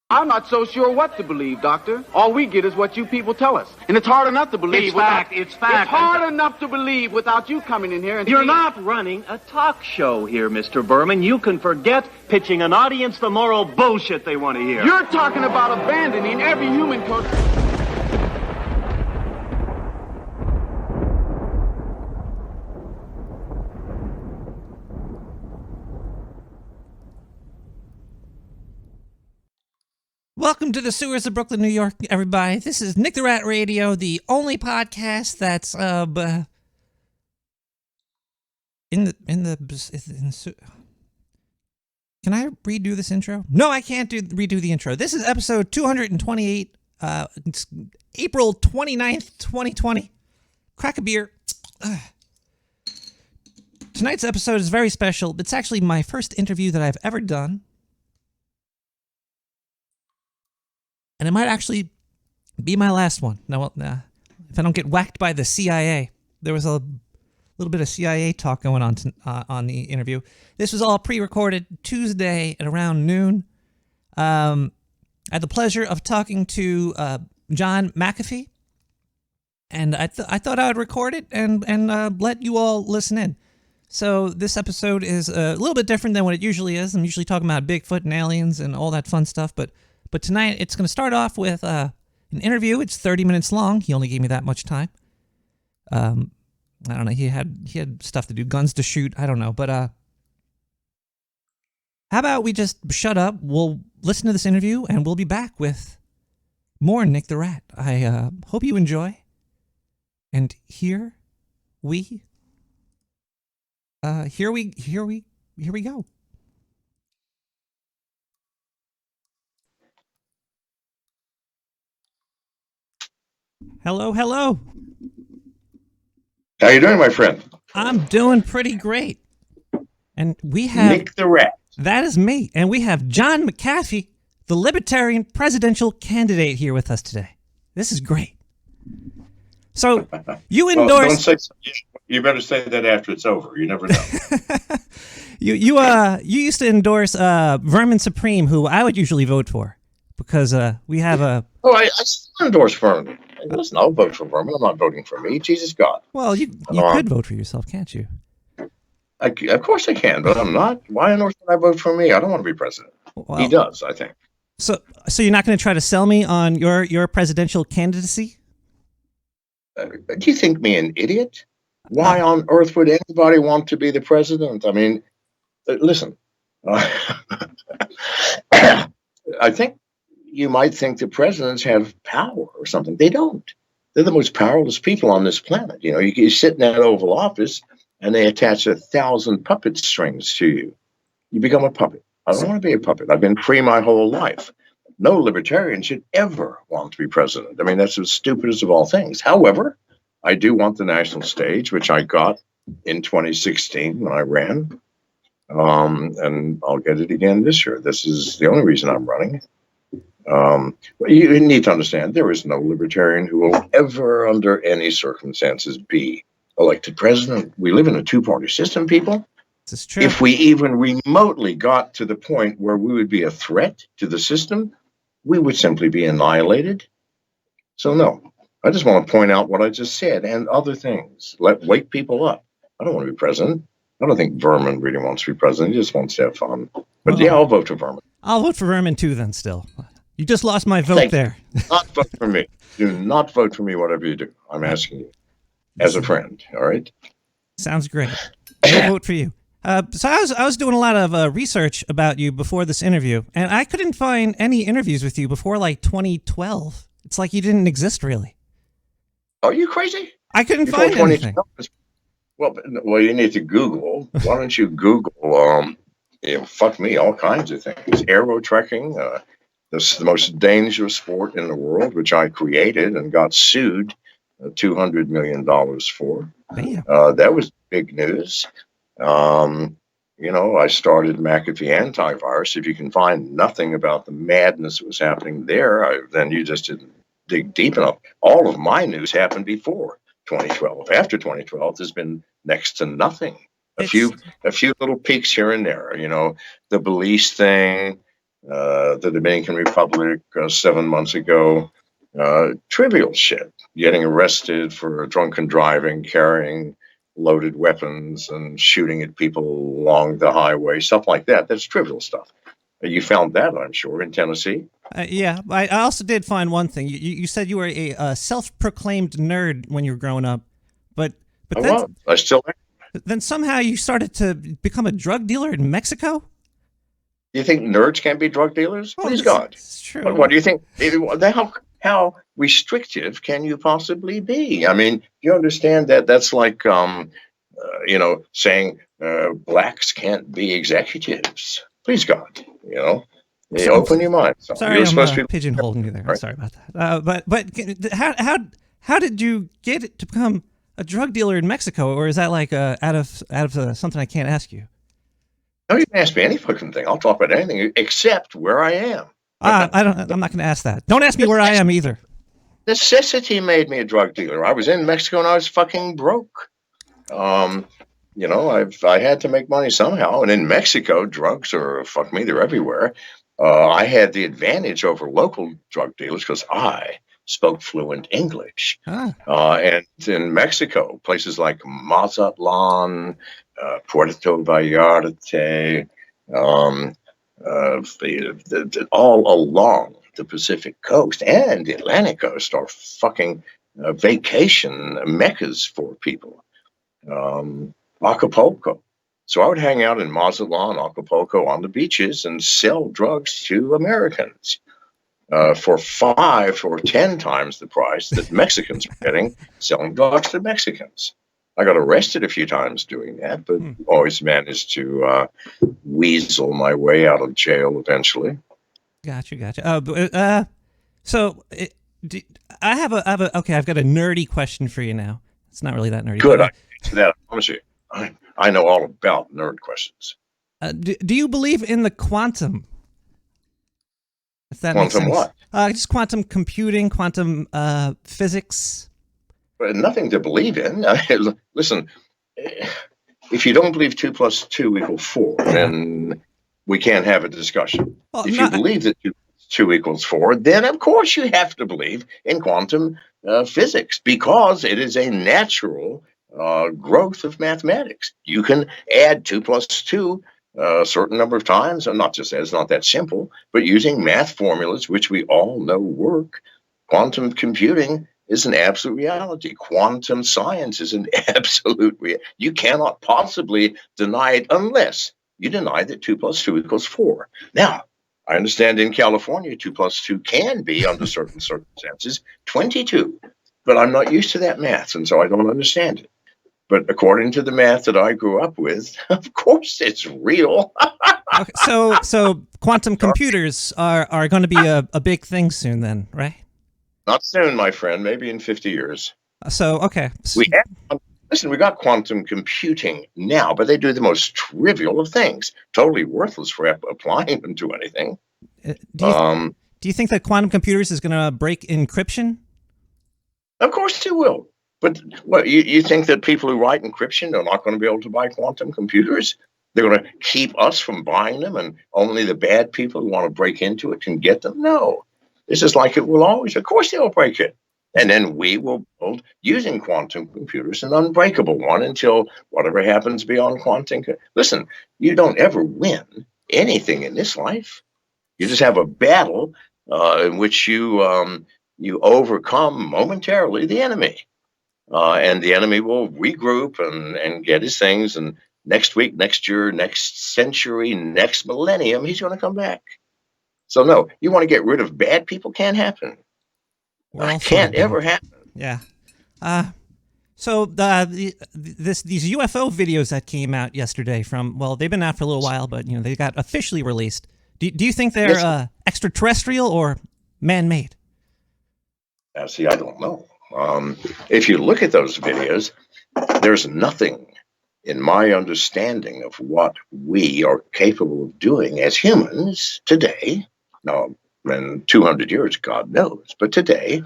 I'm not so sure what to believe, Doctor. All we get is what you people tell us. And it's hard enough to believe It's fact. It's hard enough to believe without you coming in here and... You're not running a talk show here, Mr. Berman. You can forget pitching an audience the moral bullshit they want to hear. You're talking about abandoning every human code... Welcome to the sewers of Brooklyn, New York, everybody. This is Nick the Rat Radio, the only podcast that's Can I redo this intro? No, I can't redo the intro. This is episode 228, it's April 29th, 2020. Crack a beer. Tonight's episode is very special. It's actually my first interview that I've ever done. And it might actually be my last one. Now, if I don't get whacked by the CIA. There was a little bit of CIA talk going on the interview. This was all pre-recorded Tuesday at around noon. I had the pleasure of talking to John McAfee. And I thought I would record it and let you all listen in. So this episode is a little bit different than what it usually is. I'm usually talking about Bigfoot and aliens and all that fun stuff, but tonight, it's going to start off with an interview. It's 30 minutes long. He only gave me that much time. I don't know. He had stuff to do, guns to shoot. I don't know. But how about we just shut up? We'll listen to this interview, and we'll be back with more Nick the Rat. I hope you enjoy. And here we go. Hello. How you doing, my friend? I'm doing pretty great. And we have... Nick the Rat. That is me. And we have John McAfee, the Libertarian presidential candidate, here with us today. This is great. So, you endorse... You better say that after it's over. You never know. You used to endorse Vermin Supreme, who I would usually vote for. Because we have a... Oh, I still endorse Vermin. Listen, I'll vote for Vermin. I'm not voting for me. Jesus God. Well, you could vote for yourself, can't you? Of course I can, but I'm not. Why on earth would I vote for me? I don't want to be president. Well, he does, I think. So you're not going to try to sell me on your presidential candidacy? Do you think me an idiot? Why on earth would anybody want to be the president? I mean, listen. I think you might think the presidents have power or something. They don't. They're the most powerless people on this planet. You know, you sit in that Oval Office and they attach 1,000 puppet strings to you. You become a puppet. I don't want to be a puppet. I've been free my whole life. No libertarian should ever want to be president. I mean, that's the stupidest of all things. However, I do want the national stage, which I got in 2016 when I ran. And I'll get it again this year. This is the only reason I'm running. You need to understand, there is no libertarian who will ever, under any circumstances, be elected president. We live in a two-party system, people. This is true. If we even remotely got to the point where we would be a threat to the system, we would simply be annihilated. So no, I just want to point out what I just said and other things. Wake people up. I don't want to be president. I don't think Vermin really wants to be president. He just wants to have fun. But yeah, I'll vote for Vermin. I'll vote for Vermin too then still. You just lost my vote there. Do not vote for me. Do not vote for me, whatever you do. I'm asking you as a friend, all right? Sounds great. I'll vote for you. So I was doing a lot of research about you before this interview, and I couldn't find any interviews with you before like 2012. It's like you didn't exist really. Are you crazy? I couldn't find anything. Well, you need to Google. Why don't you Google, fuck me, all kinds of things. Aero trekking, this is the most dangerous sport in the world, which I created and got sued $200 million for. That was big news. I started McAfee Antivirus. If you can find nothing about the madness that was happening there, then you just didn't dig deep enough. All of my news happened before 2012. After 2012, there's been next to nothing. A few little peaks here and there. The Belize thing, the Dominican Republic 7 months ago. Trivial shit. Getting arrested for drunken driving, carrying loaded weapons, and shooting at people along the highway, stuff like that. That's trivial stuff. You found that, I'm sure, in Tennessee. Yeah, I also did find one thing. You said you were a self-proclaimed nerd when you were growing up, but I still am. then somehow you started to become a drug dealer in Mexico? You think nerds can't be drug dealers? Oh, Please God. It's true. What do you think? How restrictive can you possibly be? I mean, you understand that that's like, saying blacks can't be executives. Please God, Hey, open your mind. So Sorry, I'm pigeonholing you there. I'm sorry about that. But how did you get it to become a drug dealer in Mexico, or is that like out of something I can't ask you? No, you can ask me any fucking thing. I'll talk about anything except where I am. I'm not going to ask that. Don't ask me where I am either. Necessity made me a drug dealer. I was in Mexico and I was fucking broke. I had to make money somehow. And in Mexico, drugs are, fuck me, they're everywhere. I had the advantage over local drug dealers because I spoke fluent English. And in Mexico, places like Mazatlan, Puerto Vallarta, all along the Pacific coast and the Atlantic coast are fucking vacation meccas for people. Acapulco. So I would hang out in Mazatlan, Acapulco on the beaches and sell drugs to Americans for 5 or 10 times the price that Mexicans were getting selling drugs to Mexicans. I got arrested a few times doing that, but always managed to weasel my way out of jail eventually. Gotcha. I've got a nerdy question for you now. It's not really that nerdy. Good. I promise you. I know all about nerd questions. Do you believe in the quantum? If that makes sense. Quantum what? Just quantum computing, quantum physics. But nothing to believe in. Listen, if you don't believe 2 + 2 = 4, then we can't have a discussion. Well, if you believe that 2 = 4, then of course you have to believe in quantum physics because it is a natural growth of mathematics. You can add 2 + 2 a certain number of times, and not just that, it's not that simple, but using math formulas, which we all know work. Quantum computing is an absolute reality. Quantum science is an absolute reality. You cannot possibly deny it unless you deny that 2 + 2 = 4. Now, I understand in California, 2 + 2 can be, under certain circumstances, 22. But I'm not used to that math, and so I don't understand it. But according to the math that I grew up with, of course it's real. Okay, so quantum computers are going to be a big thing soon then, right? Not soon, my friend. Maybe in 50 years. Okay. We got quantum computing now, but they do the most trivial of things. Totally worthless for applying them to anything. Do you think that quantum computers is going to break encryption? Of course it will. But what, you think that people who write encryption are not going to be able to buy quantum computers? They're going to keep us from buying them, and only the bad people who want to break into it can get them? No. This is like it will always. Of course they'll break it. And then we will build, using quantum computers, an unbreakable one until whatever happens beyond quantum. Listen, you don't ever win anything in this life. You just have a battle in which you overcome momentarily the enemy. And the enemy will regroup and get his things. And next week, next year, next century, next millennium, he's going to come back. So no, you want to get rid of bad people? Can't happen. Can't ever happen. Yeah. So these UFO videos that came out yesterday they've been out for a little while, but they got officially released. Do you think they're extraterrestrial or man-made? See, I don't know. If you look at those videos, there's nothing in my understanding of what we are capable of doing as humans today. Now, in 200 years, God knows, but today,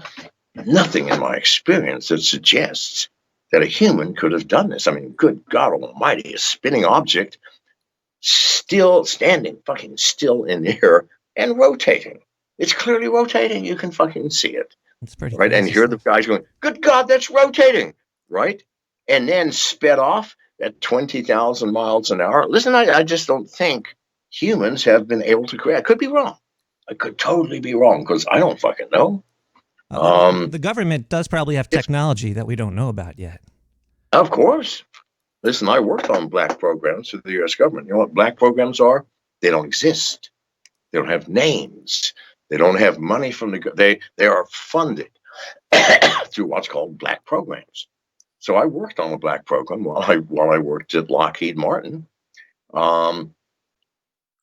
nothing in my experience that suggests that a human could have done this. I mean, good God Almighty, a spinning object still standing, fucking still in the air and rotating. It's clearly rotating. You can fucking see it, It's pretty right? And crazy here the stuff. guys going, "Good God, that's rotating," right? And then sped off at 20,000 miles an hour. Listen, I just don't think humans have been able to create. I could be wrong. I could totally be wrong because I don't fucking know. The government does probably have It's technology that we don't know about yet. Of course. Listen, I worked on black programs for the U.S. government. You know what black programs are? They don't exist. They don't have names. They don't have money from they are funded through what's called black programs. So I worked on a black program while I worked at Lockheed Martin. Um,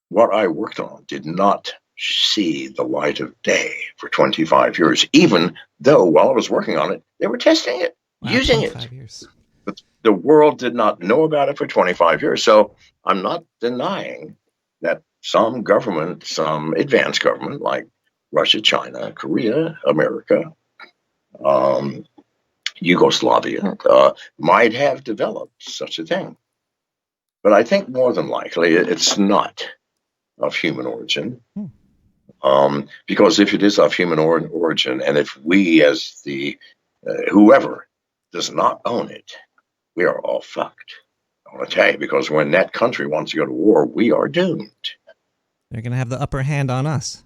what I worked on did not see the light of day for 25 years, even though while I was working on it, they were testing it, Wow, using it. 25 years. But the world did not know about it for 25 years. So I'm not denying that some government, some advanced government like Russia, China, Korea, America, um, Yugoslavia, might have developed such a thing. But I think more than likely it's not of human origin. Because if it is of human origin, and if we, as the whoever does not own it, we are all fucked. I want to tell you, because when that country wants to go to war, we are doomed. They're going to have the upper hand on us.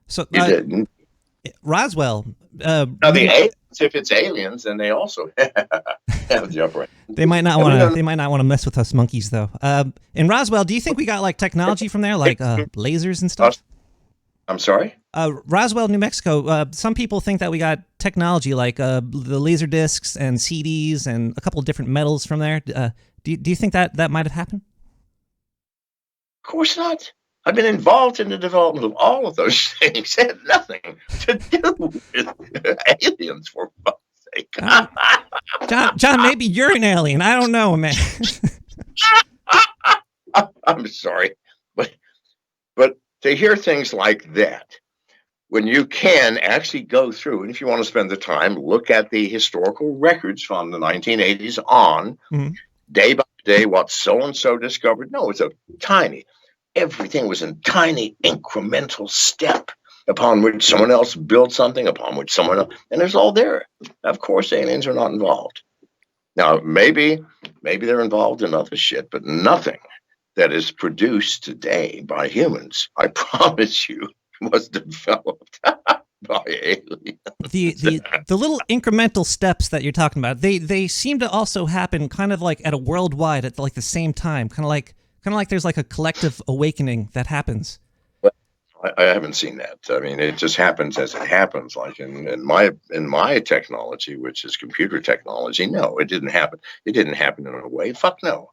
So You didn't. Roswell. Now the aliens, if it's aliens, then they also have the upper hand. They might not want to. They might not want to mess with us monkeys, though. In Roswell, do you think we got like technology from there, like lasers and stuff? I'm sorry. Roswell, New Mexico. Some people think that we got technology like the laser discs and CDs and a couple of different metals from there. Do you think that might have happened? Of course not. I've been involved in the development of all of those things. It had nothing to do with aliens, for fuck's sake. John, maybe you're an alien. I don't know, man. I'm sorry, but to hear things like that, when you can actually go through, and if you want to spend the time, look at the historical records from the 1980s on, day by day, what so and so discovered. No, it's a tiny. Everything was a tiny incremental step upon which someone else built something, upon which someone else, and it's all there. Of course, aliens are not involved. Now, maybe they're involved in other shit, but nothing that is produced today by humans, I promise you, was developed by aliens. The little incremental steps that you're talking about, they seem to also happen kind of like at a worldwide at like the same time, kind of like there's like a collective awakening that happens. I haven't seen that. I mean, it just happens as it happens. Like in my technology, which is computer technology, no, it didn't happen. It didn't happen in a way. Fuck no.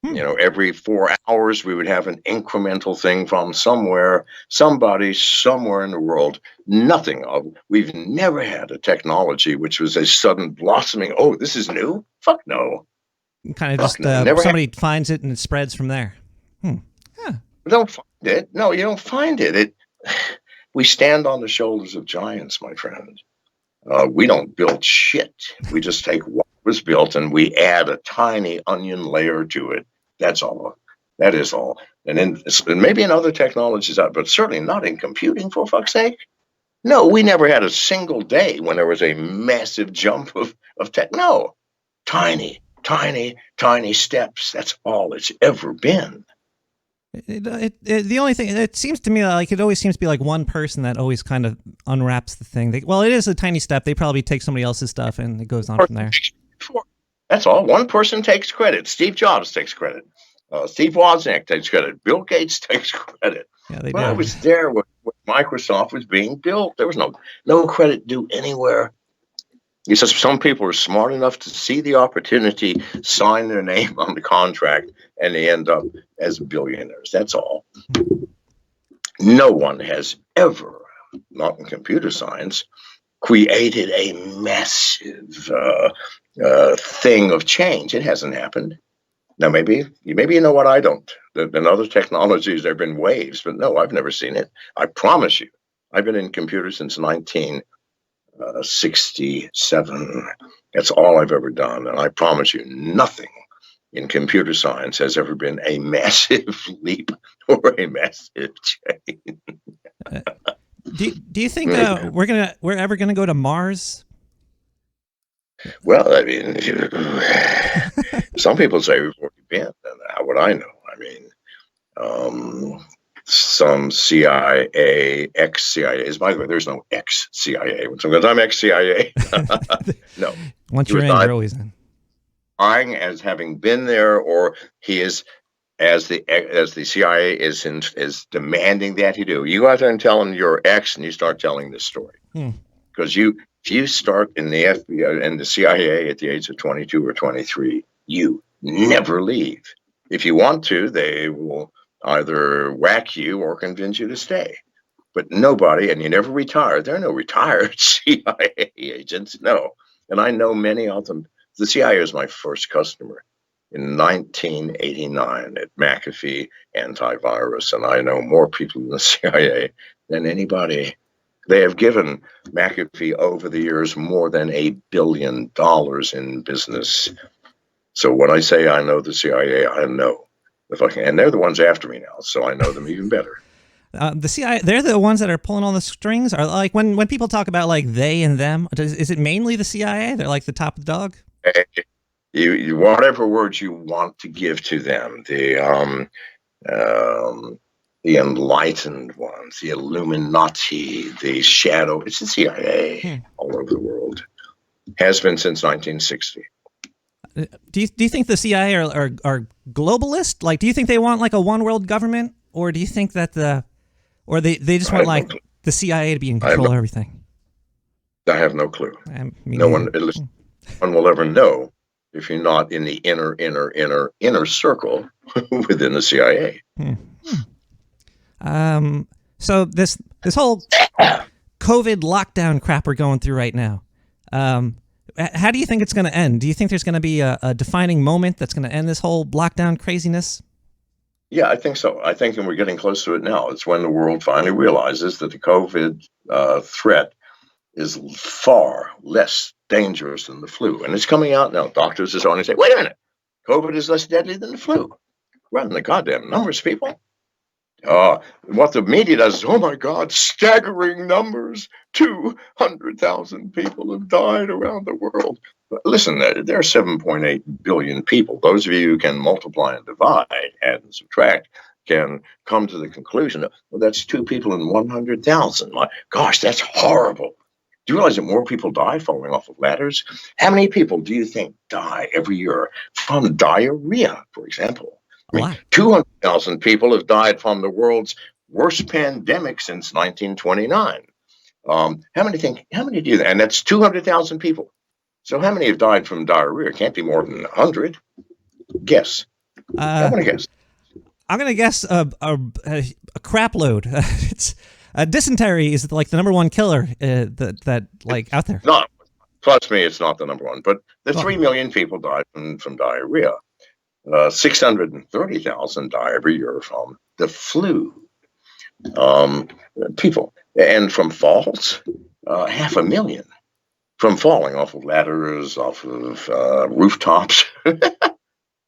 You know, every 4 hours we would have an incremental thing from somewhere, somebody, somewhere in the world. Nothing of. We've never had a technology which was a sudden blossoming. Oh, this is new. Fuck no. Kind of Fuck just no. somebody finds it and it spreads from there. Don't find it. No, you don't find it. We stand on the shoulders of giants, my friend. We don't build shit. We just take what was built and we add a tiny onion layer to it. That's all. That is all. And maybe in other technologies, but certainly not in computing, for fuck's sake. No, we never had a single day when there was a massive jump of tech. No, tiny steps. That's all it's ever been. The only thing, it seems to me like it always seems to be like one person that always kind of unwraps the thing. It is a tiny step. They probably take somebody else's stuff and it goes on from there. That's all. One person takes credit. Steve Jobs takes credit. Steve Wozniak takes credit. Bill Gates takes credit. Yeah, they When do. I was there when Microsoft was being built, there was no credit due anywhere. It's just some people are smart enough to see the opportunity, sign their name on the contract, and they end up as billionaires. That's all. No one has ever, not in computer science, created a massive thing of change. It hasn't happened. Now, maybe you know what I don't. In other technologies, there have been waves, but no, I've never seen it. I promise you. I've been in computers since 1967. That's all I've ever done. And I promise you, nothing in computer science has ever been a massive leap or a massive change. Do you think we're ever gonna go to Mars? Well, I mean, some people say we've already been, and how would I know? I mean, some CIA, ex-CIAs. By the way, there's no ex-CIA. When someone goes, I'm ex-CIA. No. Once you're in, you're always in. Lying as having been there, or he is, as the CIA is demanding that you do. You go out there and tell them you're ex, and you start telling this story. Because if you start in the FBI and the CIA at the age of 22 or 23, you never leave. If you want to, they will either whack you or convince you to stay. But nobody, and you never retire. There are no retired CIA agents, no. And I know many of them. The CIA was my first customer in 1989 at McAfee Antivirus, and I know more people in the CIA than anybody. They have given McAfee over the years more than $1 billion in business. So when I say I know the CIA, I know. And they're the ones after me now, so I know them even better. The CIA, they're the ones that are pulling all the strings? Or like when people talk about like they and them, is it mainly the CIA? They're like the top of the dog? You whatever words you want to give to them, the enlightened ones, the Illuminati, the shadow, it's the CIA all over the world. Has been since 1960. Do you think the CIA are globalist? Like, do you think they want like a one world government, or do you think that they just want like the CIA to be in control of everything? I have no clue. No one will ever know if you're not in the inner circle within the CIA. So this whole COVID lockdown crap we're going through right now, how do you think it's going to end? Do you think there's going to be a defining moment that's going to end this whole lockdown craziness? Yeah, I think so. I think, and we're getting close to it now. It's when the world finally realizes that the COVID threat is far less dangerous than the flu. And it's coming out now. Doctors are starting to say, wait a minute, COVID is less deadly than the flu. Run the goddamn numbers, people. What the media does is, oh my God, staggering numbers. 200,000 people have died around the world. But listen, there are 7.8 billion people. Those of you who can multiply and divide, add and subtract, can come to the conclusion, well, that's 2 people in 100,000. My gosh, that's horrible. Do you realize that more people die falling off of ladders? How many people do you think die every year from diarrhea, for example? I mean, 200,000 people have died from the world's worst pandemic since 1929. How many do you think? And that's 200,000 people. So how many have died from diarrhea? It can't be more than 100. Guess. I'm going to guess. I'm going to guess a crap load. It's dysentery is like the number one killer that like out there. No, trust me, it's not the number one. But the 3 million people died from diarrhea. 630,000 die every year from the flu. People. And from falls, 500,000. From falling off of ladders, off of rooftops.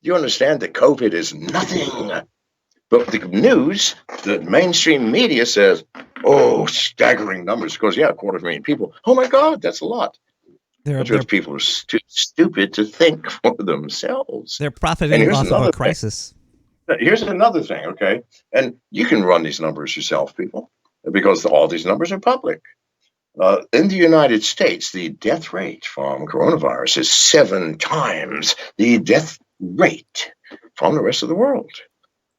You understand that COVID is nothing. But the news, the mainstream media says, oh, staggering numbers. Because, 250,000 people. Oh, my God, that's a lot. Because people are too stupid to think for themselves. They're profiting off of a crisis. Here's another thing, okay? And you can run these numbers yourself, people, because all these numbers are public. In the United States, the death rate from coronavirus is 7 times the death rate from the rest of the world.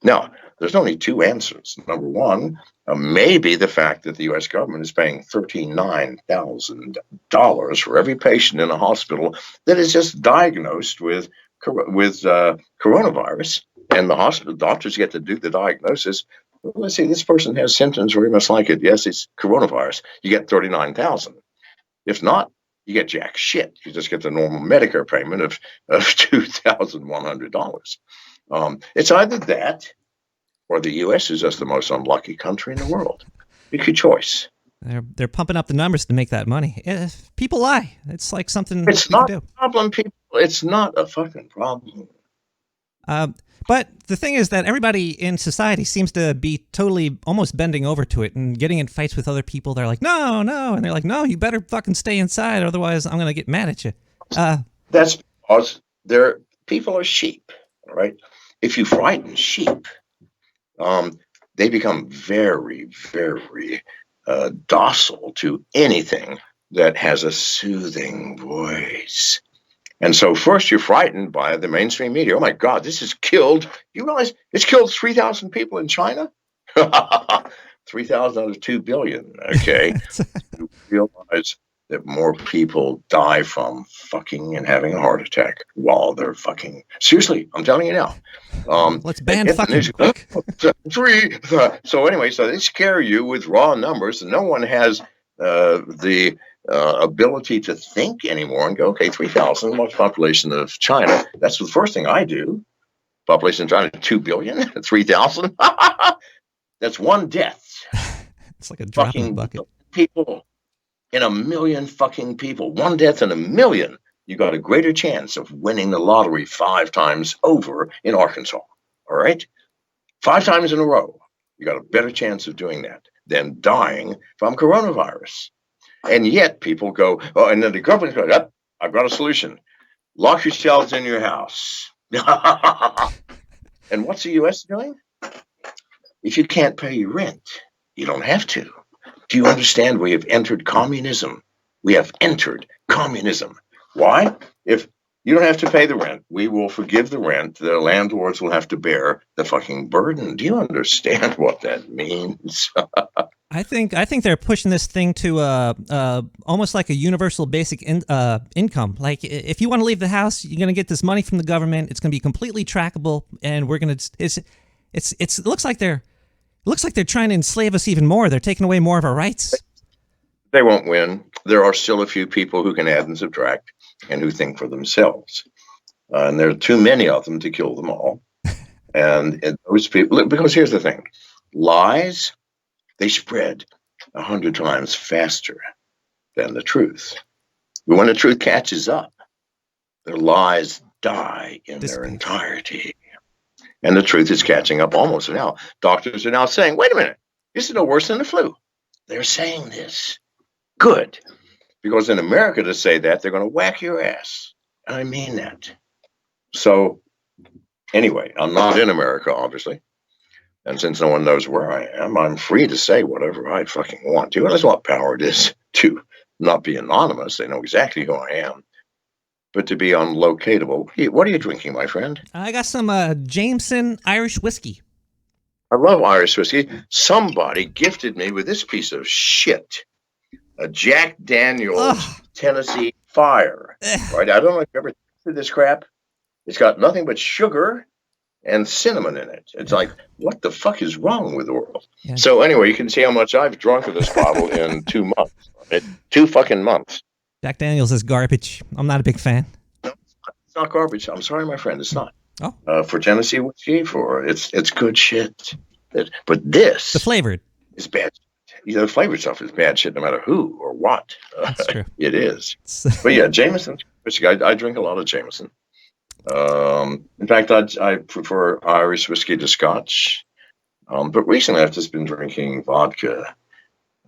Now, there's only 2 answers. Number one, maybe the fact that the U.S. government is paying $39,000 for every patient in a hospital that is just diagnosed with coronavirus, and the hospital doctors get to do the diagnosis. Well, let's see, this person has symptoms very much like it. Yes, it's coronavirus. You get $39,000. If not, you get jack shit. You just get the normal Medicare payment of $2,100. It's either that or the U.S. is just the most unlucky country in the world. Pick your choice. They're pumping up the numbers to make that money. If people lie. It's like something it's not a problem, people. It's not a fucking problem. But the thing is that everybody in society seems to be totally almost bending over to it and getting in fights with other people. They're like, no, no. And they're like, no, you better fucking stay inside. Otherwise, I'm going to get mad at you. That's because people are sheep, all right? If you frighten sheep, they become very, very docile to anything that has a soothing voice. And so first you're frightened by the mainstream media. Oh my God, this has killed, you realize it's killed 3,000 people in China? 3,000 out of 2 billion, okay? You realize that more people die from fucking and having a heart attack while they're fucking. Seriously, I'm telling you now. Let's ban fucking quick. So anyway, so they scare you with raw numbers, and no one has the ability to think anymore and go, okay, 3,000, what's the population of China? That's the first thing I do. Population of China, 2 billion, 3,000. That's one death. It's like a drop in the bucket. People in a million fucking people, one death in a million. You got a greater chance of winning the lottery 5 times over in Arkansas. All right? 5 times in a row. You got a better chance of doing that than dying from coronavirus. And yet people go, oh, and then the government goes, oh, I've got a solution. Lock yourselves in your house. And what's the U.S. doing? If you can't pay your rent, you don't have to. Do you understand? We have entered communism. We have entered communism. Why? If you don't have to pay the rent, we will forgive the rent. The landlords will have to bear the fucking burden. Do you understand what that means? I think they're pushing this thing to almost like a universal basic income. Like if you want to leave the house, you're going to get this money from the government. It's going to be completely trackable, and we're going to. It looks like they're trying to enslave us even more. They're taking away more of our rights. They won't win. There are still a few people who can add and subtract and who think for themselves, and there are too many of them to kill them all. And those people, because here's the thing, lies. They spread 100 times faster than the truth. But when the truth catches up, their lies die in their entirety. And the truth is catching up almost now. Doctors are now saying, wait a minute, this is no worse than the flu. They're saying this. Good. Because in America to say that, they're going to whack your ass. And I mean that. So anyway, I'm not in America, obviously. And since no one knows where I am, I'm free to say whatever I fucking want to. And that's what power it is to not be anonymous. They know exactly who I am. But to be unlocatable. What are you drinking, my friend? I got some Jameson Irish whiskey. I love Irish whiskey. Somebody gifted me with this piece of shit. A Jack Daniel's Tennessee Fire. Right? I don't know if you ever tasted this crap. It's got nothing but sugar and cinnamon in it. It's like, what the fuck is wrong with the world? Yeah. So anyway, you can see how much I've drunk of this bottle in 2 months. 2 fucking months. Jack Daniel's is garbage. I'm not a big fan. No, it's not garbage. I'm sorry, my friend. It's not. Oh. For Tennessee whiskey, it's good shit. But this the flavored is bad. The flavored stuff is bad shit, no matter who or what. That's true. It is. But yeah, Jameson whiskey. I drink a lot of Jameson. In fact, I prefer Irish whiskey to Scotch. But recently I've just been drinking vodka,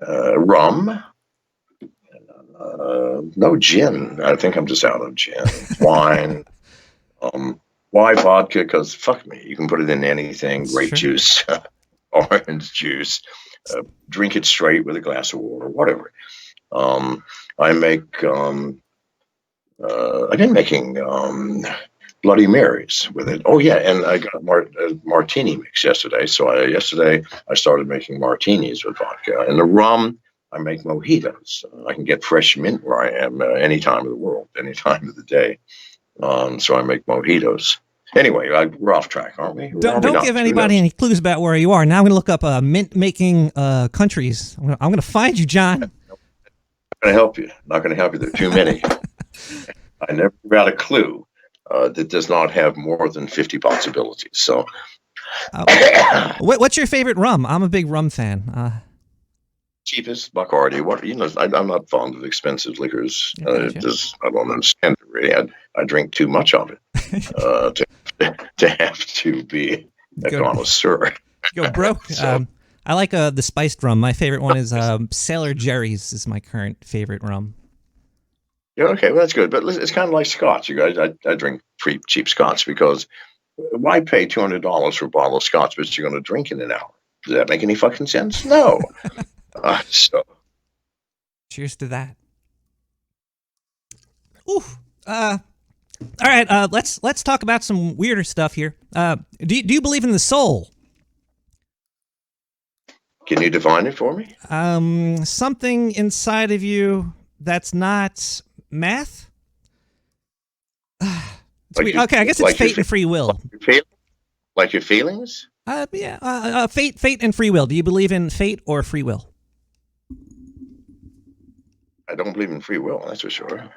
rum, no gin. I think I'm just out of gin. Wine. Why vodka? Because fuck me. You can put it in anything. Grape juice, orange juice. Drink it straight with a glass of water, whatever. I make. I've been making Bloody Marys with it. Oh yeah, and I got a martini mix yesterday. So yesterday I started making martinis with vodka. And the rum, I make mojitos. I can get fresh mint where I am any time of the world, any time of the day. So I make mojitos. Anyway, we're off track, aren't we? Don't give anybody any clues about where you are. Now I'm going to look up mint-making countries. I'm going to find you, John. I'm not going to help you. Not going to help you. There are too many. I never got a clue that does not have more than 50 possibilities. So, what's your favorite rum? I'm a big rum fan. Cheapest Bacardi. I'm not fond of expensive liquors. I don't understand it really. I drink too much of it. to have to be a connoisseur. Go broke. So, I like the spiced rum. My favorite one is Sailor Jerry's is my current favorite rum. yeah, okay, well, that's good. But listen, it's kind of like scotch. You guys, I drink cheap scotch because why pay $200 for a bottle of scotch, but you're going to drink in an hour? Does that make any fucking sense? No. So, cheers to that. Ooh. All right. Let's talk about some weirder stuff here. Do you believe in the soul? can you define it for me? Something inside of you that's not math. It's weird. Okay, I guess it's fate and free will. Like your feelings? Yeah. Fate and free will. Do you believe in fate or free will? I don't believe in free will, that's for sure.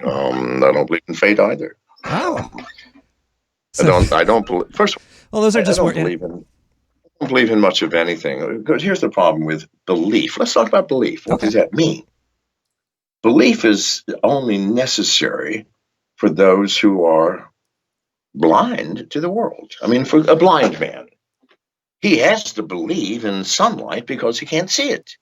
Oh. I don't believe in fate either. Oh. I don't believe. First of all, well, those are just I don't believe in much of anything. Because here's the problem with belief. Let's talk about belief. What does that mean? Belief is only necessary for those who are blind to the world. I mean, for a blind man, he has to believe in sunlight because he can't see it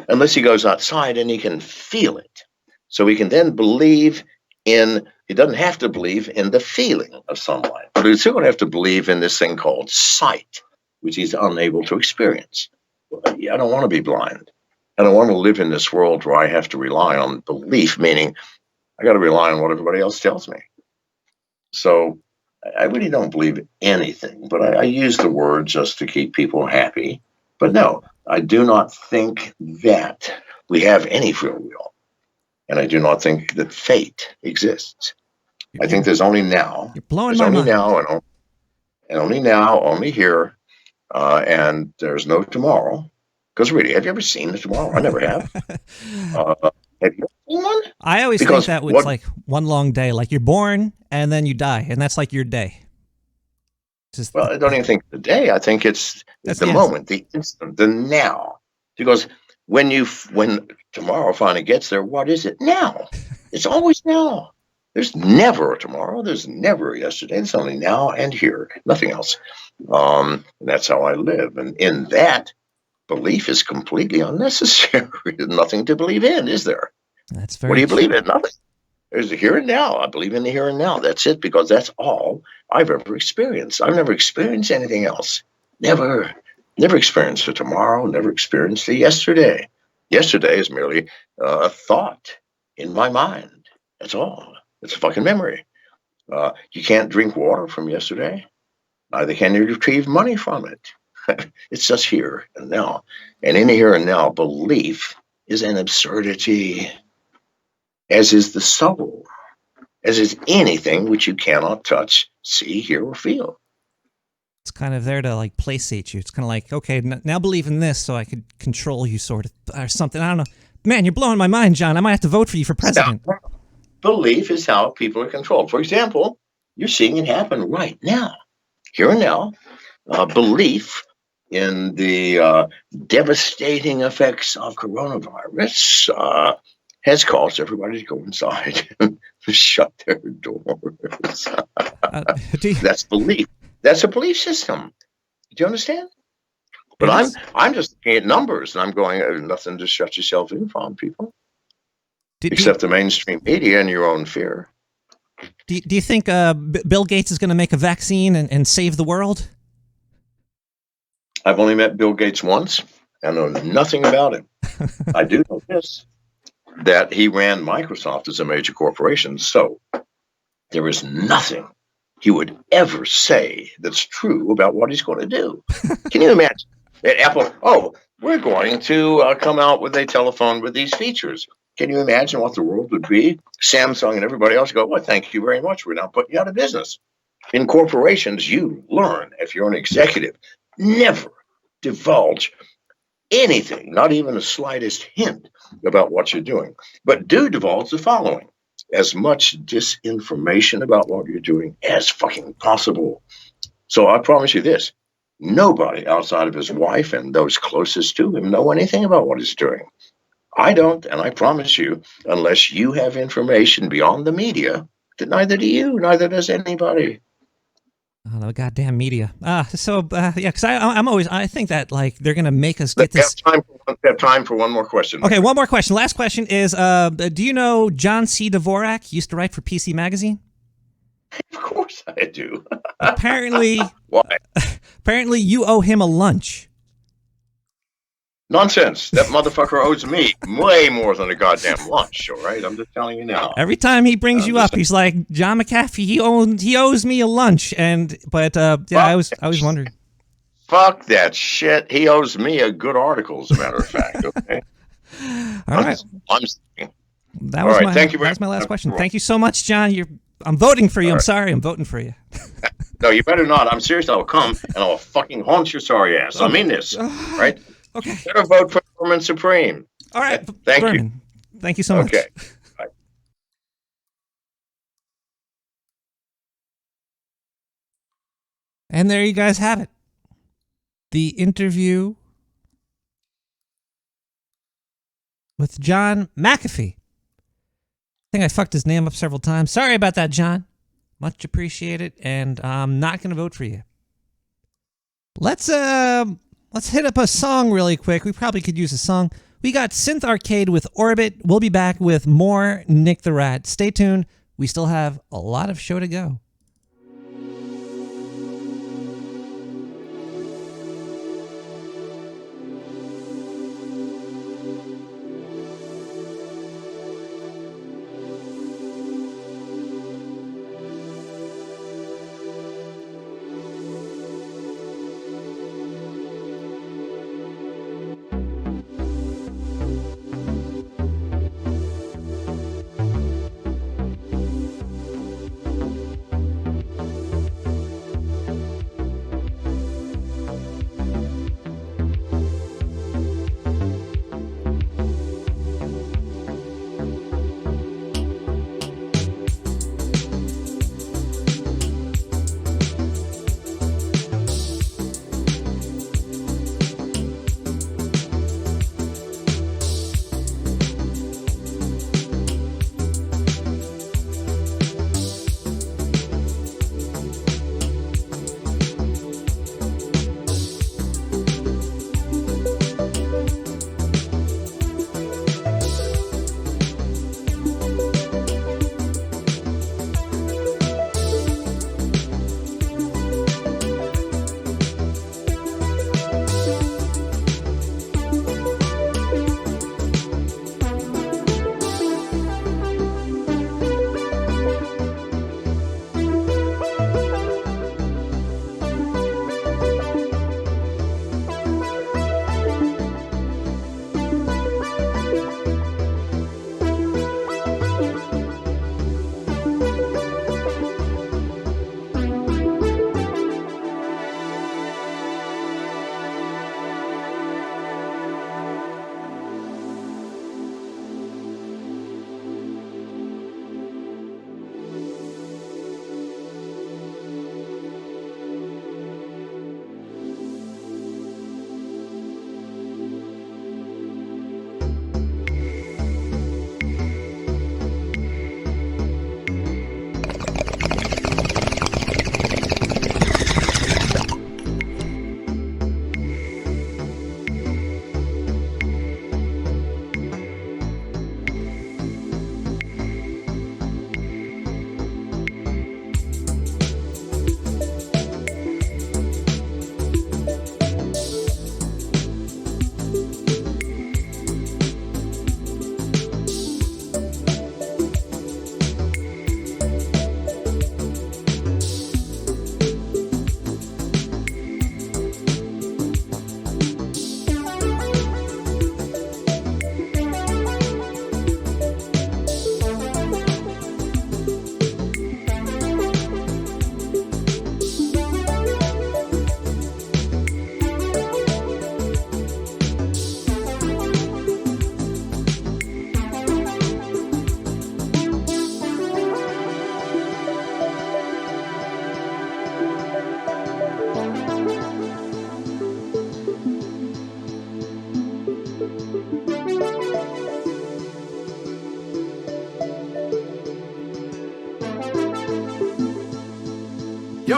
unless he goes outside and he can feel it. So he can then believe in, he doesn't have to believe in the feeling of sunlight, but he's still going to have to believe in this thing called sight, which he's unable to experience. I don't want to be blind. I don't want to live in this world where I have to rely on belief, meaning I got to rely on what everybody else tells me. So I really don't believe anything, but I use the word just to keep people happy. But no, I do not think that we have any free will. And I do not think that fate exists. I think there's only now. You're blowing there's my only mind. now and only now, only here. And there's no tomorrow. Because really, have you ever seen the tomorrow? I never have. Have you seen one? I always think that it's like one long day. Like you're born and then you die, and that's like your day. Just well, I don't even think the day. I think it's the moment, the instant, the now. Because when tomorrow finally gets there, what is it? Now. It's always now. There's never a tomorrow. There's never a yesterday. It's only now and here, nothing else. And that's how I live. And in that, belief is completely unnecessary. There's nothing to believe in, is there? That's very What do you true. believe in? Nothing. There's the here and now. I believe in the here and now. That's it, because that's all I've ever experienced. I've never experienced anything else. Never experienced the tomorrow, never experienced the yesterday. Yesterday is merely a thought in my mind. That's all. It's a fucking memory. You can't drink water from yesterday. Neither can you retrieve money from it. It's just here and now. And in the here and now, belief is an absurdity, as is the soul, as is anything which you cannot touch, see, hear, or feel. It's kind of there to like placate you. It's kind of like, okay, now believe in this so I could control you, sort of, or something. I don't know. Man, you're blowing my mind, John. I might have to vote for you for president. Belief is how people are controlled. For example, you're seeing it happen right now, here and now. Belief in the devastating effects of coronavirus has caused everybody to go inside and shut their doors. That's belief. That's a belief system. Do you understand? But I'm just looking at numbers, and I'm going, there's nothing to shut yourself in from, people. Except the mainstream media and your own fear. Do you think Bill Gates is going to make a vaccine and save the world? I've only met Bill Gates once. I know nothing about him. I do know this, that he ran Microsoft as a major corporation. So there is nothing he would ever say that's true about what he's going to do. Can you imagine that Apple, we're going to come out with a telephone with these features. Can you imagine what the world would be? Samsung and everybody else go, well, thank you very much. We're now putting you out of business. In corporations, you learn, if you're an executive, never divulge anything, not even the slightest hint about what you're doing. But do divulge the following: as much disinformation about what you're doing as fucking possible. So I promise you this, nobody outside of his wife and those closest to him know anything about what he's doing. I don't, and I promise you, unless you have information beyond the media, that neither do you, neither does anybody. Oh, the goddamn media. Yeah, because I think that like they're gonna make us get this. We have time for one more question. Okay, one more question. Last question is: do you know John C. Dvorak used to write for PC Magazine? Of course I do. Apparently, why? Apparently, you owe him a lunch. Nonsense. That motherfucker owes me way more than a goddamn lunch. All right, I'm just telling you now. Every time he brings you up, he's like, John McAfee. He owes me a lunch, I was wondering. Fuck that shit. He owes me a good article, as a matter of fact. Okay. All right. That was my last question. Thank you so much, John. I'm voting for you. I'm sorry. I'm voting for you. No, you better not. I'm serious. I'll come and I'll fucking haunt your sorry ass. I mean this, right? Okay. You better vote for Berman Supreme. All right. Thank Berman, you. Thank you so much. Okay. Bye. And there you guys have it. The interview with John McAfee. I think I fucked his name up several times. Sorry about that, John. Much appreciated, and I'm not going to vote for you. Let's hit up a song really quick. We probably could use a song. We got Synth Arcade with Orbit. We'll be back with more Nick the Rat. Stay tuned. We still have a lot of show to go.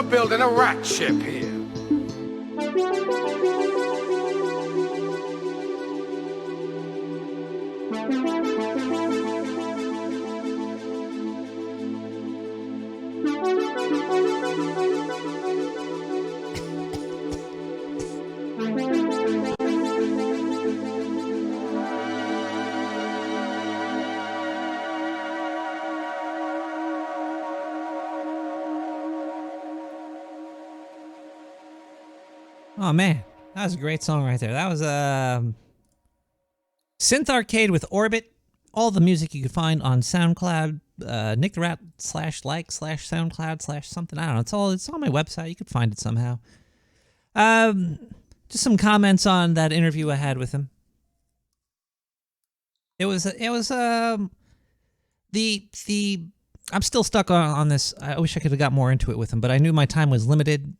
You're building a rat ship here. Oh man, that was a great song right there. That was Synth Arcade with Orbit. All the music you can find on SoundCloud, Nick the Rat /like/SoundCloud/ something. I don't know. It's on my website. You could find it somehow. Just some comments on that interview I had with him. It was I'm still stuck on this. I wish I could have got more into it with him, but I knew my time was limited.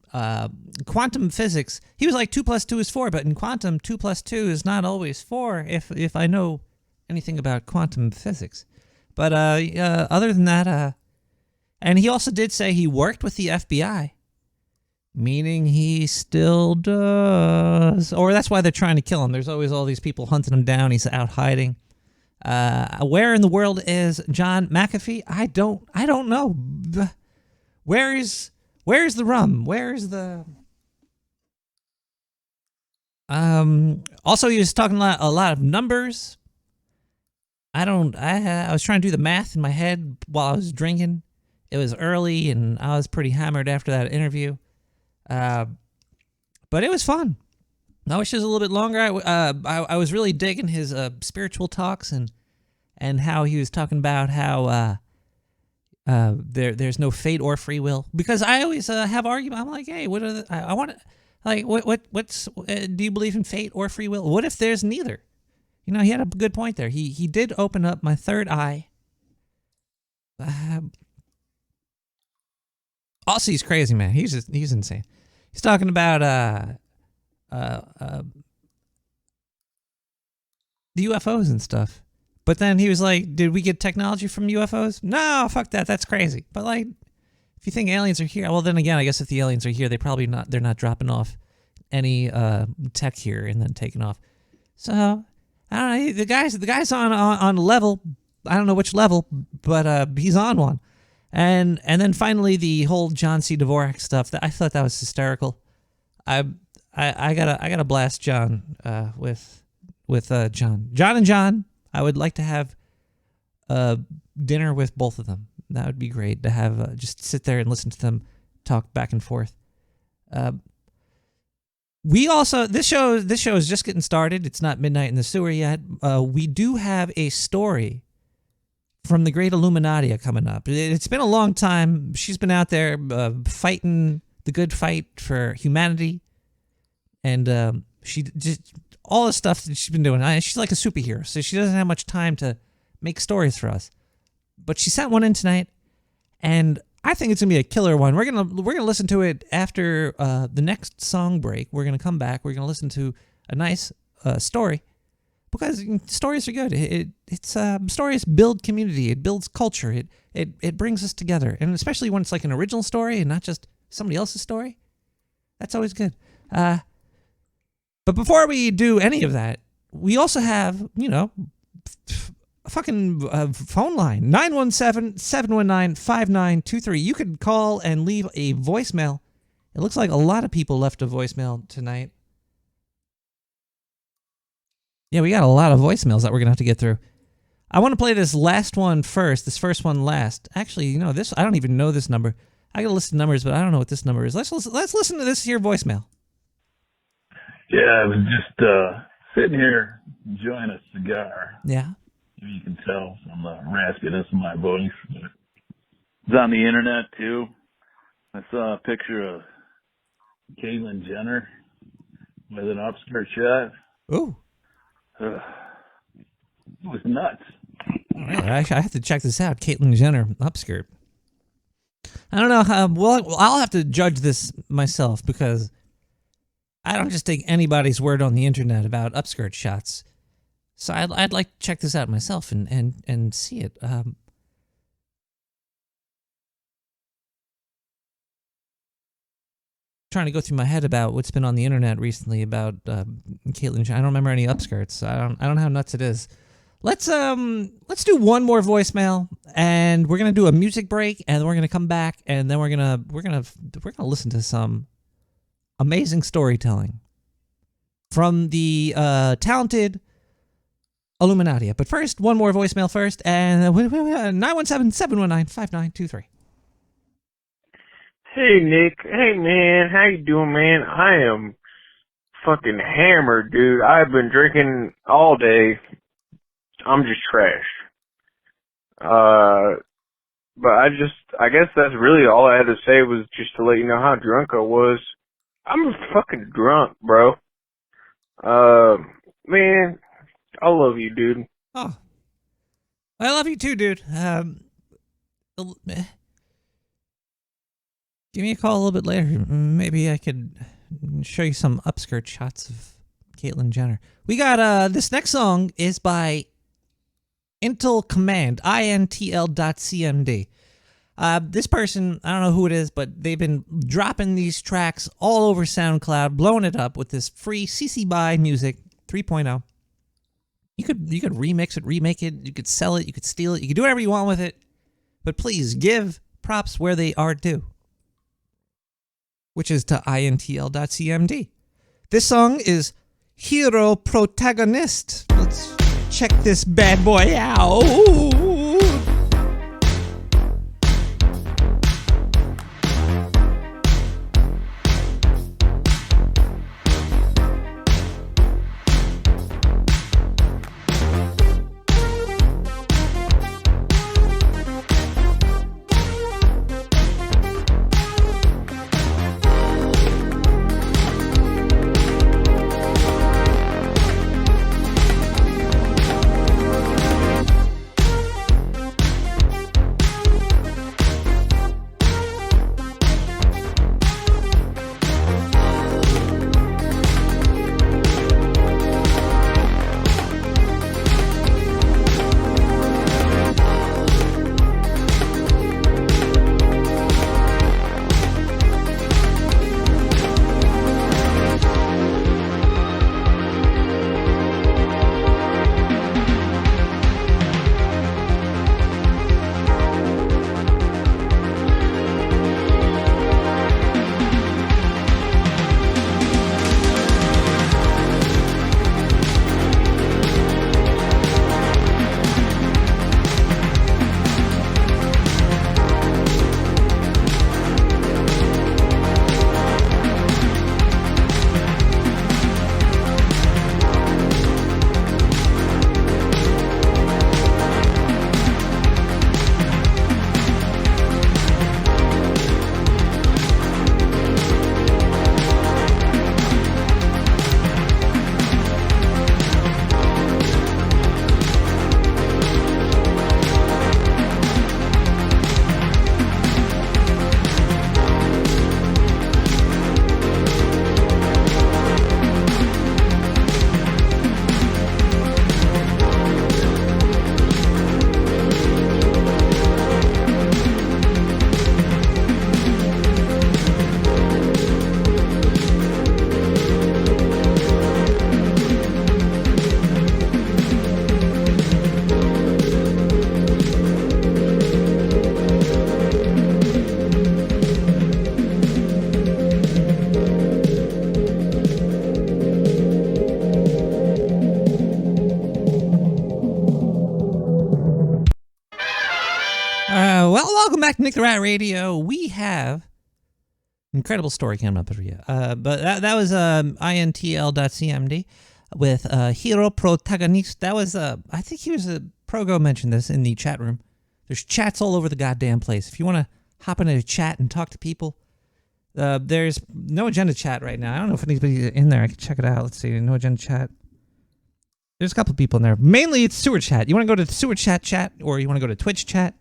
Quantum physics, he was like 2 + 2 is 4, but in quantum, 2 + 2 is not always 4 if I know anything about quantum physics. But other than that, and he also did say he worked with the FBI, meaning he still does. Or that's why they're trying to kill him. There's always all these people hunting him down. He's out hiding. Where in the world is John McAfee? I don't know. Where's the rum? Where's the also he was talking a lot of numbers. I was trying to do the math in my head while I was drinking. It was early and I was pretty hammered after that interview. But it was fun. I wish it was a little bit longer. I was really digging his spiritual talks and how he was talking about how there's no fate or free will. Because I always have argument. I'm like, hey, what are I want to like what's do you believe in fate or free will? What if there's neither? You know, he had a good point there. He did open up my third eye. Also, he's crazy, man. He's insane. He's talking about the UFOs and stuff. But then he was like, did we get technology from UFOs? No, fuck that. That's crazy. But like, if you think aliens are here, well, then again, I guess if the aliens are here, they're not dropping off any tech here and then taking off. So, I don't know. The guy's on a level. I don't know which level, but he's on one. And then finally the whole John C. Dvorak stuff. I thought that was hysterical. I gotta blast John with John and John. I would like to have dinner with both of them. That would be great to have just sit there and listen to them talk back and forth. We also this show is just getting started. It's not midnight in the sewer yet. We do have a story from the great Illuminadia coming up. It's been a long time. She's been out there fighting the good fight for humanity, and she just all the stuff that she's been doing. She's like a superhero, so she doesn't have much time to make stories for us. But she sent one in tonight, and I think it's gonna be a killer one. We're gonna listen to it after the next song break. We're gonna come back. We're gonna listen to a nice story. Because stories are good. Stories build community. It builds culture. It brings us together. And especially when it's like an original story and not just somebody else's story. That's always good. But before we do any of that, we also have, a fucking phone line. 917-719-5923. You could call and leave a voicemail. It looks like a lot of people left a voicemail tonight. Yeah, we got a lot of voicemails that we're going to have to get through. I want to play this last one first, this first one last. Actually, this I don't even know this number. I got a list of numbers, but I don't know what this number is. Let's listen to this here voicemail. Yeah, I was just sitting here enjoying a cigar. Yeah. You can tell from the raspiness of my voice. It's on the internet, too. I saw a picture of Caitlyn Jenner with an upskirt shot. Ooh. It was nuts. Really? I have to check this out. Caitlyn Jenner, upskirt. I don't know how. Well, I'll have to judge this myself because I don't just take anybody's word on the internet about upskirt shots. So I'd like to check this out myself and see it. trying to go through my head about what's been on the internet recently about Caitlyn Jenner. I don't remember any upskirts. I don't know how nuts it is. Let's do one more voicemail, and we're gonna do a music break, and then we're gonna come back, and then we're gonna listen to some amazing storytelling from the talented Illuminadia. But first, one more voicemail first, and 917-719-5923. Hey, Nick. Hey, man. How you doing, man? I am fucking hammered, dude. I've been drinking all day. I'm just trash. But I guess that's really all I had to say was just to let you know how drunk I was. I'm fucking drunk, bro. Man, I love you, dude. Oh, I love you too, dude. Give me a call a little bit later. Maybe I could show you some upskirt shots of Caitlyn Jenner. We got, this next song is by Intel Command, INTL.CMD. This person, I don't know who it is, but they've been dropping these tracks all over SoundCloud, blowing it up with this free CC BY music 3.0. You could remix it, remake it, you could sell it, you could steal it, you could do whatever you want with it, but please give props where they are due, which is to INTL.CMD. This song is Hero Protagonist. Let's check this bad boy out. Welcome back to Nick the Rat Radio. We have an incredible story coming up for you. But that was INTL.CMD with Hero Protagonist. That was, I think he was a Progo mentioned this in the chat room. There's chats all over the goddamn place. If you want to hop into a chat and talk to people, there's No Agenda chat right now. I don't know if anybody's in there. I can check it out. Let's see. No Agenda chat. There's a couple people in there. Mainly it's Sewer chat. You want to go to the Sewer chat, or you want to go to Twitch chat.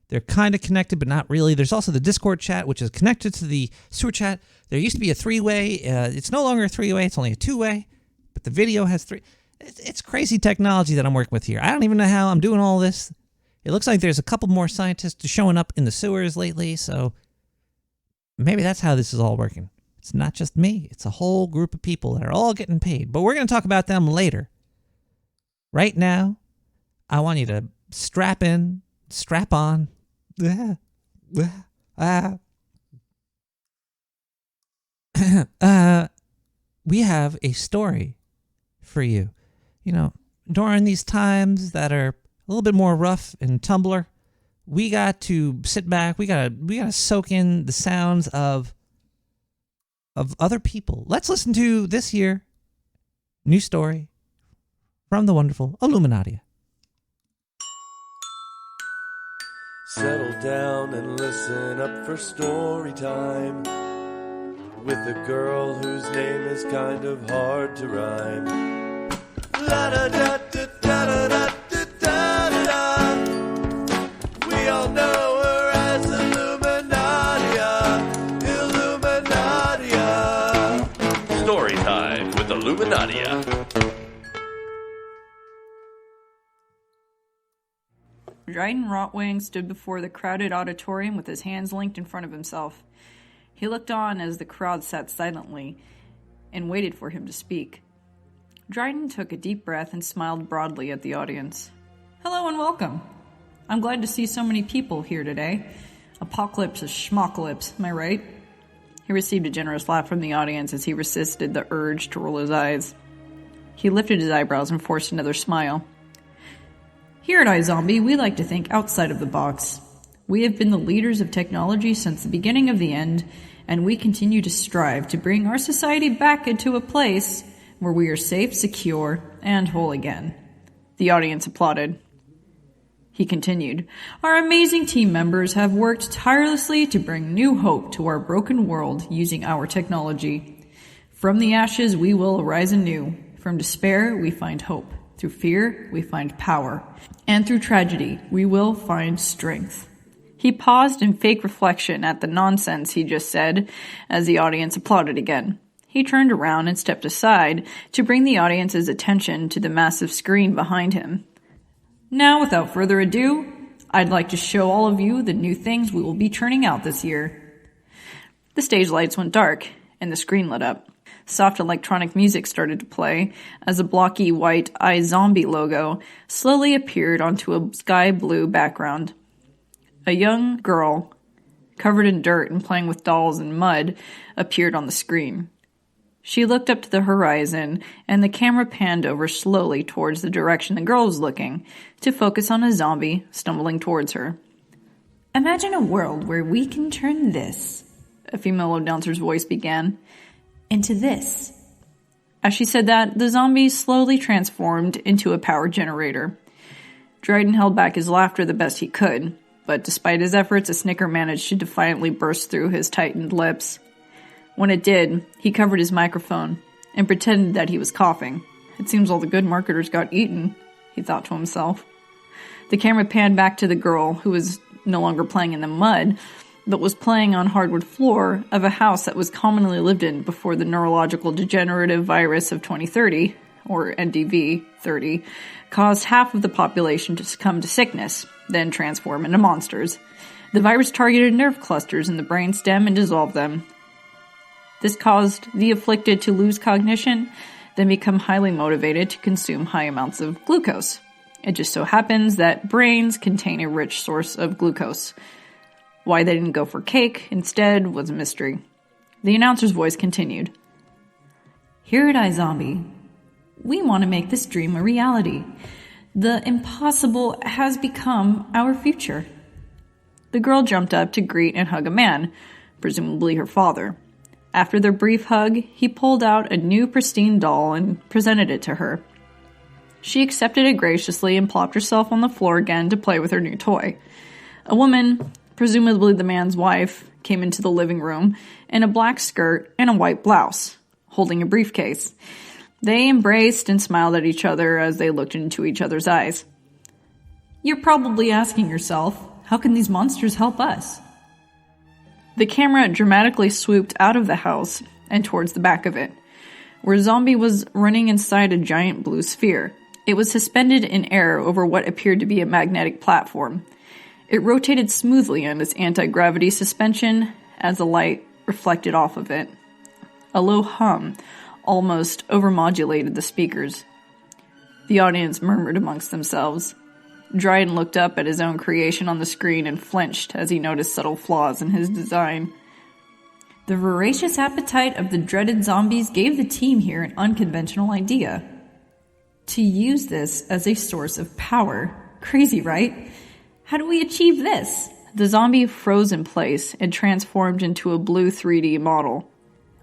They're kind of connected, but not really. There's also the Discord chat, which is connected to the Sewer chat. There used to be a three-way. It's no longer a three-way. It's only a two-way. But the video has three. It's crazy technology that I'm working with here. I don't even know how I'm doing all this. It looks like there's a couple more scientists showing up in the sewers lately, so maybe that's how this is all working. It's not just me. It's a whole group of people that are all getting paid. But we're going to talk about them later. Right now, I want you to strap on. We have a story for you. You know, during these times that are a little bit more rough and tumbler, we got to sit back. We gotta soak in the sounds of other people. Let's listen to this here new story from the wonderful Illuminadia. Settle down and listen up for story time with a girl whose name is kind of hard to rhyme. La da da da da da da da da. We all know her as Illuminadia. Illuminadia. Story time with Illuminadia. Dryden Rotwang stood before the crowded auditorium with his hands linked in front of himself. He looked on as the crowd sat silently and waited for him to speak. Dryden took a deep breath and smiled broadly at the audience. Hello and welcome. I'm glad to see so many people here today. Apocalypse is schmocalypse, am I right? He received a generous laugh from the audience as he resisted the urge to roll his eyes. He lifted his eyebrows and forced another smile. Here at iZombie, we like to think outside of the box. We have been the leaders of technology since the beginning of the end, and we continue to strive to bring our society back into a place where we are safe, secure, and whole again. The audience applauded. He continued, Our amazing team members have worked tirelessly to bring new hope to our broken world using our technology. From the ashes, we will arise anew. From despair, we find hope. Through fear, we find power. And through tragedy, we will find strength. He paused in fake reflection at the nonsense he just said as the audience applauded again. He turned around and stepped aside to bring the audience's attention to the massive screen behind him. Now, without further ado, I'd like to show all of you the new things we will be churning out this year. The stage lights went dark, and the screen lit up. Soft electronic music started to play as a blocky white iZombie logo slowly appeared onto a sky blue background. A young girl, covered in dirt and playing with dolls and mud, appeared on the screen. She looked up to the horizon, and the camera panned over slowly towards the direction the girl was looking, to focus on a zombie stumbling towards her. Imagine a world where we can turn this, a female announcer's voice began, into this. As she said that, the zombie slowly transformed into a power generator. Dryden held back his laughter the best he could, but despite his efforts, a snicker managed to defiantly burst through his tightened lips. When it did, he covered his microphone and pretended that he was coughing. It seems all the good marketers got eaten, he thought to himself. The camera panned back to the girl, who was no longer playing in the mud, but was playing on hardwood floor of a house that was commonly lived in before the neurological degenerative virus of 2030, or NDV-30, caused half of the population to succumb to sickness, then transform into monsters. The virus targeted nerve clusters in the brain stem and dissolved them. This caused the afflicted to lose cognition, then become highly motivated to consume high amounts of glucose. It just so happens that brains contain a rich source of glucose. Why they didn't go for cake instead was a mystery. The announcer's voice continued. Here at iZombie, we want to make this dream a reality. The impossible has become our future. The girl jumped up to greet and hug a man, presumably her father. After their brief hug, he pulled out a new pristine doll and presented it to her. She accepted it graciously and plopped herself on the floor again to play with her new toy. A woman, presumably the man's wife, came into the living room in a black skirt and a white blouse, holding a briefcase. They embraced and smiled at each other as they looked into each other's eyes. You're probably asking yourself, how can these monsters help us? The camera dramatically swooped out of the house and towards the back of it, where Zombie was running inside a giant blue sphere. It was suspended in air over what appeared to be a magnetic platform. It rotated smoothly on its anti-gravity suspension as the light reflected off of it. A low hum almost overmodulated the speakers. The audience murmured amongst themselves. Dryden looked up at his own creation on the screen and flinched as he noticed subtle flaws in his design. The voracious appetite of the dreaded zombies gave the team here an unconventional idea. To use this as a source of power. Crazy, right? How do we achieve this? The zombie froze in place and transformed into a blue 3D model.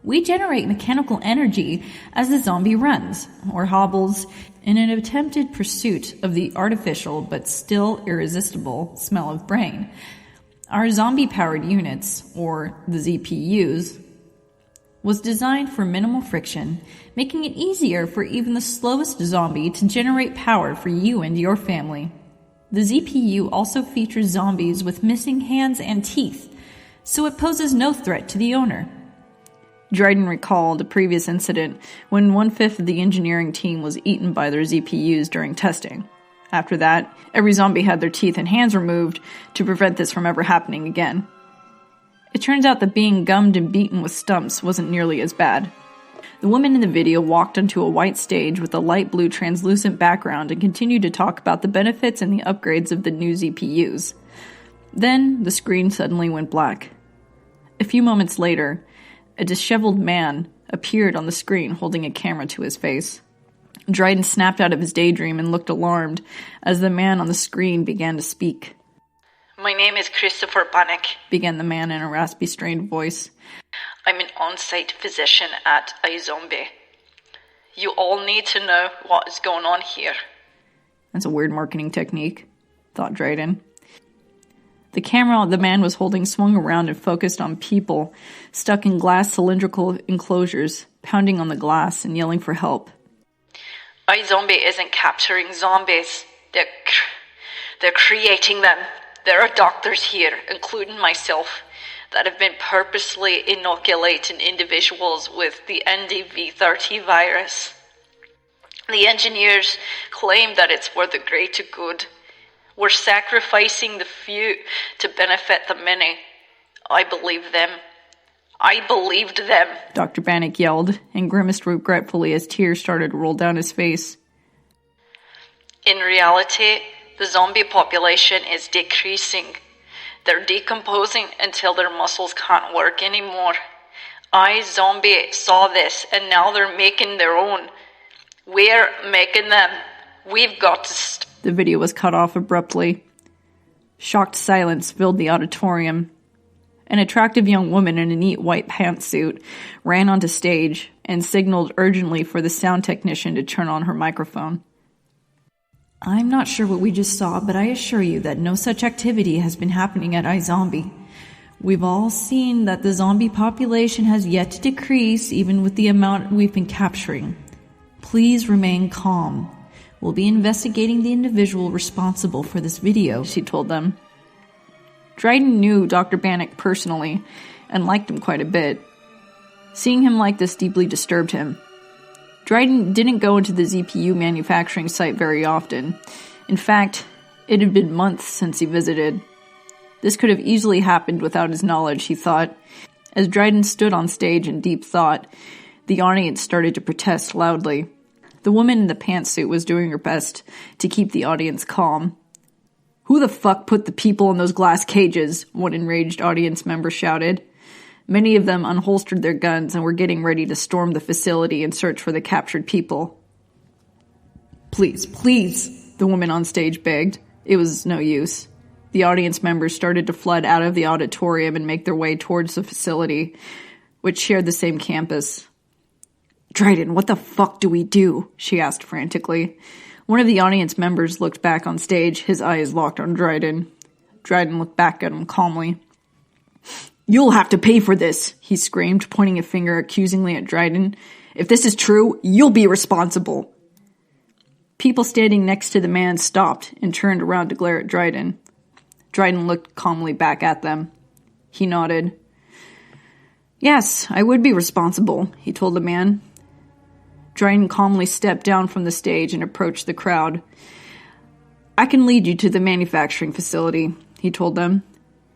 We generate mechanical energy as the zombie runs, or hobbles, in an attempted pursuit of the artificial but still irresistible smell of brain. Our zombie-powered units, or the ZPUs, was designed for minimal friction, making it easier for even the slowest zombie to generate power for you and your family. The ZPU also features zombies with missing hands and teeth, so it poses no threat to the owner. Dryden recalled a previous incident when 1/5 of the engineering team was eaten by their ZPUs during testing. After that, every zombie had their teeth and hands removed to prevent this from ever happening again. It turns out that being gummed and beaten with stumps wasn't nearly as bad. The woman in the video walked onto a white stage with a light blue translucent background and continued to talk about the benefits and the upgrades of the new ZPUs. Then, the screen suddenly went black. A few moments later, a disheveled man appeared on the screen holding a camera to his face. Dryden snapped out of his daydream and looked alarmed as the man on the screen began to speak. "My name is Christopher Bannock," began the man in a raspy, strained voice. "I'm an on-site physician at iZombie. You all need to know what is going on here." That's a weird marketing technique, thought Dryden. The camera the man was holding swung around and focused on people stuck in glass cylindrical enclosures, pounding on the glass and yelling for help. iZombie isn't capturing zombies. They're creating them. There are doctors here, including myself, that have been purposely inoculating individuals with the NDV-30 virus. The engineers claim that it's for the greater good. We're sacrificing the few to benefit the many. I believe them. I believed them, Dr. Bannock yelled, and grimaced regretfully as tears started to roll down his face. In reality, the zombie population is decreasing. They're decomposing until their muscles can't work anymore. iZombie saw this, and now they're making their own. We're making them. We've got to The video was cut off abruptly. Shocked silence filled the auditorium. An attractive young woman in a neat white pantsuit ran onto stage and signaled urgently for the sound technician to turn on her microphone. I'm not sure what we just saw, but I assure you that no such activity has been happening at iZombie. We've all seen that the zombie population has yet to decrease even with the amount we've been capturing. Please remain calm. We'll be investigating the individual responsible for this video, she told them. Dryden knew Dr. Bannock personally and liked him quite a bit. Seeing him like this deeply disturbed him. Dryden didn't go into the ZPU manufacturing site very often. In fact, it had been months since he visited. This could have easily happened without his knowledge, he thought. As Dryden stood on stage in deep thought, the audience started to protest loudly. The woman in the pantsuit was doing her best to keep the audience calm. Who the fuck put the people in those glass cages? One enraged audience member shouted. Many of them unholstered their guns and were getting ready to storm the facility and search for the captured people. Please, please, the woman on stage begged. It was no use. The audience members started to flood out of the auditorium and make their way towards the facility, which shared the same campus. Dryden, what the fuck do we do? She asked frantically. One of the audience members looked back on stage, his eyes locked on Dryden. Dryden looked back at him calmly. You'll have to pay for this, he screamed, pointing a finger accusingly at Dryden. If this is true, you'll be responsible. People standing next to the man stopped and turned around to glare at Dryden. Dryden looked calmly back at them. He nodded. Yes, I would be responsible, he told the man. Dryden calmly stepped down from the stage and approached the crowd. I can lead you to the manufacturing facility, he told them.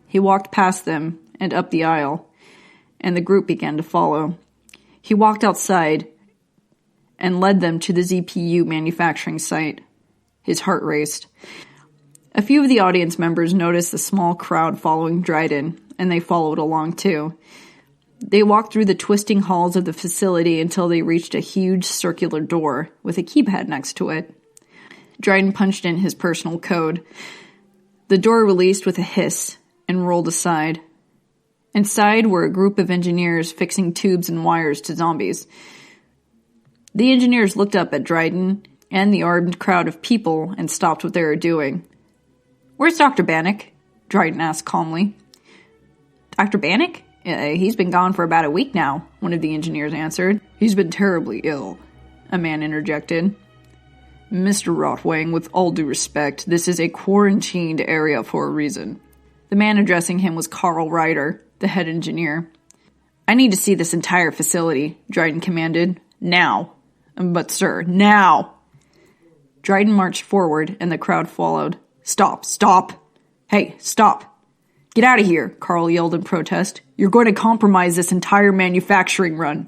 He walked past them and up the aisle, and the group began to follow. He walked outside and led them to the ZPU manufacturing site. His heart raced. A few of the audience members noticed the small crowd following Dryden, and they followed along too. They walked through the twisting halls of the facility until they reached a huge circular door with a keypad next to it. Dryden punched in his personal code. The door released with a hiss and rolled aside. Inside were a group of engineers fixing tubes and wires to zombies. The engineers looked up at Dryden and the armed crowd of people and stopped what they were doing. "Where's Dr. Bannock?" Dryden asked calmly. "Dr. Bannock? He's been gone for about a week now," one of the engineers answered. "He's been terribly ill," a man interjected. "Mr. Rotwang, with all due respect, this is a quarantined area for a reason." The man addressing him was Carl Ryder, the head engineer. "I need to see this entire facility," Dryden commanded. "Now." "But sir, now!" Dryden marched forward, and the crowd followed. "Stop! Stop! Hey, stop! Get out of here!" Carl yelled in protest. "You're going to compromise this entire manufacturing run."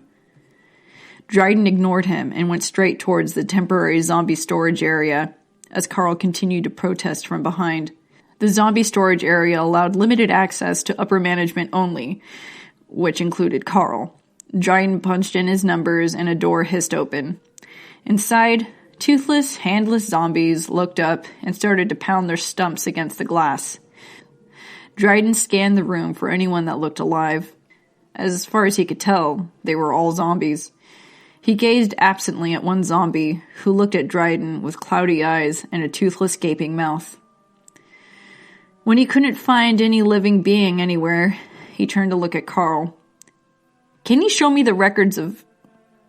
Dryden ignored him and went straight towards the temporary zombie storage area as Carl continued to protest from behind. The zombie storage area allowed limited access to upper management only, which included Carl. Dryden punched in his numbers and a door hissed open. Inside, toothless, handless zombies looked up and started to pound their stumps against the glass. Dryden scanned the room for anyone that looked alive. As far as he could tell, they were all zombies. He gazed absently at one zombie, who looked at Dryden with cloudy eyes and a toothless, gaping mouth. When he couldn't find any living being anywhere, he turned to look at Carl. "Can you show me the records of..."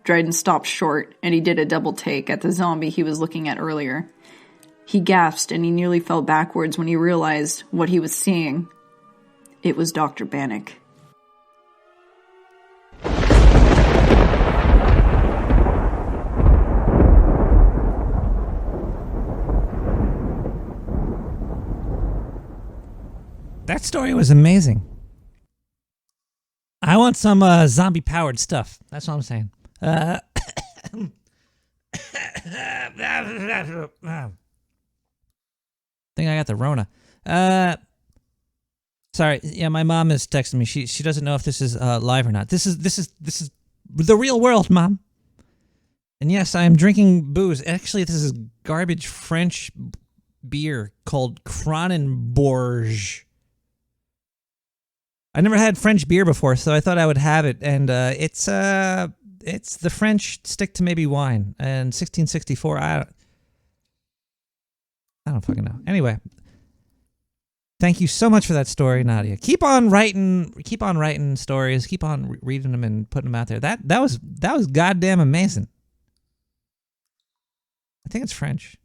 Dryden stopped short, and he did a double take at the zombie he was looking at earlier. He gasped, and he nearly fell backwards when he realized what he was seeing. It was Dr. Bannock. That story was amazing. I want some zombie-powered stuff. That's what I'm saying. I think I got the Rona. Sorry. Yeah, my mom is texting me. She doesn't know if this is live or not. This is the real world, Mom. And yes, I am drinking booze. Actually, this is garbage French beer called Kronenbourg. I never had French beer before, so I thought I would have it. And it's the French stick to maybe wine. And 1664, I don't fucking know. Anyway, thank you so much for that story, Nadia. Keep on writing stories. Keep on reading them and putting them out there. That was goddamn amazing. I think it's French.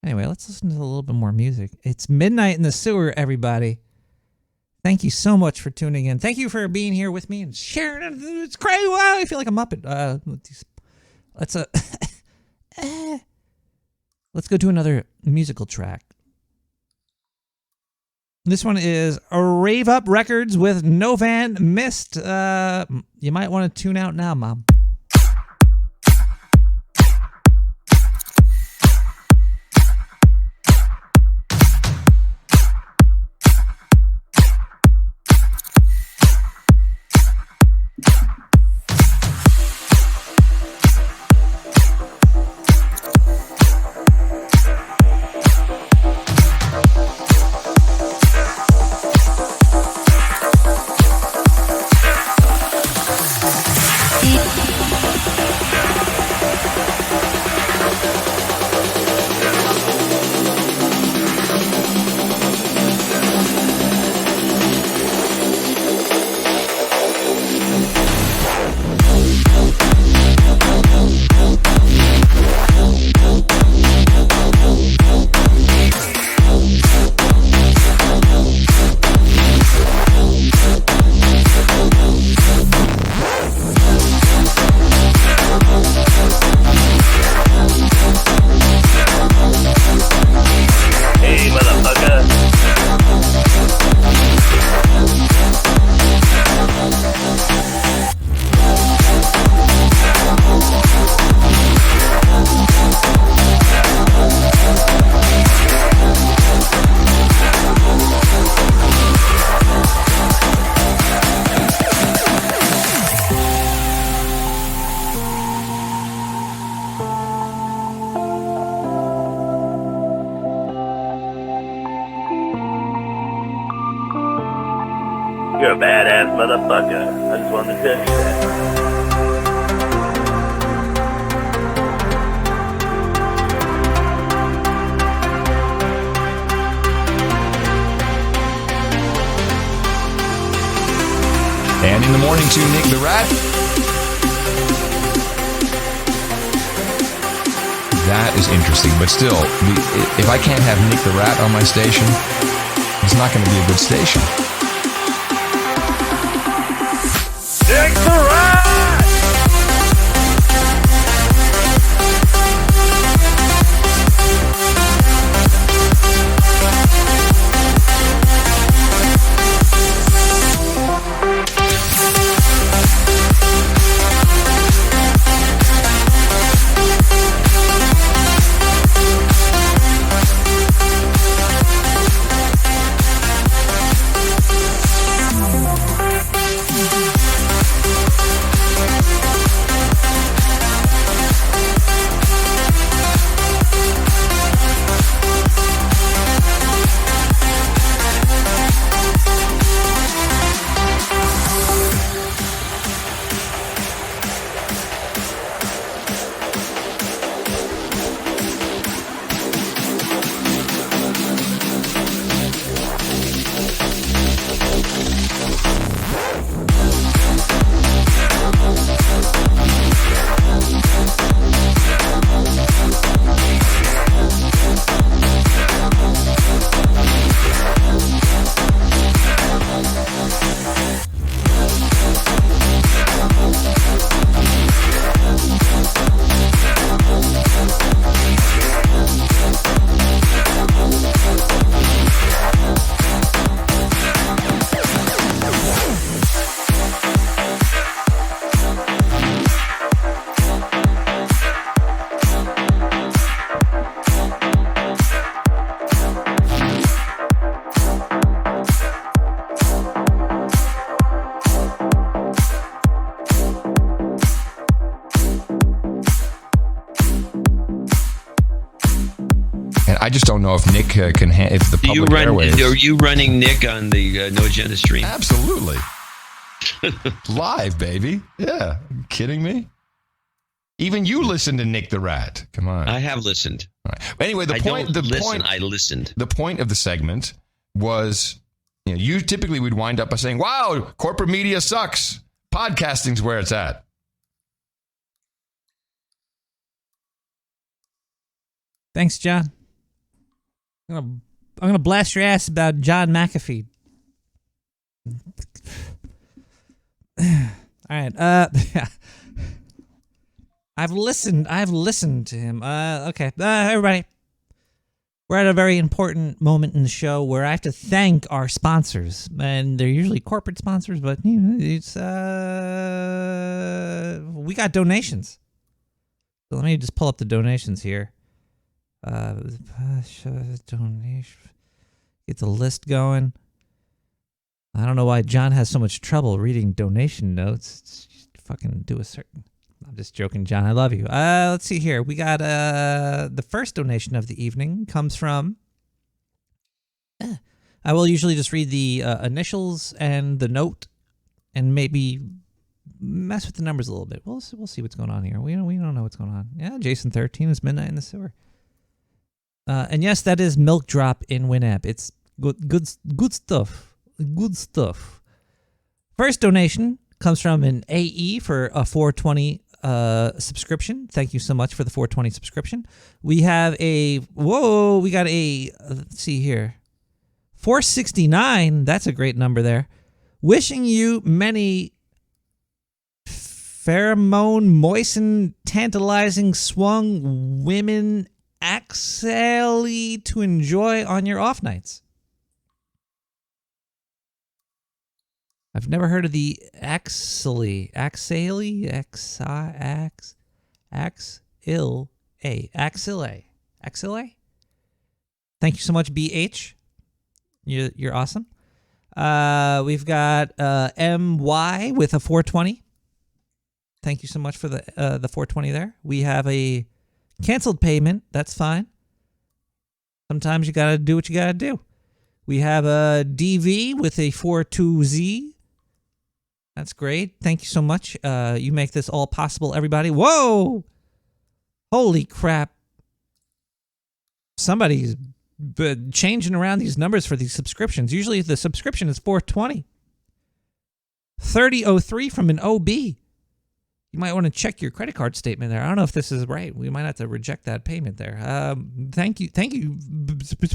Anyway, let's listen to a little bit more music. It's midnight in the sewer, everybody. Thank you so much for tuning in. Thank you for being here with me and sharing it. It's crazy. Wow, I feel like I'm up at. Let's go to another musical track. This one is Rave Up Records with Novan Mist. You might want to tune out now, Mom. a badass motherfucker. I just wanted to tell you that. And in the morning to Nick the Rat. That is interesting, but still, if I can't have Nick the Rat on my station, it's not going to be a good station. Nick the Rat! I just don't know if Nick can if the public airwaves. Are you running Nick on the No Agenda stream? Absolutely. Live, baby. Yeah. Are you kidding me? Even you listen to Nick the Rat. Come on. I have listened. All right. Anyway, I listened. The point of the segment was, you typically would wind up by saying, "Wow, corporate media sucks. Podcasting's where it's at." Thanks, John. I'm gonna blast your ass about John McAfee. All right. I've listened to him. Okay. Everybody. We're at a very important moment in the show where I have to thank our sponsors, and they're usually corporate sponsors, but it's we got donations. So let me just pull up the donations here. Donation. Get the list going. I don't know why John has so much trouble reading donation notes. Just fucking do a certain. I'm just joking, John. I love you. Let's see here. We got the first donation of the evening comes from. I will usually just read the initials and the note, and maybe mess with the numbers a little bit. We'll see what's going on here. We don't know what's going on. Yeah, Jason 13 is Midnight in the Sewer. And yes, that is Milk Drop in Winamp. It's good stuff. Good stuff. First donation comes from an AE for a 420 subscription. Thank you so much for the 420 subscription. We have let's see here. 469, that's a great number there. Wishing you many pheromone, moistened, tantalizing, swung women axially to enjoy on your off nights. I've never heard of the axially. Axially? Axillae? Thank you so much, BH. You're awesome. We've got MY with a 420. Thank you so much for the 420 there. We have a canceled payment. That's fine. Sometimes you got to do what you got to do. We have a DV with a 42Z. That's great. Thank you so much. You make this all possible, everybody. Whoa! Holy crap. Somebody's changing around these numbers for these subscriptions. Usually the subscription is $4.20. 3003 from an OB. You might want to check your credit card statement there. I don't know if this is right. We might have to reject that payment there. Thank you.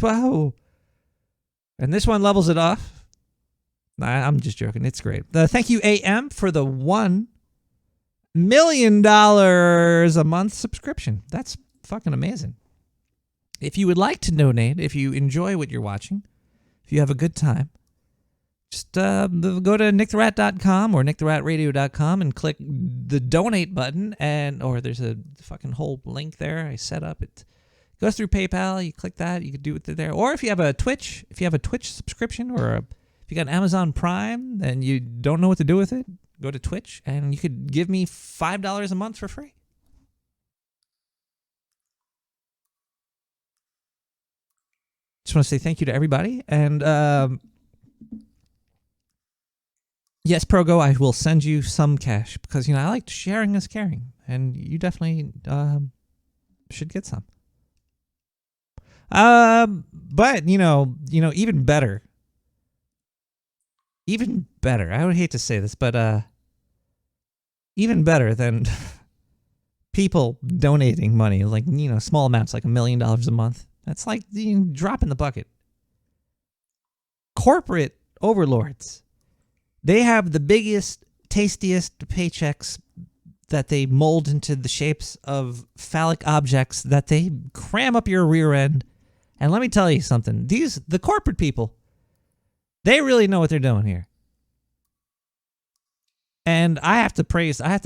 Wow. And this one levels it off. I'm just joking. It's great. Thank you, AM, for the $1 million a month subscription. That's fucking amazing. If you would like to donate, if you enjoy what you're watching, if you have a good time, just go to nicktherat.com or nicktheratradio.com and click the donate button, or there's a fucking whole link there I set up. It goes through PayPal. You click that. You can do it there. Or if you have a Twitch subscription, or if you got Amazon Prime and you don't know what to do with it, go to Twitch and you could give me $5 a month for free. Just want to say thank you to everybody. And yes, Progo, I will send you some cash because, I like sharing is caring. And you definitely should get some. But, even better. Even better. I would hate to say this, but even better than people donating money, like, small amounts, like $1 million a month. That's like the drop in the bucket. Corporate overlords. They have the biggest, tastiest paychecks that they mold into the shapes of phallic objects that they cram up your rear end. And let me tell you something. The corporate people, they really know what they're doing here. And I have to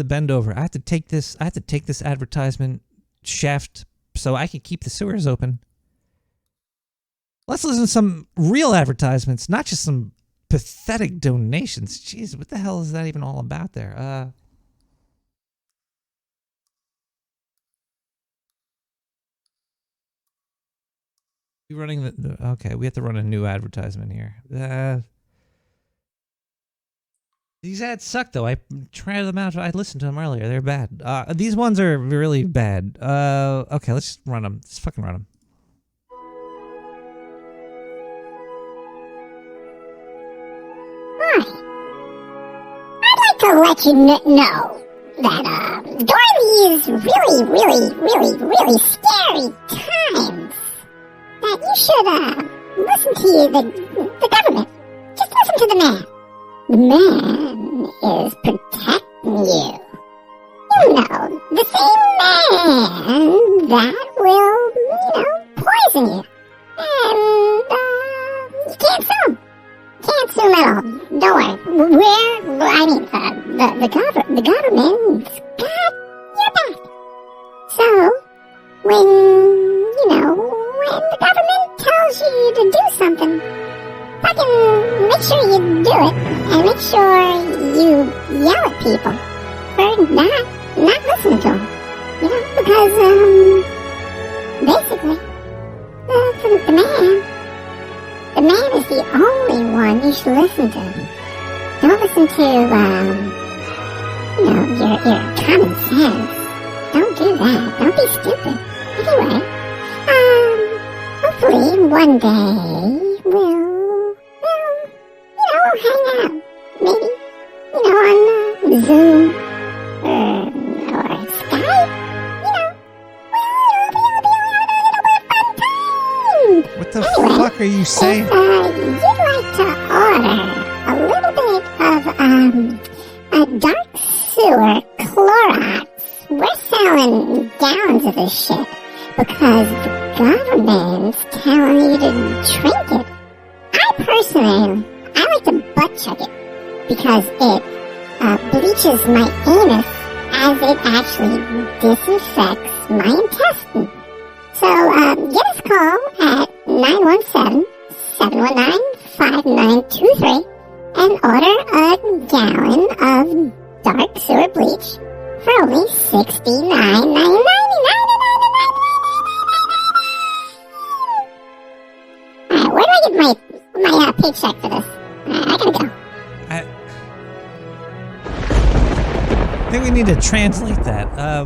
bend over. I have to take this advertisement shaft so I can keep the sewers open. Let's listen to some real advertisements, not just some pathetic donations. Jeez, what the hell is that even all about there? You running okay, we have to run a new advertisement here. These ads suck, though. I tried them out. I listened to them earlier. They're bad. These ones are really bad. Okay, let's just run them. Let's fucking run them. I'd like to let you know that during these really scary times, that you should listen to the government. Just listen to the man. The man is protecting you. The same man that will, poison you. And you can't sue him. Can't sue him at all. Don't worry. The government's got your back. So, when the government tells you to do something, fucking make sure you do it, and make sure you yell at people for not listening to them. Because, basically, the man is the only one you should listen to. Don't listen to, your common sense. Don't do that. Don't be stupid. Anyway, hopefully one day we'll hang out. Maybe, on Zoom or Skype. What the fuck are you saying? If you'd like to order a little bit of dark sewer Clorox, we're selling gallons of this shit because the government's telling you to drink it. I like to butt chug it because it bleaches my anus as it actually disinfects my intestine. So, give us a call at 917-719-5923 and order a gallon of dark sewer bleach for only $69.99. Alright, where do I get my paycheck for this? I gotta go. think we need to translate that. All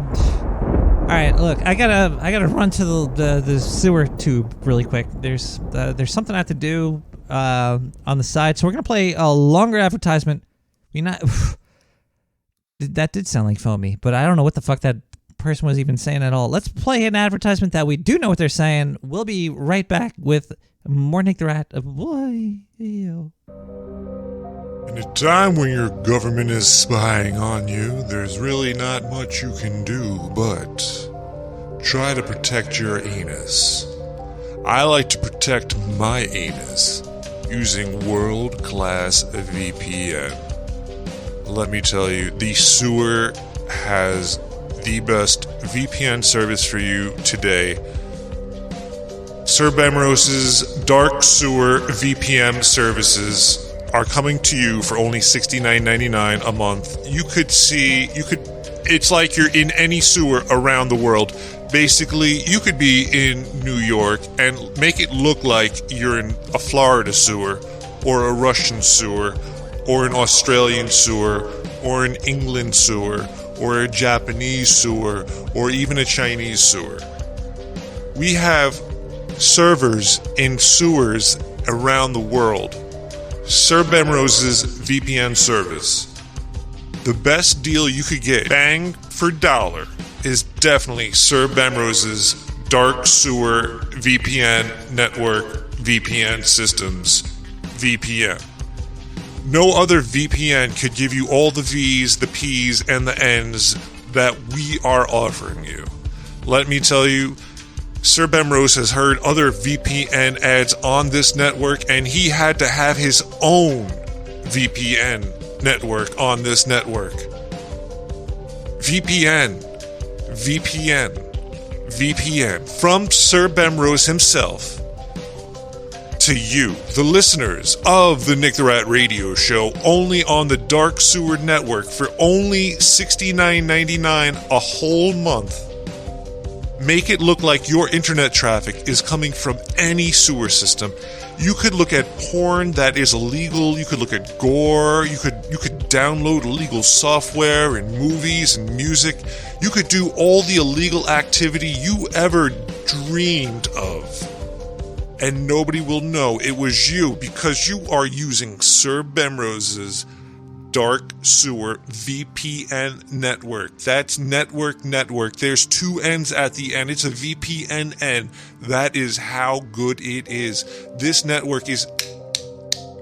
right, look, I gotta run to the sewer tube really quick. There's something I have to do on the side, so we're gonna play a longer advertisement. That did sound like foamy, but I don't know what the fuck that person was even saying at all. Let's play an advertisement that we do know what they're saying. We'll be right back with more Nick the Rat. Boy, ew. In a time when your government is spying on you, there's really not much you can do but try to protect your anus. I like to protect my anus using world-class VPN. Let me tell you, the sewer has the best VPN service for you today. Sir Bemrose's Dark Sewer VPN services are coming to you for only $69.99 a month. It's like you're in any sewer around the world. Basically, you could be in New York and make it look like you're in a Florida sewer, or a Russian sewer, or an Australian sewer, or an England sewer, or a Japanese sewer, or even a Chinese sewer. We have servers in sewers around the world. Sir Bemrose's VPN service. The best deal you could get, bang for dollar, is definitely Sir Bemrose's Dark Sewer VPN Network VPN Systems VPN. No other VPN could give you all the V's, the P's, and the N's that we are offering you. Let me tell you, Sir Bemrose has heard other VPN ads on this network, and he had to have his own VPN network on this network. VPN. From Sir Bemrose himself to you, the listeners of the Nick the Rat Radio Show, only on the Dark Sewer Network for only $69.99 a whole month. Make it look like your internet traffic is coming from any sewer system. You could look at porn that is illegal. You could look at gore. You could download illegal software and movies and music. You could do all the illegal activity you ever dreamed of. And nobody will know it was you because you are using Sir Bemrose's Dark Sewer VPN network. That's network. There's two N's at the end. It's a VPNN. That is how good it is. This network is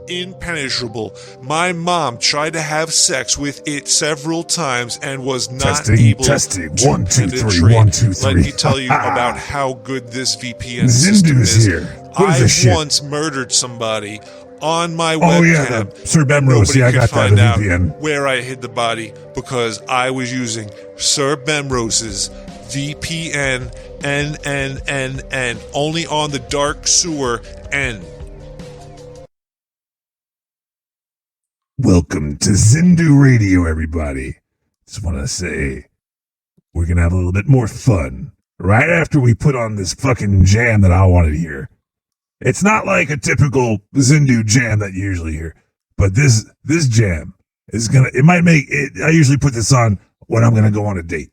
impenetrable. My mom tried to have sex with it several times and was not able to 1 2 3 penetrate. 1 2 3. Let me tell you about how good this VPN system is. Here. I once murdered somebody on my webcam. Oh yeah, the Sir Bemrose. Yeah, I got that. Find out VPN. where I hid the body because I was using Sir Bemrose's VPN N only on the Dark Sewer N. Welcome to Zindu Radio, everybody. Just want to say we're gonna have a little bit more fun right after we put on this fucking jam that I wanted to hear. It's not like a typical Zindu jam that you usually hear, but this jam is gonna. It might make it. I usually put this on when I'm gonna go on a date.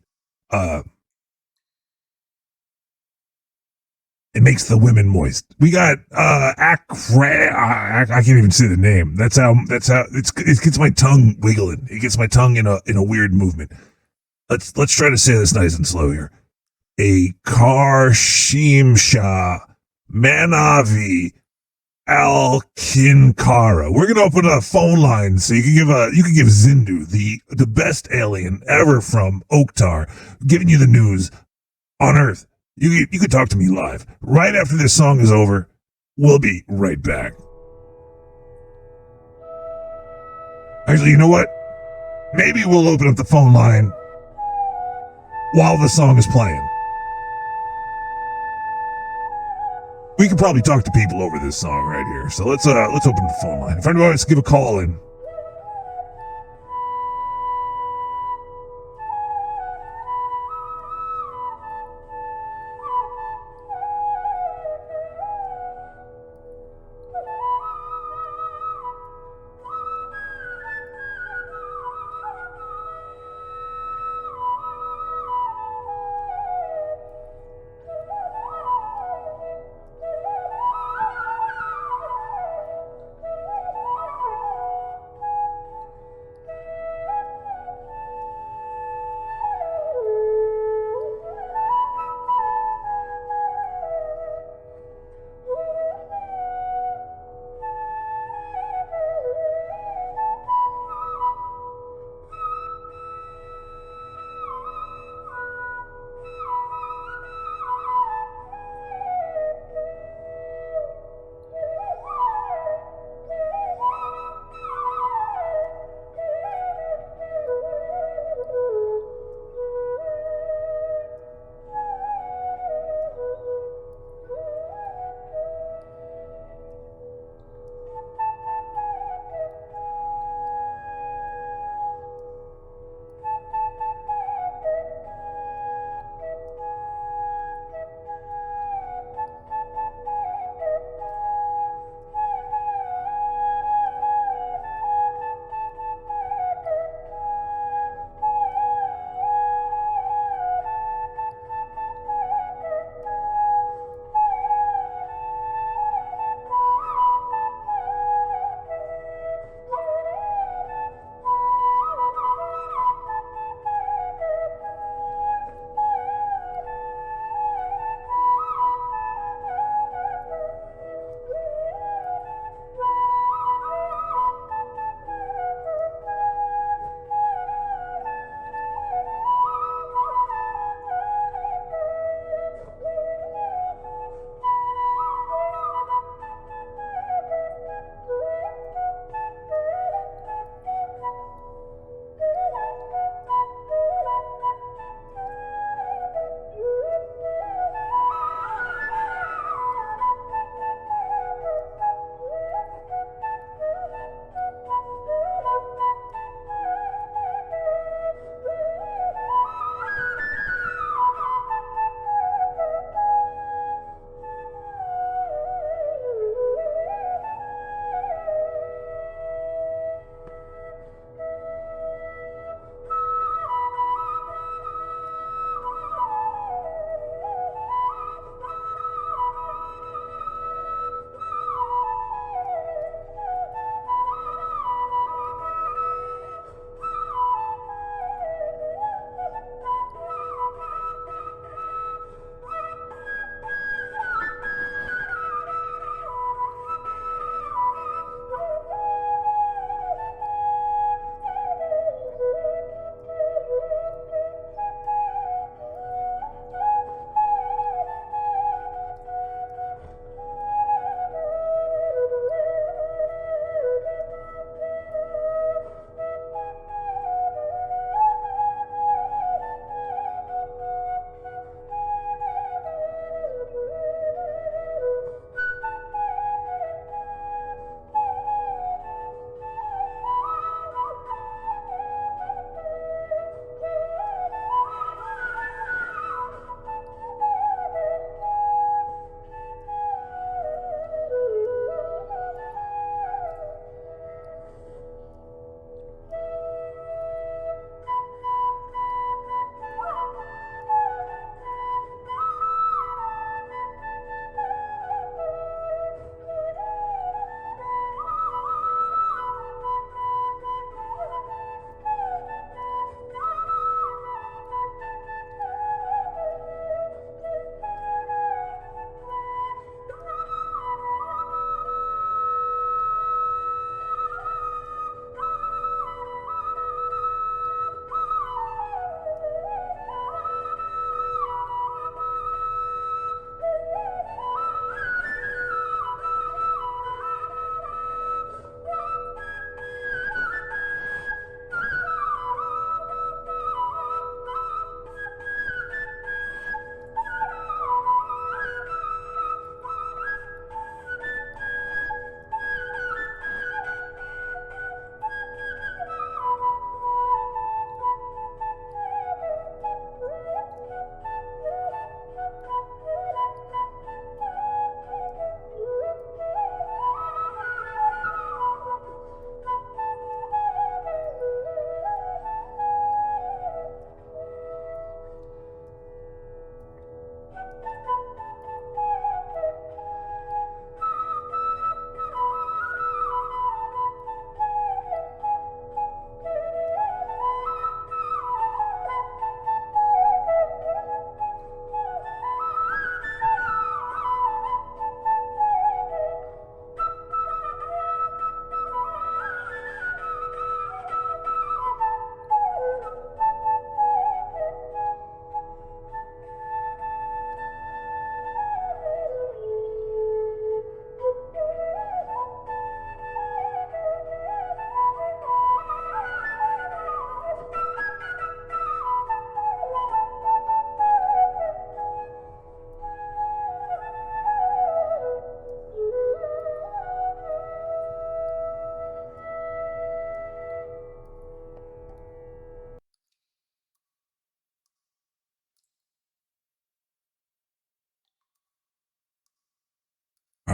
It makes the women moist. We got I can't even say the name. That's how it gets my tongue wiggling. It gets my tongue in a weird movement. Let's try to say this nice and slow here. A Karshimsha Manavi Alkinkara. We're gonna open a phone line so you can give Zindu, the best alien ever from Oktar, giving you the news on Earth. You could talk to me live right after this song is over. We'll be right back. Actually, you know what? Maybe we'll open up the phone line while the song is playing. We could probably talk to people over this song right here. So let's open the phone line. If anyone wants to give a call in.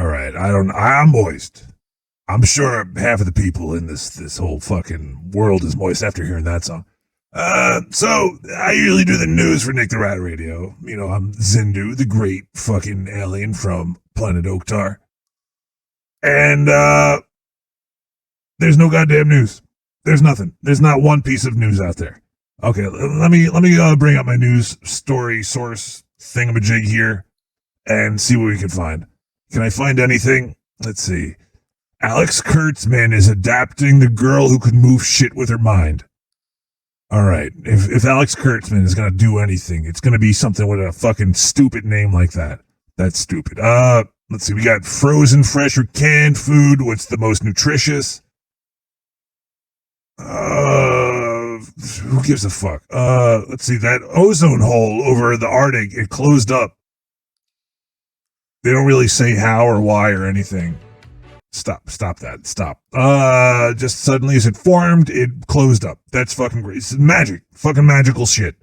All right. I'm moist. I'm sure half of the people in this whole fucking world is moist after hearing that song. So I usually do the news for Nick the Rat Radio. You know, I'm Zindu, the great fucking alien from planet Oktar. And, there's no goddamn news. There's nothing. There's not one piece of news out there. Okay, let me bring up my news story source thingamajig here and see what we can find. Can I find anything? Let's see. Alex Kurtzman is adapting the girl who could move shit with her mind. All right, if Alex Kurtzman is gonna do anything, it's gonna be something with a fucking stupid name like that. That's stupid. Let's see. We got frozen, fresh, or canned food. What's the most nutritious? Who gives a fuck? Let's see. That ozone hole over the Arctic, it closed up. They don't really say how or why or anything. Stop that. Stop. Just suddenly as it formed, it closed up. That's fucking great. It's magic. Fucking magical shit.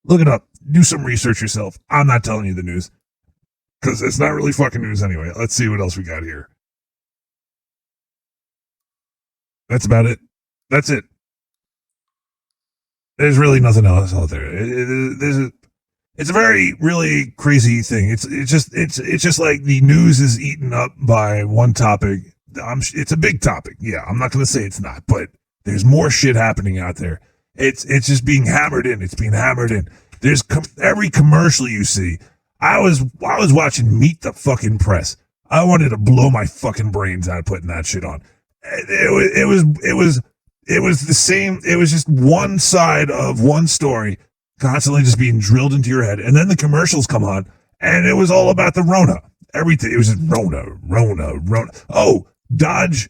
Look it up. Do some research yourself. I'm not telling you the news. Because it's not really fucking news anyway. Let's see what else we got here. That's about it. That's it. There's really nothing else out there. It's a very, really crazy thing. It's just like the news is eaten up by one topic. It's a big topic. Yeah, I'm not going to say it's not, but there's more shit happening out there. It's just being hammered in. It's being hammered in. There's every commercial you see. I was watching Meet the fucking Press. I wanted to blow my fucking brains out putting that shit on. It was the same. It was just one side of one story constantly just being drilled into your head. And then the commercials come on and it was all about the Rona. Everything. It was just Rona. Oh, Dodge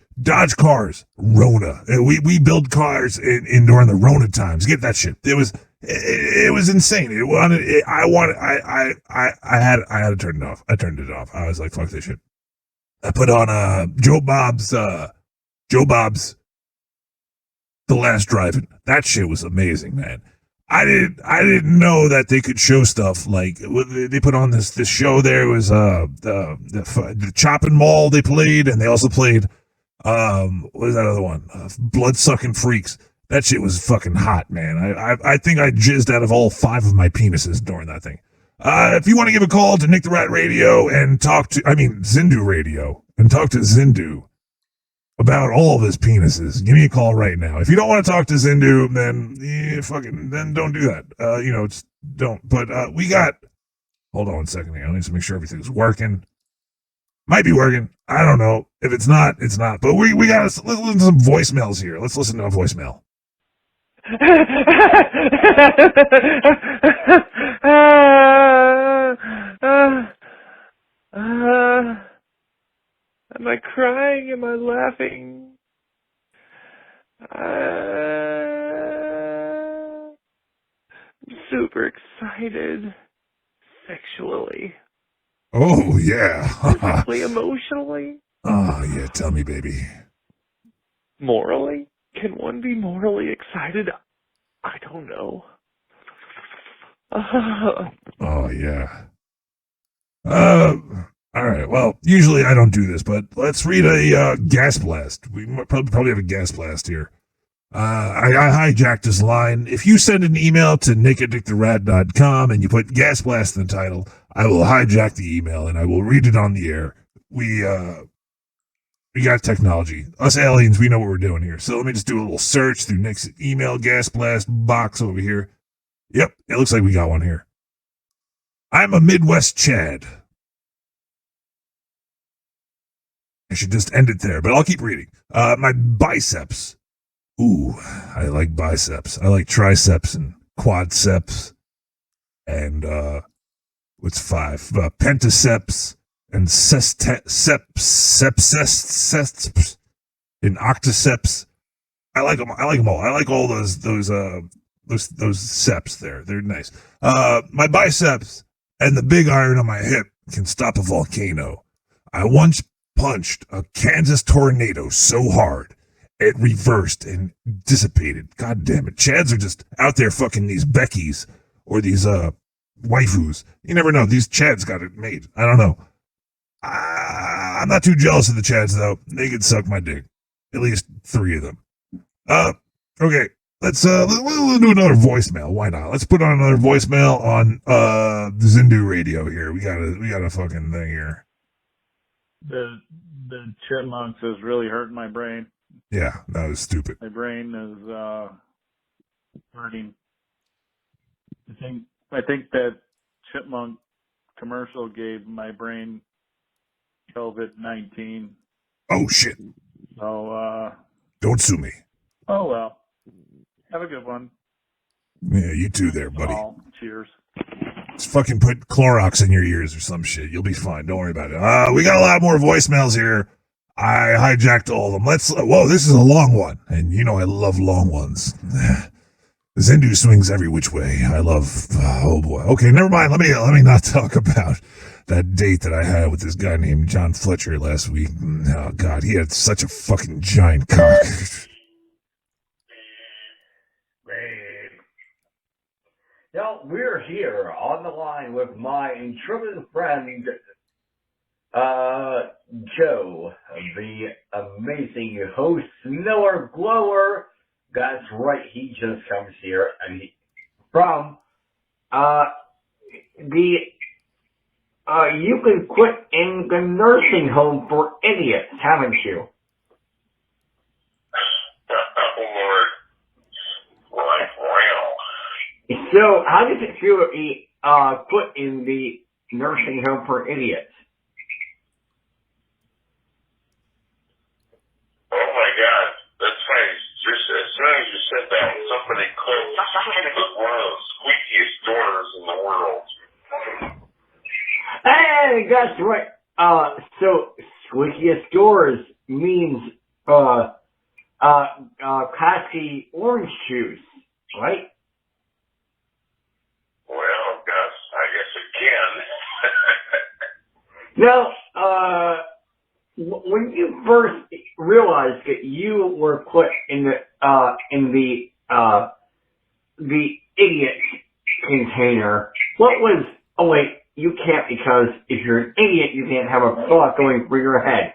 cars. Rona. We build cars in during the Rona times. Get that shit. It was insane. I had to turn it off. I turned it off. I was like, fuck this shit. I put on Joe Bob's The Last Drive-In. That shit was amazing, man. I didn't know that they could show stuff like they put on this show. There was the Chopping Mall they played, and they also played what was that other one? Blood-Sucking Freaks. That shit was fucking hot, man. I think I jizzed out of all 5 of my penises during that thing. If you want to give a call to Nick the Rat Radio and Zindu Radio, and talk to Zindu about all of his penises, give me a call right now. If you don't want to talk to Zindu, then then don't do that. Just don't. But we got. Hold on 1 second here. I need to make sure everything's working. Might be working. I don't know. If it's not, it's not. But we got let's listen to some voicemails here. Let's listen to a voicemail. Am I crying? Am I laughing? I'm super excited. Sexually. Oh, yeah. Physically, emotionally. Oh, yeah. Tell me, baby. Morally? Can one be morally excited? I don't know. Oh, yeah. All right. Well, usually I don't do this, but let's read a gas blast. We probably have a gas blast here. I hijacked this line. If you send an email to nick@nicktherat.com and you put gas blast in the title, I will hijack the email and I will read it on the air. We got technology. Us aliens, we know what we're doing here. So let me just do a little search through Nick's email gas blast box over here. Yep, it looks like we got one here. I'm a Midwest Chad. I should just end it there, but I'll keep reading. My biceps. Ooh, I like biceps. I like triceps and quadceps. And, what's 5? Pentaceps and sepseps and octiceps. I like them all. I like all those seps there. They're nice. My biceps and the big iron on my hip can stop a volcano. I once punched a Kansas tornado so hard it reversed and dissipated. God damn it. Chads are just out there fucking these Beckys or these waifus. You never know. These Chads got it made. I don't know. I'm not too jealous of the Chads, though. They can suck my dick. At least 3 of them. Okay. Let's we'll do another voicemail. Why not? Let's put on another voicemail on the Zindu radio here. We got a fucking thing here. The chipmunks is really hurting my brain. Yeah, that was stupid. My brain is hurting. I think that chipmunk commercial gave my brain COVID-19. Oh shit. So don't sue me. Oh well. Have a good one. Yeah, you too there, buddy. Oh, cheers. Just fucking put Clorox in your ears or some shit. You'll be fine. Don't worry about it. We got a lot more voicemails here. I hijacked all of them. Whoa, this is a long one. And you know I love long ones. Zindu swings every which way. I love, oh boy. Okay, never mind. Let me not talk about that date that I had with this guy named John Fletcher last week. Oh God, he had such a fucking giant cock. Now, we're here on the line with my intrepid friend, Joe, the amazing host, Miller Glower. That's right, he just comes here and from you can quit in the nursing home for idiots, haven't you? Oh, Lord. Like, wow. So, how does it feel to be put in the nursing home for idiots? Oh my God, that's funny. Just as soon as you said that, somebody clicked one of those squeakiest doors in the world. Hey, that's right. So squeakiest doors means classy orange juice, right? Well, I guess it can. Now, when you first realized that you were put in the idiot container, what was? Oh wait, you can't, because if you're an idiot, you can't have a thought going through your head.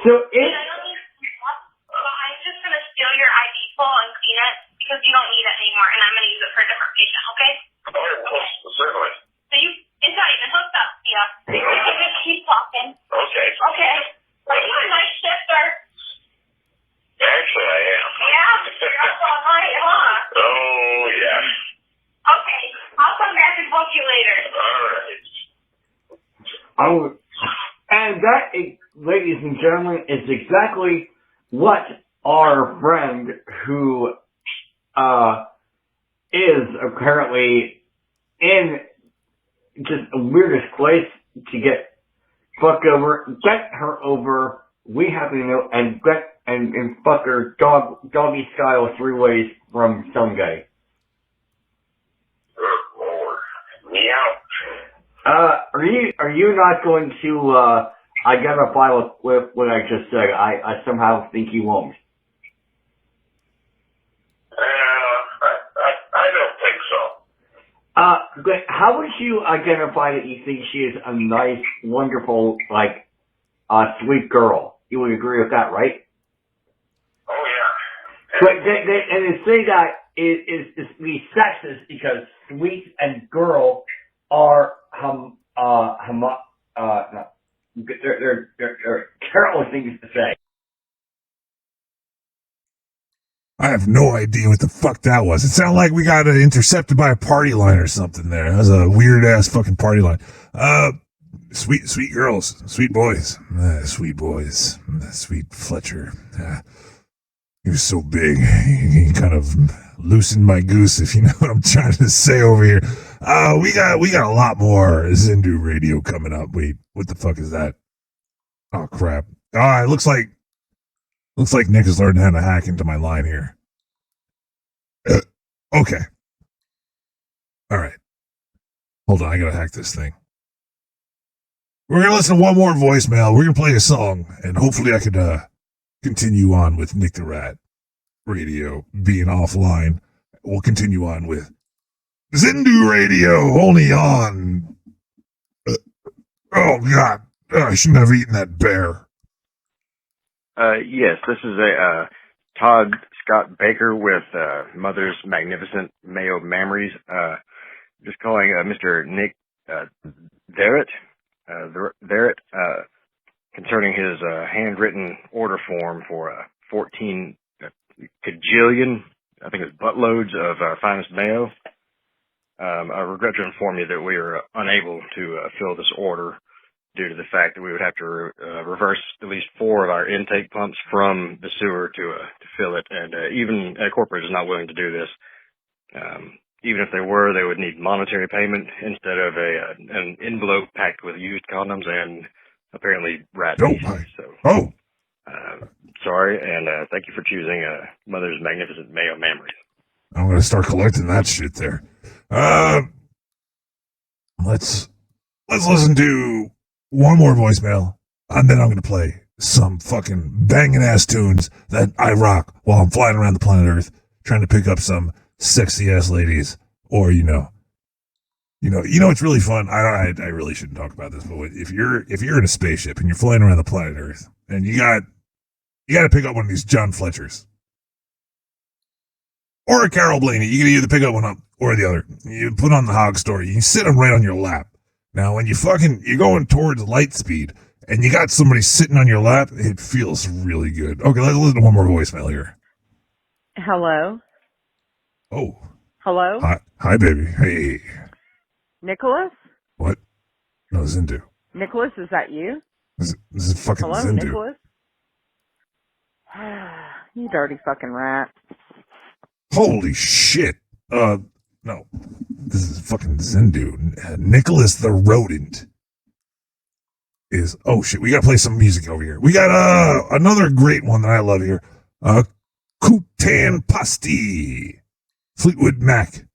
So if I'm just gonna steal your IV bowl and clean it because you don't need it anymore, and I'm gonna use it for a different patient. Okay? Oh, certainly. So it's not even hooked up. Yeah. Just keep talking. Okay. Okay. Like you're my shifter. Actually, I am. Yeah. You're up all night, huh? Oh, yeah. Okay. I'll come back and book you later. All right. And that, ladies and gentlemen, is exactly what our friend who is apparently in just the weirdest place to get fucked over, get her over, we happen to know, and get and fuck her doggy style 3 ways from some guy. Good Lord. Meow. Are you not going to identify with what I just said? I somehow think you won't. I don't think so. But how would you identify that you think she is a nice, wonderful, sweet girl? You would agree with that, right? Oh yeah. But and to say that is be sexist because sweet and girl are they're terrible things to say. I have no idea what the fuck that was. It sounded like we got intercepted by a party line or something there. That was a weird ass fucking party line. Sweet girls, sweet boys, sweet boys, sweet Fletcher. He was so big, he kind of loosened my goose, if you know what I'm trying to say over here. We got a lot more Zindu radio coming up. Wait, what the fuck is that? Oh crap! It looks like Nick is learning how to hack into my line here. Okay. All right. Hold on, I gotta hack this thing. We're gonna listen to one more voicemail. We're gonna play a song, and hopefully I could continue on with Nick the Rat radio being offline. We'll continue on with Zindu Radio, only on Oh, God. I shouldn't have eaten that bear. Yes, this is a Todd Scott Baker with Mother's Magnificent Mayo Memories. Just calling Mr. Nick Derritt concerning his handwritten order form for 14 cajillion, I think it's buttloads of finest mayo. I regret to inform you that we are unable to fill this order due to the fact that we would have to reverse at least 4 of our intake pumps from the sewer to fill it, and even corporate is not willing to do this. Even if they were, they would need monetary payment instead of an envelope packed with used condoms and apparently rat feces. So, sorry, and thank you for choosing Mother's Magnificent Mayo Memories. I'm going to start collecting that shit there. Let's listen to one more voicemail, and then I'm going to play some fucking banging ass tunes that I rock while I'm flying around the planet Earth trying to pick up some sexy ass ladies, or you know it's really fun. I really shouldn't talk about this, but if you're in a spaceship and you're flying around the planet Earth and you got to pick up one of these John Fletchers or a Carol Blaney, you can either pick up one up or the other. You put on the hog story, you sit them right on your lap. Now, when you're going towards light speed and you got somebody sitting on your lap, it feels really good. Okay, let's listen to one more voicemail here. Hello. Oh. Hello? Hi, baby. Hey. Nicholas? What? No, Zindu. Nicholas, is that you? This is fucking Hello, Zindu. Nicholas? You dirty fucking rat. Holy shit. No. This is fucking Zindu. Nicholas the Rodent is... Oh, shit. We gotta play some music over here. We got another great one that I love here. Kutan Pasti. Fleetwood Mac.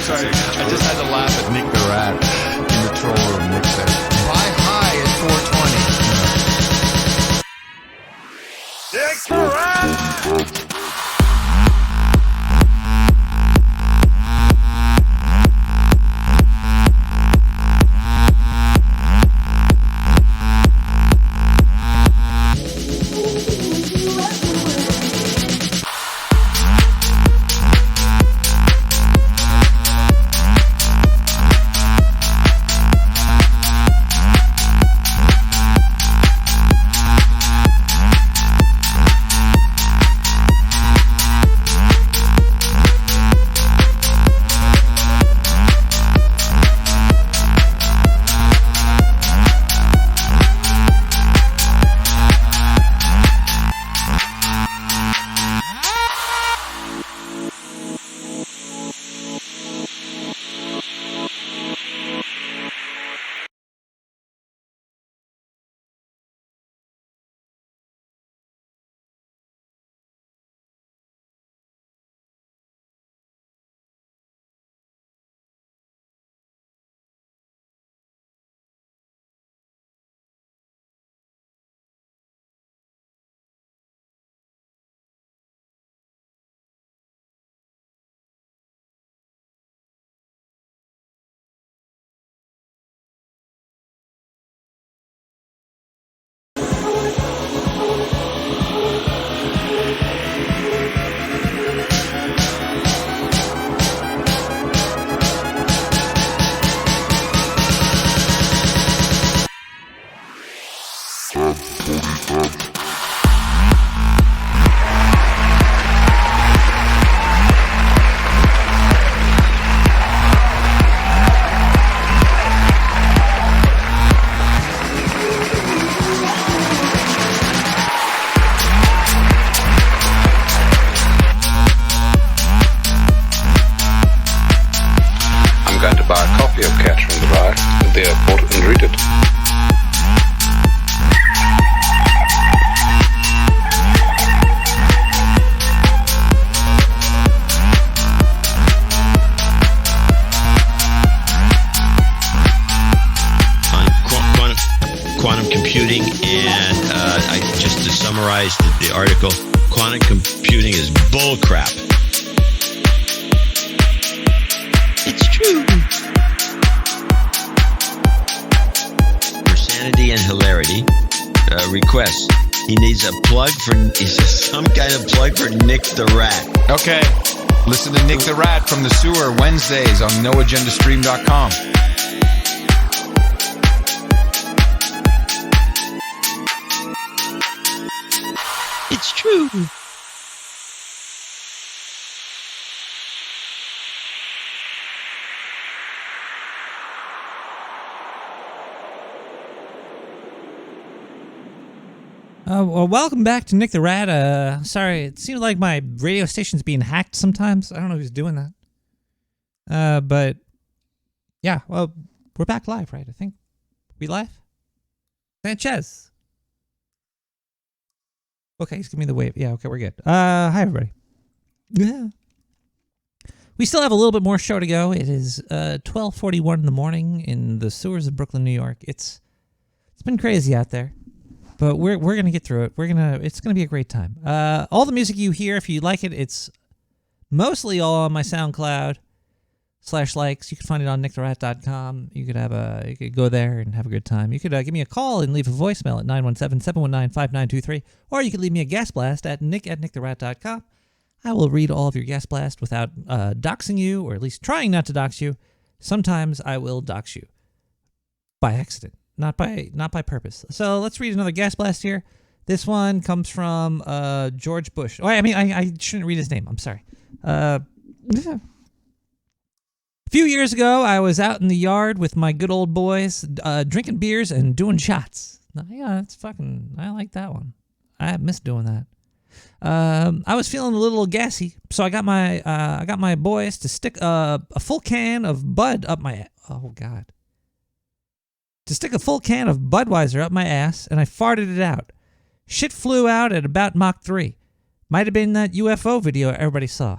Sorry, I just had to laugh at Nick the Rat in the troll room. Nick said, buy high at 420. Nick the Rat! computing, and just to summarize the article, quantum computing is bullcrap. It's true. For sanity and hilarity, request. He needs a plug for. Some kind of plug for Nick the Rat. Okay. Listen to Nick the Rat from the Sewer Wednesdays on noagendastream.com. It's true. Well, welcome back to Nick the Rat. Sorry, it seems like my radio station's being hacked sometimes. I don't know who's doing that. But yeah, well, we're back live, right? I think we live. Sanchez. Okay, he's giving me the wave. Yeah, okay, we're good. Hi everybody. Yeah. We still have a little bit more show to go. It is 12:41 in the morning in the sewers of Brooklyn, New York. It's been crazy out there. But we're gonna get through it. It's gonna be a great time. All the music you hear, if you like it, it's mostly all on my SoundCloud /likes. You can find it on nicktherat.com. You could go there and have a good time. You could give me a call and leave a voicemail at 917-719-5923, or you could leave me a gas blast at nick@nicktherat.com. I will read all of your gas blast without doxing you, or at least trying not to dox you. Sometimes I will dox you by accident. Not by purpose. So let's read another gas blast here. This one comes from George Bush. Oh, I mean, I shouldn't read his name. I'm sorry. A few years ago, I was out in the yard with my good old boys, drinking beers and doing shots. Yeah, that's fucking. I like that one. I miss doing that. I was feeling a little gassy, so I got my boys to stick a full can of Bud up my. Oh God. To stick a full can of Budweiser up my ass, and I farted it out. Shit flew out at about Mach 3. Might have been that UFO video everybody saw.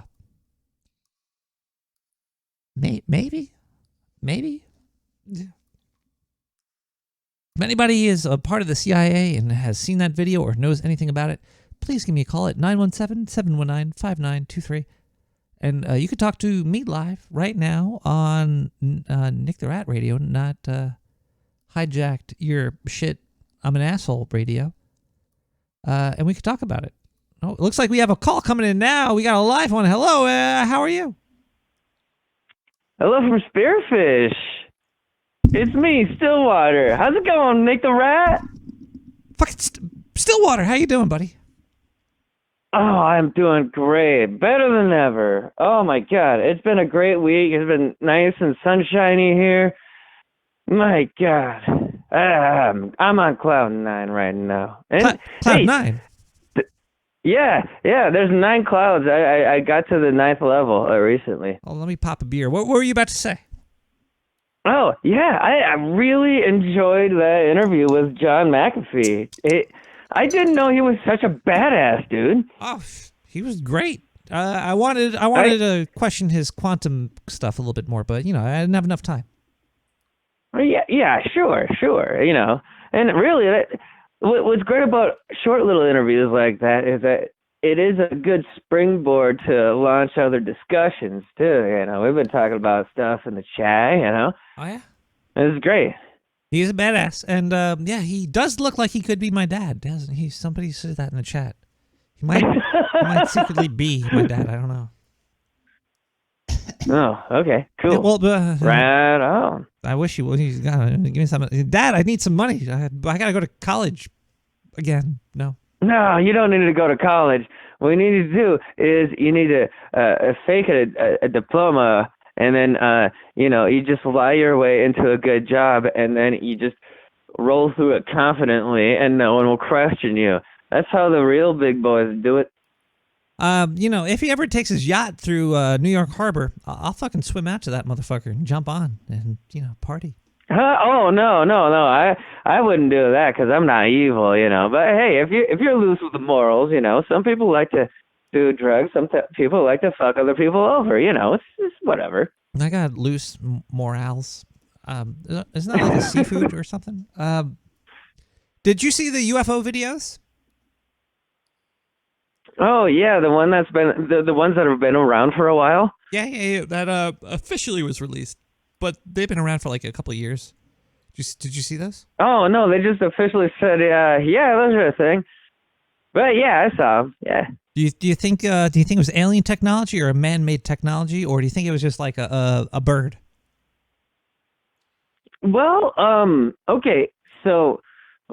Maybe. If anybody is a part of the CIA and has seen that video or knows anything about it, please give me a call at 917-719-5923. And you could talk to me live right now on Nick the Rat Radio, not hijacked your shit, I'm an asshole radio. And we could talk about it. Oh, it looks like we have a call coming in now. We got a live one. Hello, how are you? Hello from Spearfish. It's me, Stillwater. How's it going, Nick the Rat? Fucking Stillwater, how you doing, buddy? Oh, I'm doing great. Better than ever. Oh, my God. It's been a great week. It's been nice and sunshiny here. My God. I'm on cloud 9 right now. And, cloud 9? Yeah, there's 9 clouds. I got to the 9th level recently. Oh, let me pop a beer. What were you about to say? Oh, yeah, I really enjoyed that interview with John McAfee. I didn't know he was such a badass, dude. Oh, he was great. I wanted to question his quantum stuff a little bit more, but, I didn't have enough time. Yeah, sure, And really, what's great about short little interviews like that is that it is a good springboard to launch other discussions, too. We've been talking about stuff in the chat, Oh, yeah? It's great. He's a badass. And, he does look like he could be my dad, doesn't he? Somebody said that in the chat. He might secretly be my dad. I don't know. Oh, okay, cool. Yeah, well, right on. I wish you would. He's gotta give me some. Dad, I need some money. I gotta go to college again. No, you don't need to go to college. What you need to do is you need to fake a diploma, and then you just lie your way into a good job, and then you just roll through it confidently, and no one will question you. That's how the real big boys do it. If he ever takes his yacht through New York Harbor, I'll fucking swim out to that motherfucker and jump on and, party. Oh, no. I wouldn't do that because I'm not evil, But hey, if you're loose with the morals, some people like to do drugs. Some people like to fuck other people over, It's whatever. I got loose morals. Isn't that like a seafood or something? Did you see the UFO videos? Oh yeah, the one that's been the ones that have been around for a while. Yeah. That officially was released, but they've been around for like a couple of years. Did you see those? Oh no, they just officially said, yeah, those are a thing. But yeah, I saw them. Yeah. Do you think it was alien technology or a man-made technology, or do you think it was just like a bird? Well, okay, so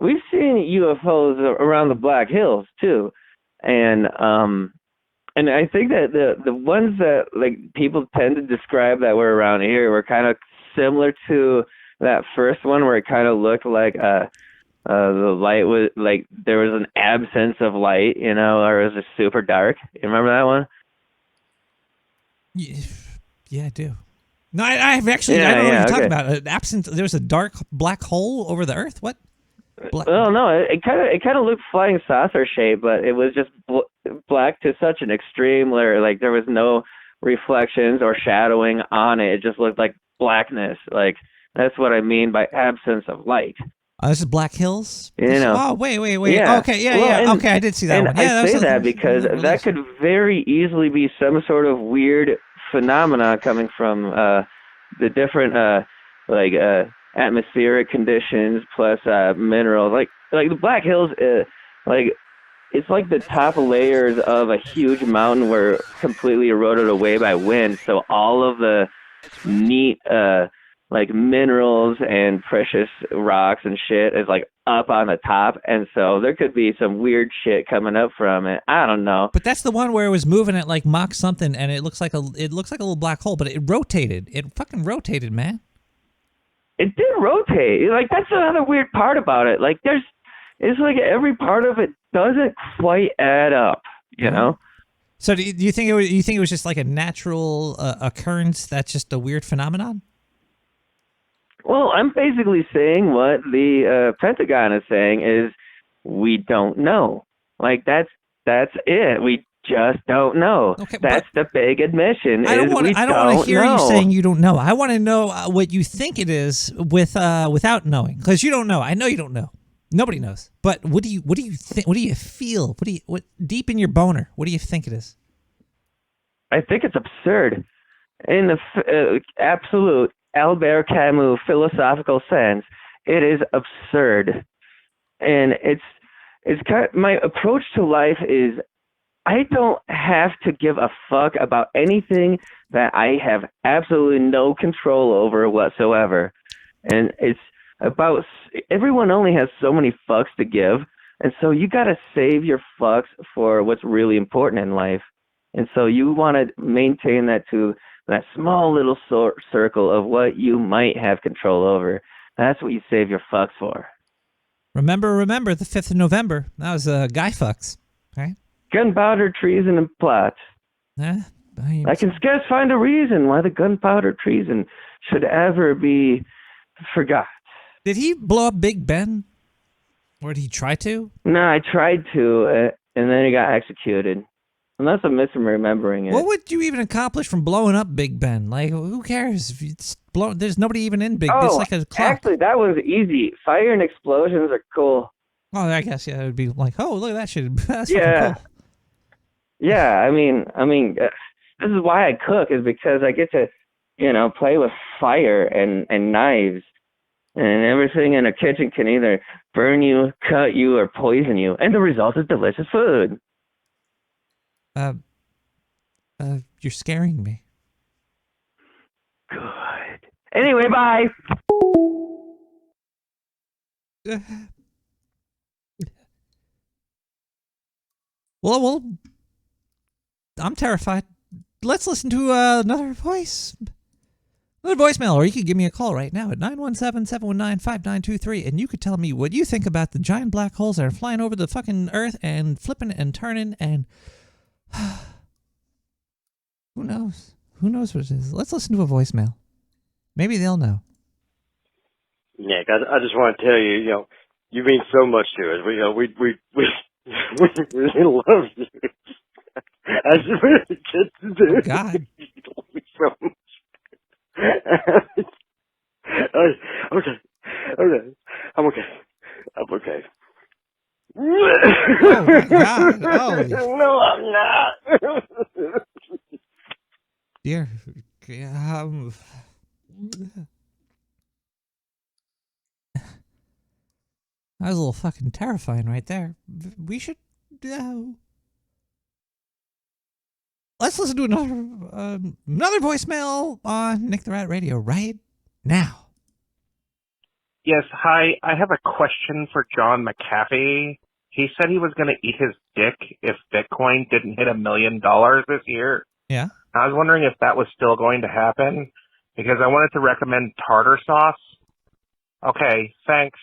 we've seen UFOs around the Black Hills too, and I think that the ones that like people tend to describe that were around here were kind of similar to that first one, where it kind of looked like the light was like there was an absence of light, you know, or it was just super dark. You remember that one? Yeah, I do. No, I've actually I don't know what you're talking about. Absent. There's a dark black hole over the Earth. What? Well, no, it kind of looked flying saucer shaped, but it was just black to such an extreme where like there was no reflections or shadowing on it. It just looked like blackness. Like that's what I mean by absence of light. This is Black Hills? You know. Oh, wait. Yeah. Okay, yeah. Okay, I did see that one. Yeah, I say that because that could very easily be some sort of weird phenomena coming from the different atmospheric conditions plus minerals. Like the Black Hills, it's like the top layers of a huge mountain were completely eroded away by wind. So all of the neat like minerals and precious rocks and shit is like up on the top, and so there could be some weird shit coming up from it. I don't know. But that's the one where it was moving at like Mach something, and it looks like a little black hole, but it rotated. It fucking rotated, man. It did rotate. Like that's another weird part about it. Like it's like every part of it doesn't quite add up. You know. So do you think it was just like a natural occurrence? That's just a weird phenomenon. Well, I'm basically saying what the Pentagon is saying is we don't know. Like that's it. We just don't know. Okay, that's the big admission. I don't want to hear know. you saying you don't know. I want to know what you think it is without knowing, because you don't know. I know you don't know. Nobody knows. But what do you think? What do you feel? What deep in your boner? What do you think it is? I think it's absurd. In the absolute Albert Camus philosophical sense, it is absurd, and it's kind of, my approach to life is I don't have to give a fuck about anything that I have absolutely no control over whatsoever, and it's about everyone only has so many fucks to give, and so you got to save your fucks for what's really important in life, and so you want to maintain that to that small little circle of what you might have control over. That's what you save your fucks for. Remember the 5th of November. That was guy fucks, right? Gunpowder, treason, and plots. I can scarce find a reason why the gunpowder treason should ever be forgot. Did he blow up Big Ben? Or did he try to? No, I tried to, and then he got executed. Unless I'm misremembering it. What would you even accomplish from blowing up Big Ben? Like, who cares? If it's there's nobody even in Big Ben. It's like a clock. Actually, that was easy. Fire and explosions are cool. Oh, I guess, yeah. It would be like, oh, look at that shit. That's yeah. Cool. Yeah, I mean, this is why I cook, is because I get to, play with fire and knives. And everything in a kitchen can either burn you, cut you, or poison you. And the result is delicious food. You're scaring me. Good. Anyway, bye. Well, I'm terrified. Let's listen to another voicemail, or you could give me a call right now at 917-719-5923, and you could tell me what you think about the giant black holes that are flying over the fucking Earth and flipping and turning and... Who knows? Who knows what it is? Let's listen to a voicemail. Maybe they'll know. Nick, I just want to tell you, you mean so much to us. We really love you. As really kids do. Oh, God. You love me so much. Okay. I'm okay. Oh my God! Oh, No, I'm not. dear. That was a little fucking terrifying right there. We should. Let's listen to another voicemail on Nick the Rat Radio right now. Yes, hi. I have a question for John McAfee. He said he was going to eat his dick if Bitcoin didn't hit $1 million this year. Yeah. I was wondering if that was still going to happen because I wanted to recommend tartar sauce. Okay, thanks.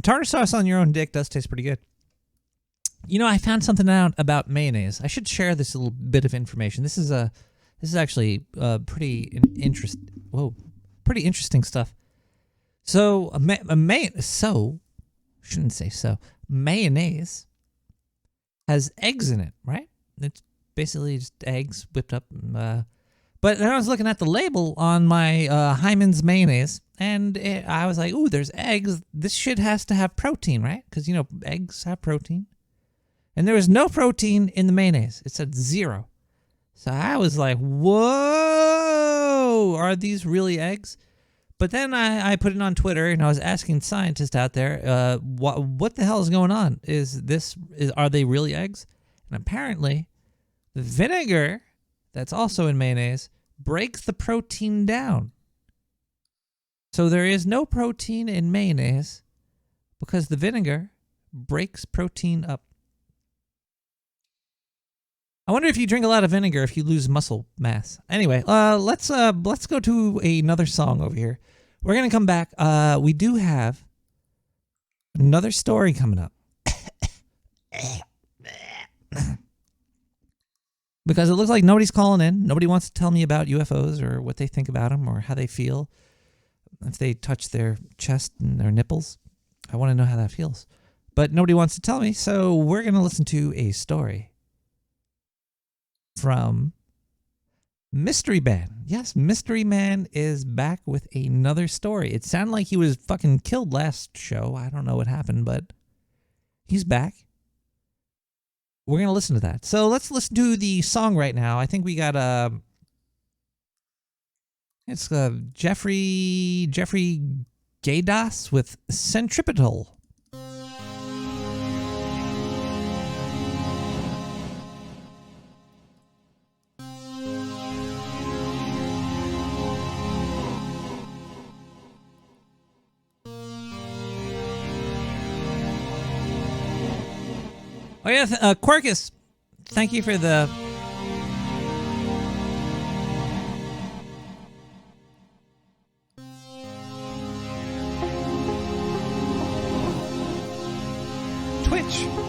Tartar sauce on your own dick does taste pretty good. You know, I found something out about mayonnaise. I should share this little bit of information. This is actually pretty interesting stuff. So shouldn't say so. Mayonnaise has eggs in it, right? It's basically just eggs whipped up. But then I was looking at the label on my Hyman's mayonnaise, and I was like, ooh, there's eggs. This shit has to have protein, right? Because, you know, eggs have protein. And there was no protein in the mayonnaise. It said 0. So I was like, whoa, are these really eggs? But then I put it on Twitter, and I was asking scientists out there, what the hell is going on? Are they really eggs? And apparently, the vinegar that's also in mayonnaise breaks the protein down. So there is no protein in mayonnaise because the vinegar breaks protein up. I wonder if you drink a lot of vinegar if you lose muscle mass. Anyway, let's go to another song over here. We're gonna come back. We do have another story coming up. Because it looks like nobody's calling in. Nobody wants to tell me about UFOs or what they think about them or how they feel. If they touch their chest and their nipples. I want to know how that feels. But nobody wants to tell me, so we're going to listen to a story from Mystery Man. Yes, Mystery Man is back with another story. It sounded like he was fucking killed last show. I don't know what happened, but he's back. We're going to listen to that. So let's listen to the song right now. I think we got it's Jeffrey Gaydas with Centripetal. Oh yeah, Quirkus, thank you for the...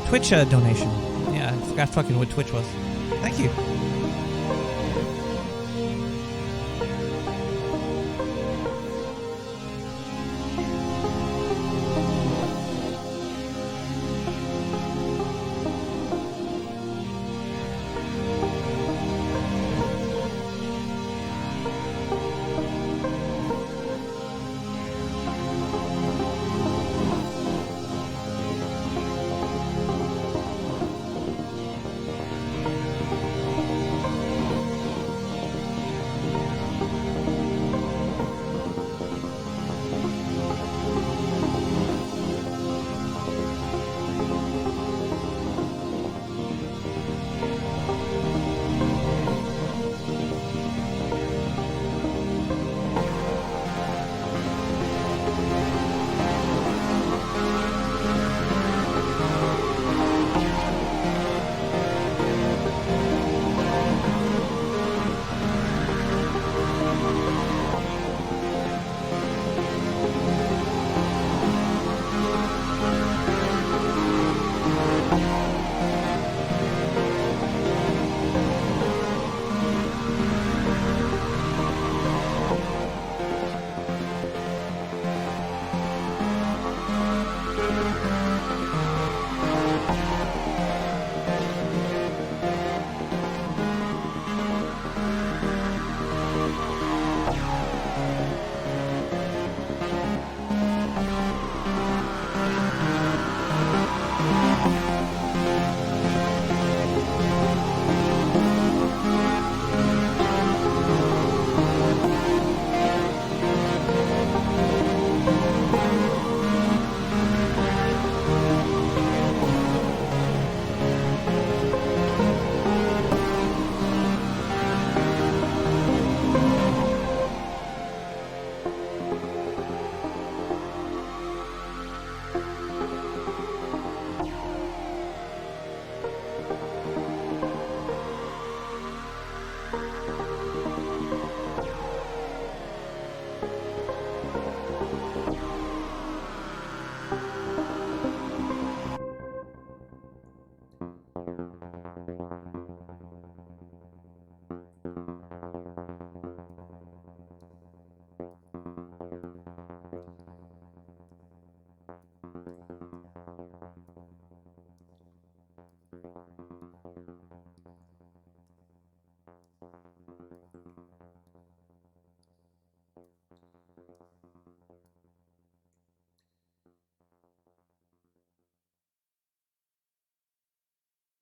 Twitch donation. Yeah, I forgot fucking what Twitch was. Thank you.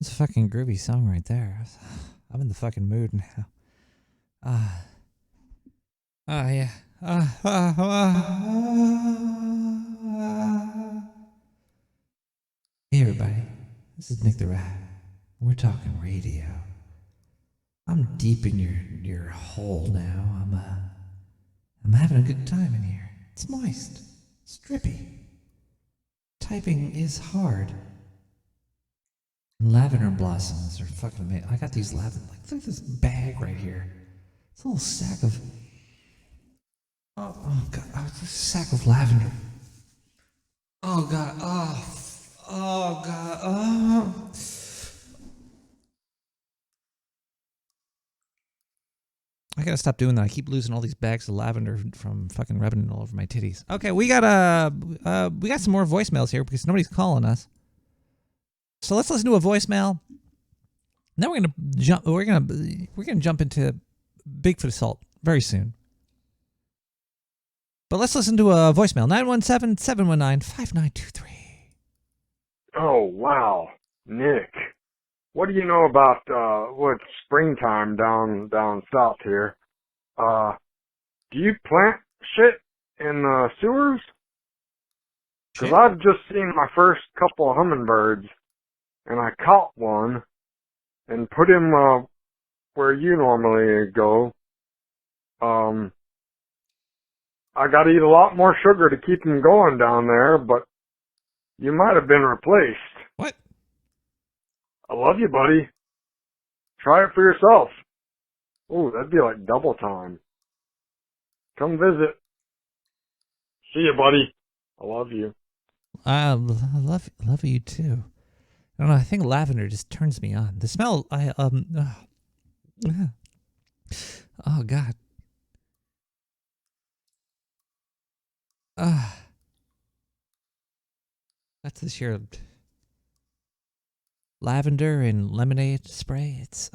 It's a fucking groovy song right there. I'm in the fucking mood now. Yeah. Hey everybody, this is Nick the Rat. We're talking radio. I'm deep in your hole now. I'm having a good time in here. It's moist. It's drippy. Typing is hard. Lavender blossoms are fucking amazing. I got these lavender. Like, look at this bag right here. It's a little sack of. Oh god! Oh, it's a sack of lavender. Oh god! Oh god! Oh. I gotta stop doing that. I keep losing all these bags of lavender from fucking rubbing it all over my titties. Okay, we got some more voicemails here because nobody's calling us. So let's listen to a voicemail. Now we're gonna jump into Bigfoot assault very soon. But let's listen to a voicemail. 917-719-5923. Oh, wow. Nick, what do you know about, it's springtime down south here. Do you plant shit in the sewers? Because I've just seen my first couple of hummingbirds, and I caught one and put him, where you normally go. I gotta eat a lot more sugar to keep him going down there, but you might have been replaced. What? I love you, buddy. Try it for yourself. Ooh, that'd be like double time. Come visit. See you, buddy. I love you. I love you too. I don't know. I think lavender just turns me on. The smell. Oh god. That's this here lavender and lemonade spray. It's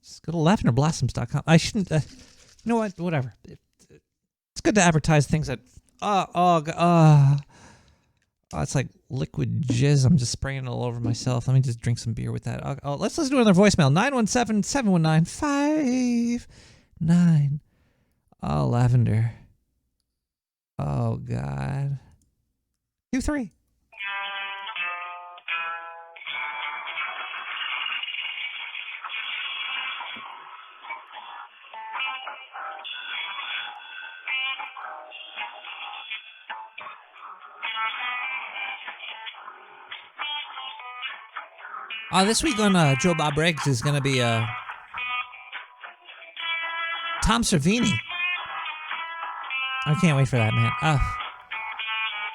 just go to lavenderblossoms.com. I shouldn't. You know what? Whatever. It's good to advertise things that. It's like liquid jizz. I'm just spraying it all over myself. Let me just drink some beer with that. Let's listen to another voicemail. 917-719-59. Oh, lavender. Oh, God. 2-3. This week on Joe Bob Briggs is going to be Tom Savini. I can't wait for that, man.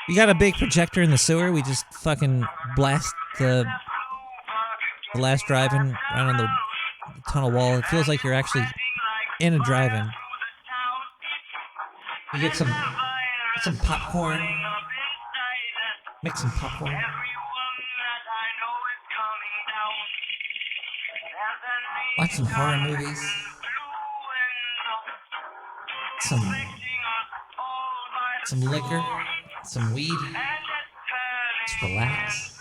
We got a big projector in the sewer. We just fucking blast the last drive-in right on the tunnel wall. It feels like you're actually in a drive-in. You get some popcorn. Make some popcorn. Watch some horror movies. Some liquor. Some weed. Just relax.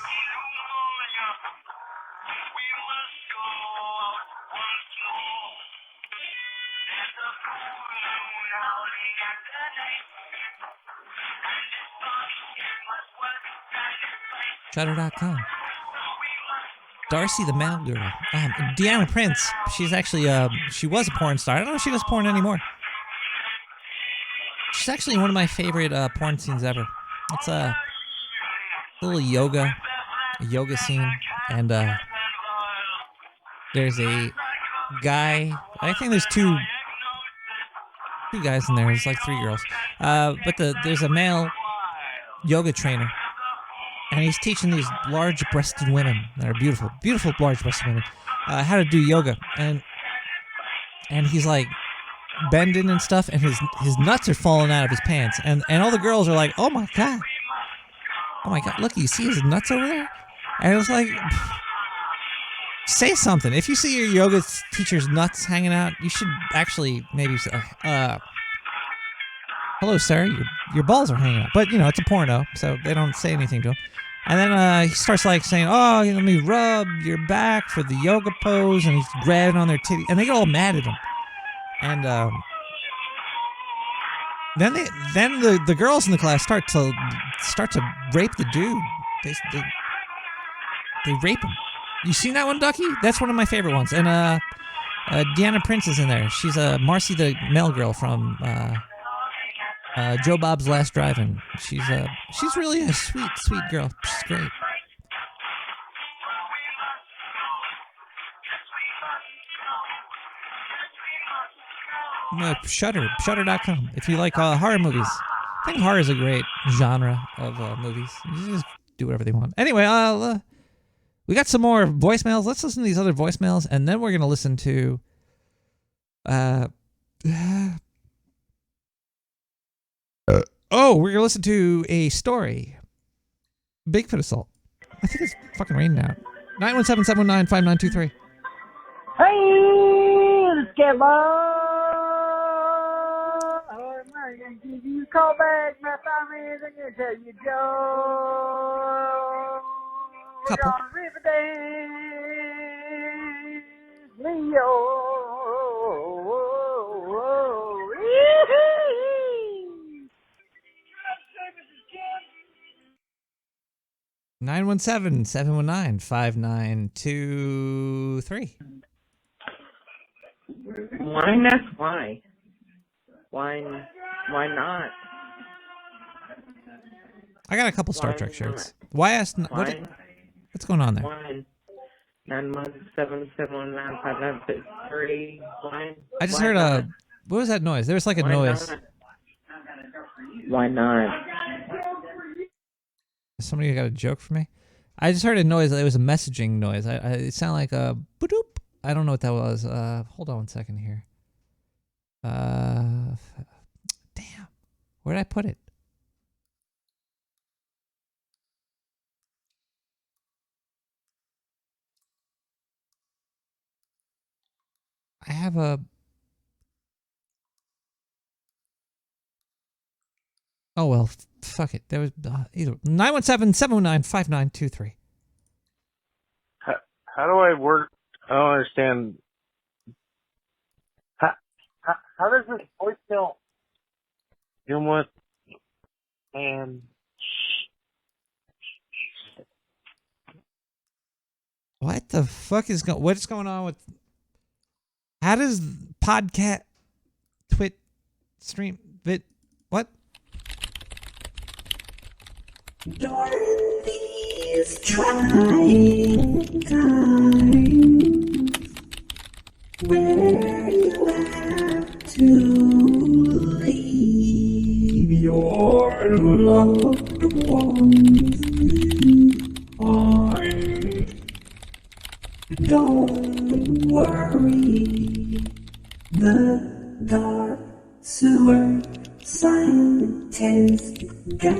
Shutter.com. Darcy the Mail Girl. Deanna Prince. She's actually, she was a porn star. I don't know if she does porn anymore. She's actually one of my favorite porn scenes ever. It's a little yoga scene. And there's a guy. I think there's two guys in there. There's like 3 girls. But there's a male yoga trainer. And he's teaching these large-breasted women that are beautiful, beautiful large-breasted women, how to do yoga. And he's like bending and stuff, and his nuts are falling out of his pants. And all the girls are like, oh my god, look, you see his nuts over there? And it was like, say something. If you see your yoga teacher's nuts hanging out, you should actually maybe say, hello, sir, your balls are hanging out. But, you know, it's a porno, so they don't say anything to him. And then he starts like saying, "Oh, let me rub your back for the yoga pose," and he's grabbing on their titty, and they get all mad at him. And then the girls in the class start to rape the dude. They rape him. You seen that one, Ducky? That's one of my favorite ones. And Deanna Prince is in there. She's Marcy the Mail Girl from Joe Bob's Last Drive-In. She's really a sweet girl. She's great. Shudder.com. If you like horror movies. I think horror is a great genre of movies. You just do whatever they want. Anyway, we got some more voicemails. Let's listen to these other voicemails, and then we're going to listen to we're going to listen to a story. Bigfoot assault. I think it's fucking raining out. 917-719-5923. Hey, let's get low. I'm gonna give you a call back. My family's gonna tell you, Joe. We're gonna river dance, Leo. 917-719-5923. Why not? Why not? I got a couple Star Trek shirts. Why ask? What's going on there? 917-719-5923. I just heard a. What was that noise? There was like a noise. Why not? Somebody got a joke for me? I just heard a noise. It was a messaging noise. It sounded like a boop. I don't know what that was. Hold on one second here. Damn. Where did I put it? I have a. Oh well, fuck it. There was either 917-719-5923. How do I work? I don't understand. How does this voicemail deal with? And what the fuck is going? What's going on with? How does podcast, twit, stream, vid, what? Dorothy's trying times where you have to leave your loved ones behind. Don't worry, the dark sewer scientist got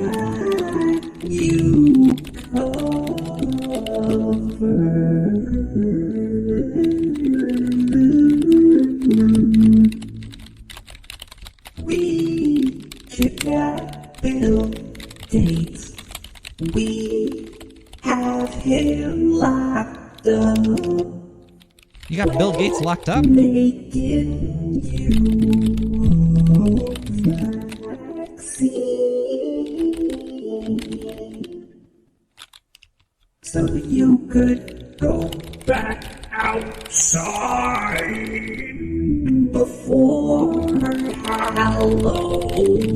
you covered. We check out Bill Gates. We have him locked up. You got Bill Gates locked up? Making you vaccine. So you could go back outside before Halloween.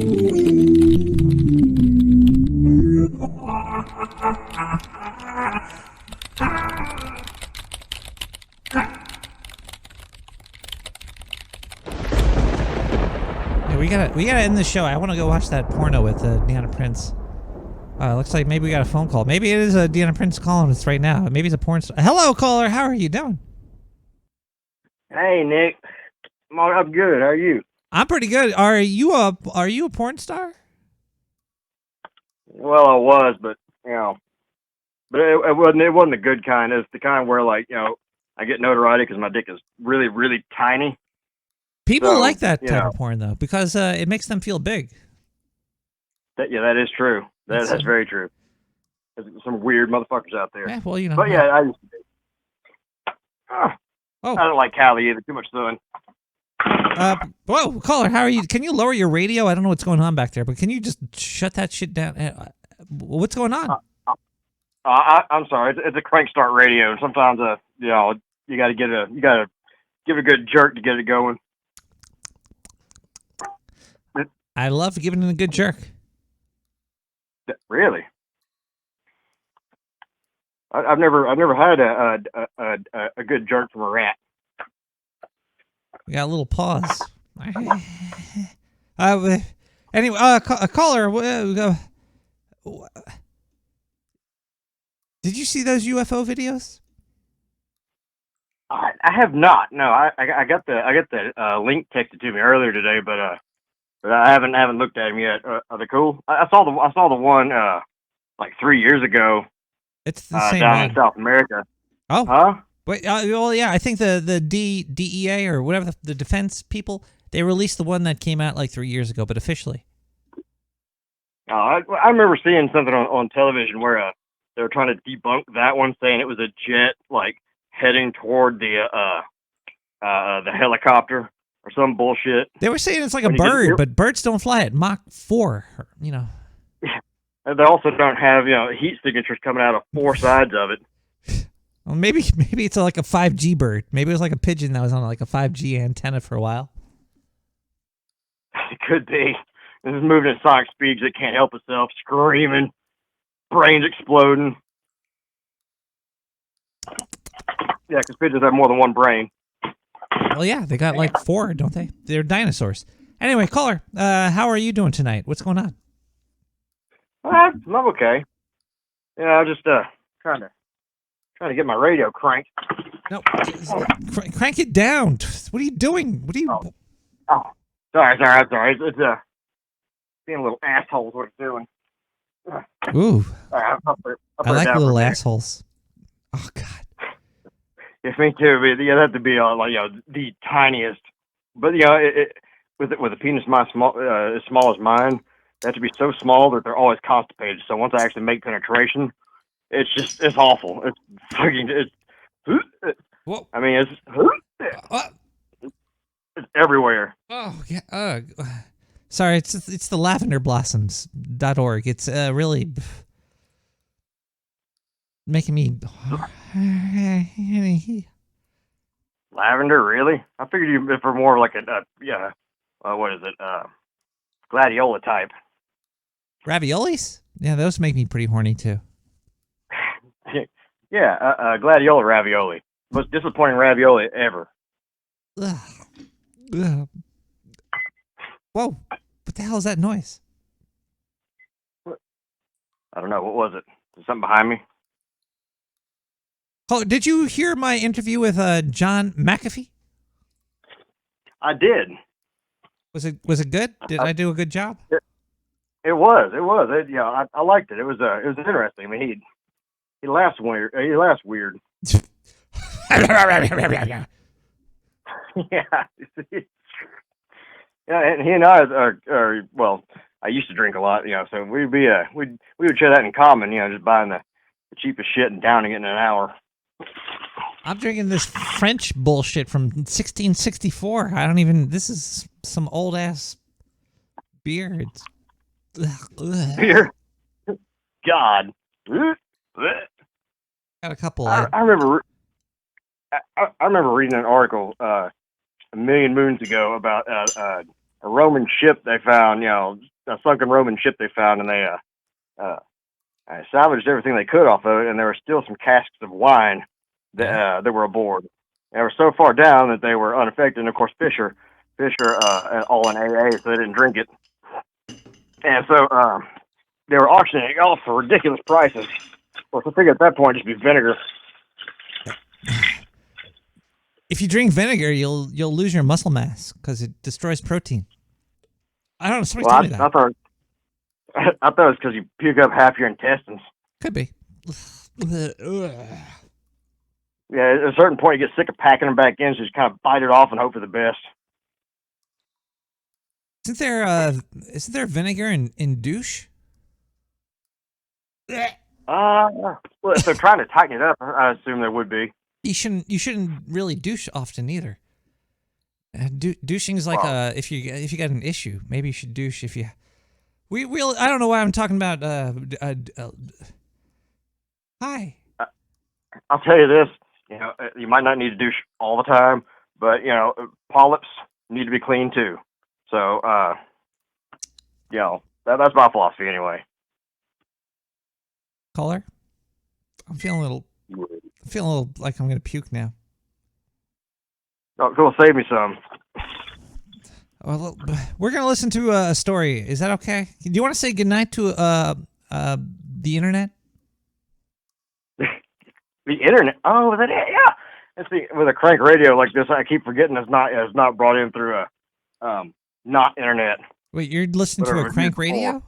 Yeah, we gotta end the show. I want to go watch that porno with Deanna Prince. Looks like maybe we got a phone call. Maybe it is Deanna Prince calling us right now. Maybe it's a porn star. Hello, caller. How are you doing? Hey, Nick. I'm good. How are you? I'm pretty good. Are you a porn star? Well, I was, but but it wasn't the good kind. It's the kind where I get notoriety because my dick is really, really tiny. People like that type of porn though, because it makes them feel big. That is true. That's very true. There's some weird motherfuckers out there. Yeah, well, you know. But yeah, I used to be. Oh. I don't like Cali either. Too much sun. Whoa, caller, how are you? Can you lower your radio? I don't know what's going on back there, but can you just shut that shit down? What's going on? I'm sorry. It's a crank start radio, and sometimes you know, you got to give it a good jerk to get it going. I love giving it a good jerk. Really? I've never had a good jerk from a rat. We got a little pause. Anyway, caller, did you see those UFO videos? I have not. No, I got the link texted to me earlier today, but I haven't looked at them yet. Are they cool? I saw the one like 3 years ago. It's the same down one. in South America. Oh, huh? Wait, well, yeah, I think the DEA or whatever the defense people, they released the one that came out like 3 years ago, but officially. I remember seeing something on television where they were trying to debunk that one, saying it was a jet like heading toward the helicopter or some bullshit. They were saying it's like a bird, but birds don't fly at Mach 4, you know. They also don't have, heat signatures coming out of four sides of it. Well, maybe it's like a 5G bird. Maybe it was like a pigeon that was on like a 5G antenna for a while. It could be. This is moving at sonic speeds. It can't help itself, screaming, brains exploding. Yeah, because pigeons have more than one brain. Well, yeah, they got like 4, don't they? They're dinosaurs. Anyway, caller, how are you doing tonight? What's going on? I'm okay. I'm just trying to get my radio cranked. No, crank it down. What are you doing? What are you? Oh, sorry. It's being a little asshole is what it's doing. Ooh. I'll put it I like down little for a minute. assholes. Oh God. Yes, me too. But you have to be the tiniest. But with a penis as small as mine, they have to be so small that they're always constipated. So once I actually make penetration, it's awful. I mean, it's everywhere. Oh yeah. Sorry, it's the lavenderblossoms.org. It's really making me. Lavender, really? I figured you for more like what is it? Gladiola type. Raviolis? Yeah, those make me pretty horny too. Yeah, gladiola ravioli. Most disappointing ravioli ever. Ugh. Ugh. Whoa! What the hell is that noise? I don't know. What was it? Is something behind me? Oh, did you hear my interview with John McAfee? I did. Was it good? Did I do a good job? It was. I liked it. It was interesting. I mean, he laughs weird. He laughs weird. Yeah. Yeah, and he and I are well. I used to drink a lot, so we would share that in common, just buying the cheapest shit and downing it in an hour. I'm drinking this French bullshit from 1664. This is some old ass beer. It's beer. God. Got a couple. I remember reading an article a million moons ago about a Roman ship they found, a sunken Roman ship they found, and they salvaged everything they could off of it, and there were still some casks of wine that were aboard. They were so far down that they were unaffected, and of course Fisher all in AA, so they didn't drink it. And so they were auctioning it off for ridiculous prices. Well, so I figured at that point just be vinegar. If you drink vinegar, you'll lose your muscle mass because it destroys protein. I don't know. Somebody told me that. I thought it was because you puke up half your intestines. Could be. Yeah, at a certain point, you get sick of packing them back in, so you just kind of bite it off and hope for the best. Isn't there vinegar in douche? Well, if they're trying to tighten it up, I assume there would be. You shouldn't really douche often either. Douching is like if you got an issue, maybe you should douche if you. I don't know why I'm talking about. Hi. I'll tell you this. You might not need to douche all the time, but polyps need to be clean too. So, that's my philosophy anyway. Caller, I'm feeling a little like I'm gonna puke now. Oh, go save me some. Well, we're gonna listen to a story. Is that okay? Do you want to say goodnight to the internet? The internet? Oh, is that it? Yeah. Let's see. With a crank radio like this, I keep forgetting it's not brought in through a not internet. Wait, you're listening to a crank radio?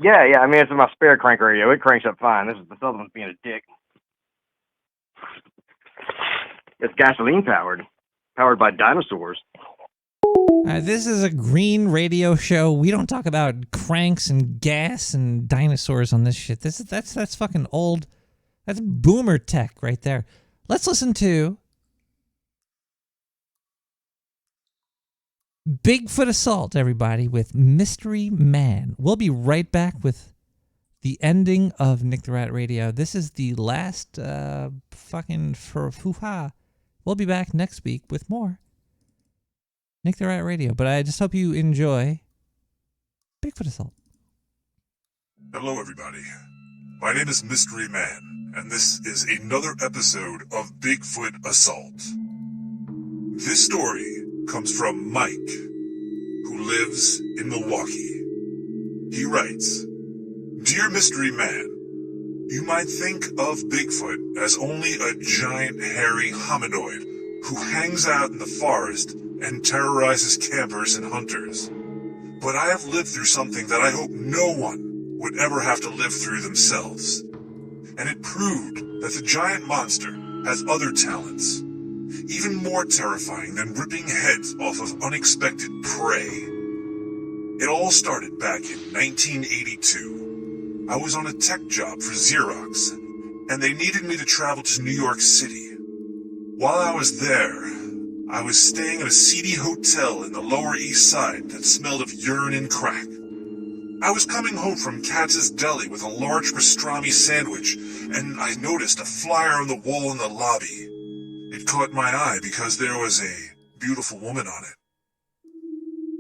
Yeah. I mean, it's in my spare crank radio. It cranks up fine. This other one's being a dick. It's gasoline powered by dinosaurs. This is a green radio show. We don't talk about cranks and gas and dinosaurs on this shit. That's fucking old. That's boomer tech right there. Let's listen to Bigfoot Assault, everybody, with Mystery Man. We'll be right back with the ending of Nick the Rat Radio. This is the last fucking hoo-ha. We'll be back next week with more Nick the Rat Radio. But I just hope you enjoy Bigfoot Assault. Hello, everybody. My name is Mystery Man, and this is another episode of Bigfoot Assault. This story comes from Mike, who lives in Milwaukee. He writes, Dear Mystery Man, you might think of Bigfoot as only a giant hairy hominoid who hangs out in the forest and terrorizes campers and hunters. But I have lived through something that I hope no one would ever have to live through themselves. And it proved that the giant monster has other talents, even more terrifying than ripping heads off of unexpected prey. It all started back in 1982. I was on a tech job for Xerox, and they needed me to travel to New York City. While I was there, I was staying at a seedy hotel in the Lower East Side that smelled of urine and crack. I was coming home from Katz's Deli with a large pastrami sandwich, and I noticed a flyer on the wall in the lobby. It caught my eye because there was a beautiful woman on it.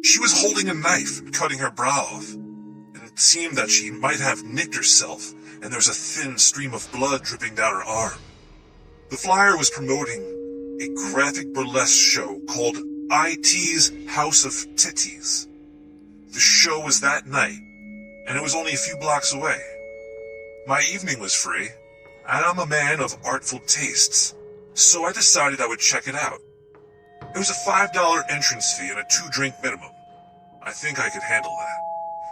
She was holding a knife and cutting her bra off, and it seemed that she might have nicked herself, and there's a thin stream of blood dripping down her arm. The flyer was promoting a graphic burlesque show called IT's House of Titties. The show was that night, and it was only a few blocks away. My evening was free, and I'm a man of artful tastes, so I decided I would check it out. It was a $5 entrance fee and a 2-drink minimum. I think I could handle that.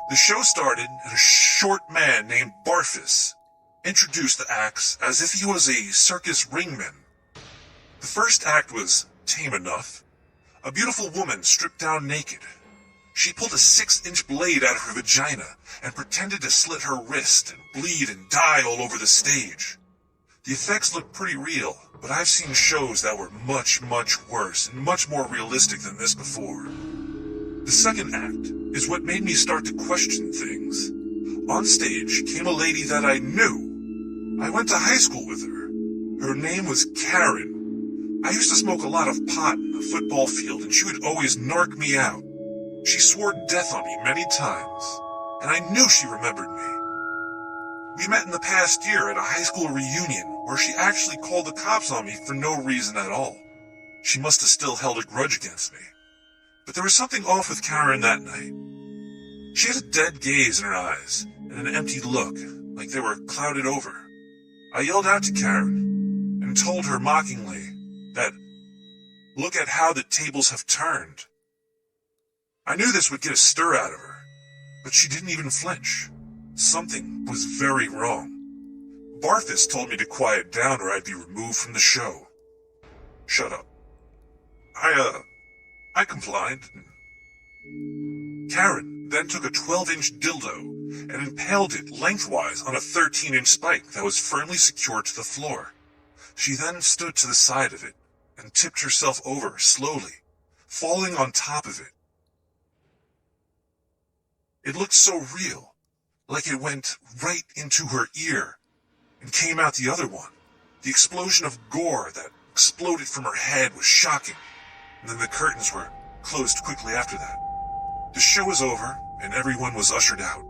The show started, and a short man named Barfus introduced the acts as if he was a circus ringman. The first act was tame enough. A beautiful woman stripped down naked. She pulled a 6-inch blade out of her vagina and pretended to slit her wrist and bleed and die all over the stage. The effects looked pretty real, but I've seen shows that were much, much worse and much more realistic than this before. The second act is what made me start to question things. On stage came a lady that I knew. I went to high school with her. Her name was Karen. I used to smoke a lot of pot in the football field, and she would always narc me out. She swore death on me many times, and I knew she remembered me. We met in the past year at a high school reunion where she actually called the cops on me for no reason at all. She must have still held a grudge against me. But there was something off with Karen that night. She had a dead gaze in her eyes and an empty look, like they were clouded over. I yelled out to Karen and told her mockingly that, look at how the tables have turned. I knew this would get a stir out of her, but she didn't even flinch. Something was very wrong. Barfus told me to quiet down or I'd be removed from the show. Shut up. I complied. Karen then took a 12-inch dildo and impaled it lengthwise on a 13-inch spike that was firmly secured to the floor. She then stood to the side of it and tipped herself over slowly, falling on top of it. It looked so real, like it went right into her ear and came out the other one. The explosion of gore that exploded from her head was shocking, and then the curtains were closed quickly after that. The show was over, and everyone was ushered out.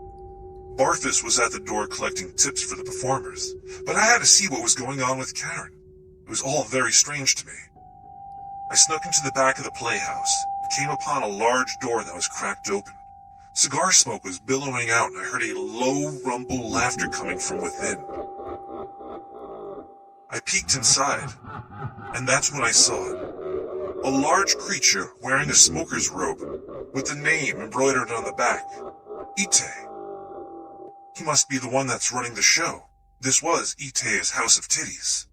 Barfus was at the door collecting tips for the performers, but I had to see what was going on with Karen. It was all very strange to me. I snuck into the back of the playhouse and came upon a large door that was cracked open. Cigar smoke was billowing out, and I heard a low rumble laughter coming from within. I peeked inside, and that's when I saw it. A large creature wearing a smoker's robe, with the name embroidered on the back, Ite. He must be the one that's running the show. This was Ite's House of Titties.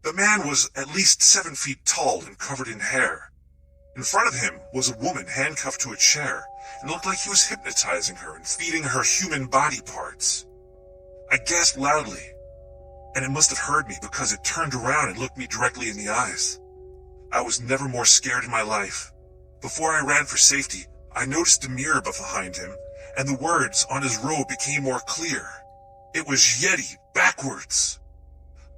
The man was at least 7 feet tall and covered in hair. In front of him was a woman handcuffed to a chair, and looked like he was hypnotizing her and feeding her human body parts. I gasped loudly, and it must have heard me because it turned around and looked me directly in the eyes. I was never more scared in my life. Before I ran for safety, I noticed a mirror behind him, and the words on his robe became more clear. It was Yeti, backwards.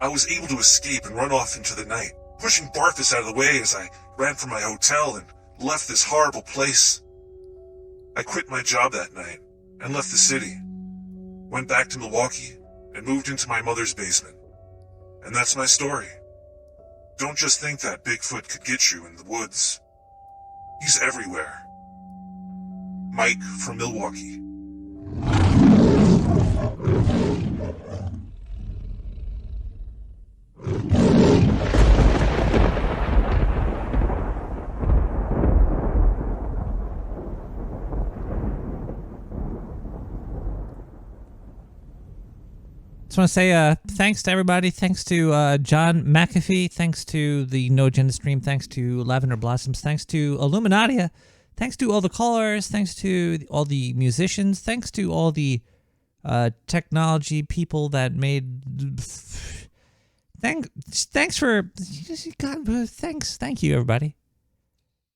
I was able to escape and run off into the night, pushing Barfus out of the way as I ran from my hotel and left this horrible place. I quit my job that night and left the city, went back to Milwaukee, and moved into my mother's basement. And that's my story. Don't just think that Bigfoot could get you in the woods. He's everywhere. Mike from Milwaukee. Just want to say thanks to everybody. Thanks to John McAfee. Thanks to the No Agenda stream. Thanks to Lavender Blossoms. Thanks to Illuminadia. Thanks to all the callers. Thanks to all the musicians. Thanks to all the technology people that made. Thanks for God. Thank you, everybody.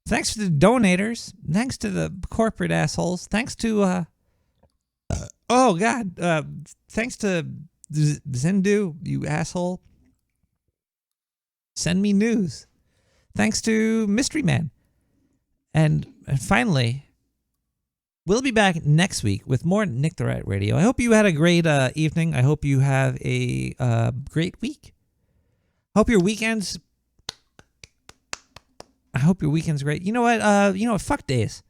Thanks to the donators. Thanks to the corporate assholes. Thanks to oh God. Thanks to Zendu, you asshole. Send me news. Thanks to Mystery Man. And finally, we'll be back next week with more Nick the Rat Radio. I hope you had a great evening. I hope you have a great week. Hope your weekend's great. You know what? Fuck days.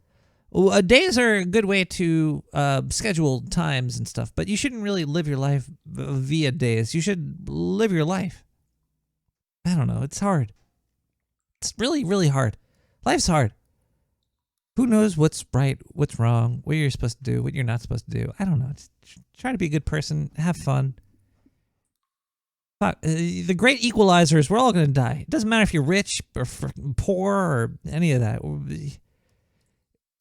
Days are a good way to schedule times and stuff, but you shouldn't really live your life via days. You should live your life. I don't know. It's hard. It's really, really hard. Life's hard. Who knows what's right, what's wrong, what you're supposed to do, what you're not supposed to do. I don't know. Just try to be a good person. Have fun. Fuck. The great equalizer is we're all going to die. It doesn't matter if you're rich or poor or any of that.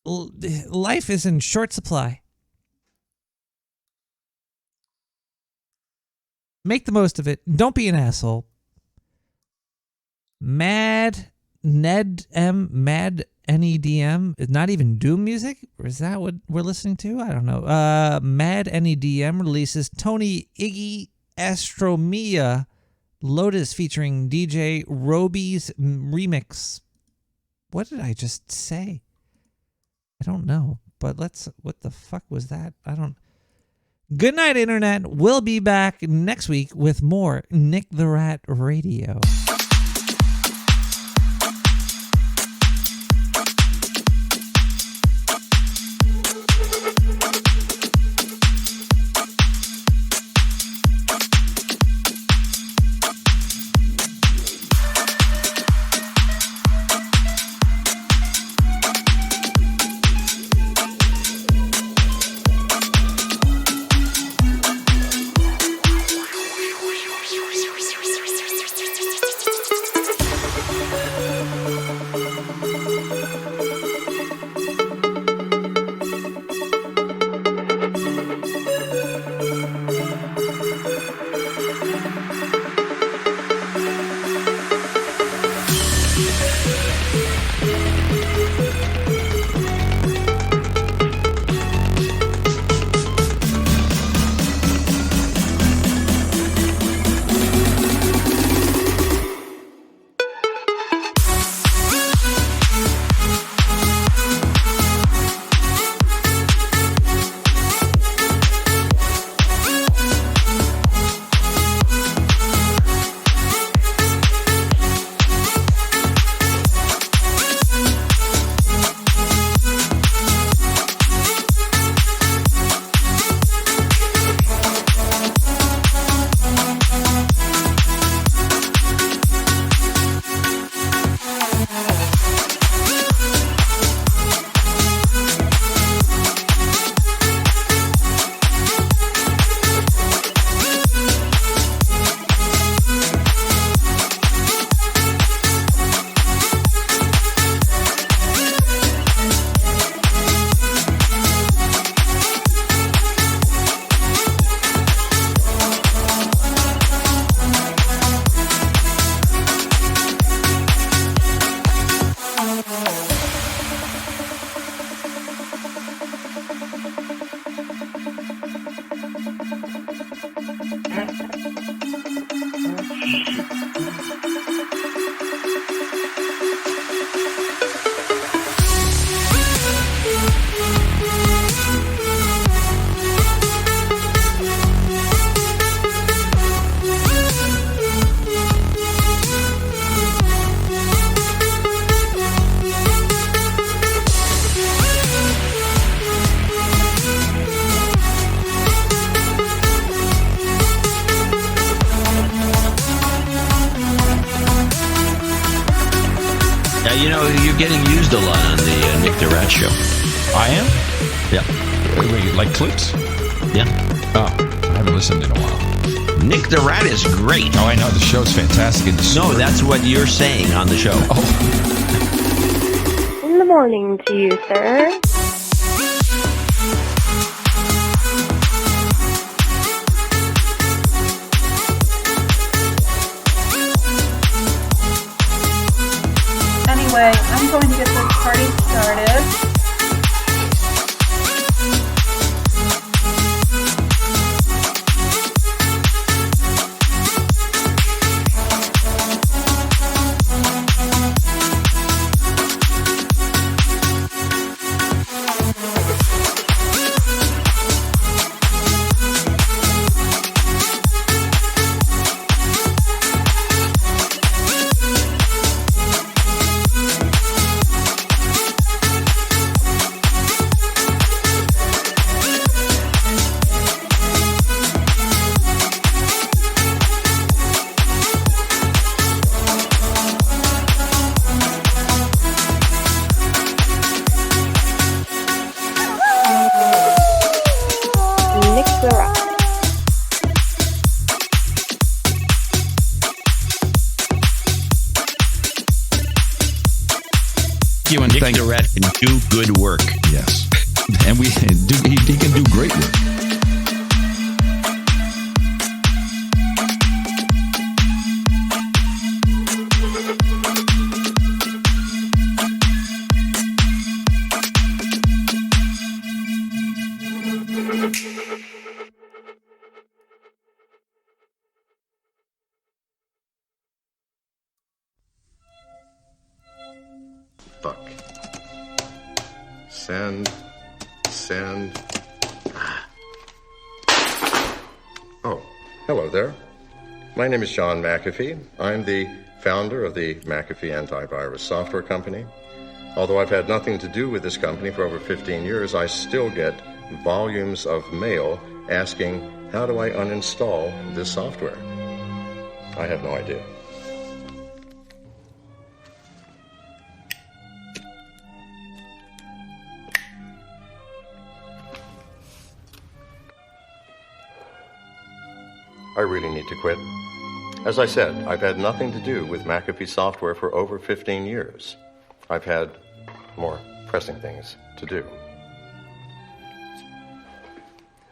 Life is in short supply. Make the most of it. Don't be an asshole. Mad NEDM is not even Doom music? Or is that what we're listening to? I don't know. Mad NEDM releases Tony Iggy Astromia Lotus featuring DJ Roby's remix. What did I just say? I don't know, but what the fuck was that? Good night, Internet. We'll be back next week with more Nick the Rat Radio. you're getting used a lot on the Nick the Rat show. I am? Yeah. Wait, like clips? Yeah. Oh, I haven't listened in a while. Nick the Rat is great. Oh, I know. The show's fantastic. No, that's what you're saying on the show. Oh. In the morning to you, sir. Anyway, I'm going to get this party started. Nick the Rat can do good work. Yes. And he can do great work. Fuck. Send. Oh, hello there. My name is John McAfee. I'm the founder of the McAfee Antivirus Software Company. Although I've had nothing to do with this company for over 15 years, I still get volumes of mail asking, how do I uninstall this software? I have no idea. I really need to quit. As I said, I've had nothing to do with McAfee software for over 15 years. I've had more pressing things to do.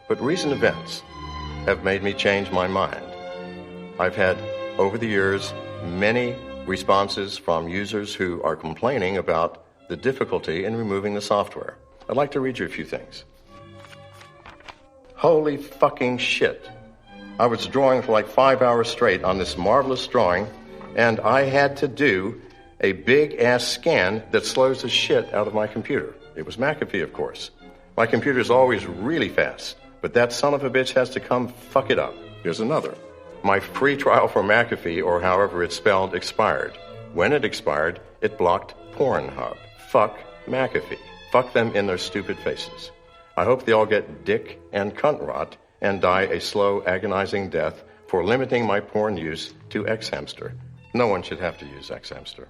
But recent events have made me change my mind. I've had, over the years, many responses from users who are complaining about the difficulty in removing the software. I'd like to read you a few things. Holy fucking shit. I was drawing for like 5 hours straight on this marvelous drawing, and I had to do a big-ass scan that slows the shit out of my computer. It was McAfee, of course. My computer's always really fast, but that son of a bitch has to come fuck it up. Here's another. My free trial for McAfee, or however it's spelled, expired. When it expired, it blocked Pornhub. Fuck McAfee. Fuck them in their stupid faces. I hope they all get dick and cunt rot and die a slow, agonizing death for limiting my porn use to Xhamster. No one should have to use Xhamster.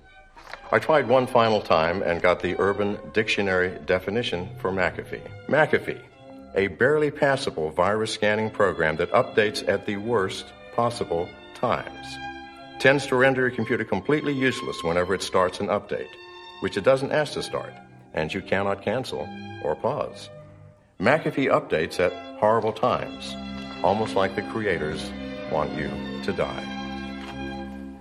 I tried one final time and got the Urban Dictionary definition for McAfee. McAfee, a barely passable virus scanning program that updates at the worst possible times. Tends to render your computer completely useless whenever it starts an update, which it doesn't ask to start, and you cannot cancel or pause. McAfee updates at horrible times, almost like the creators want you to die.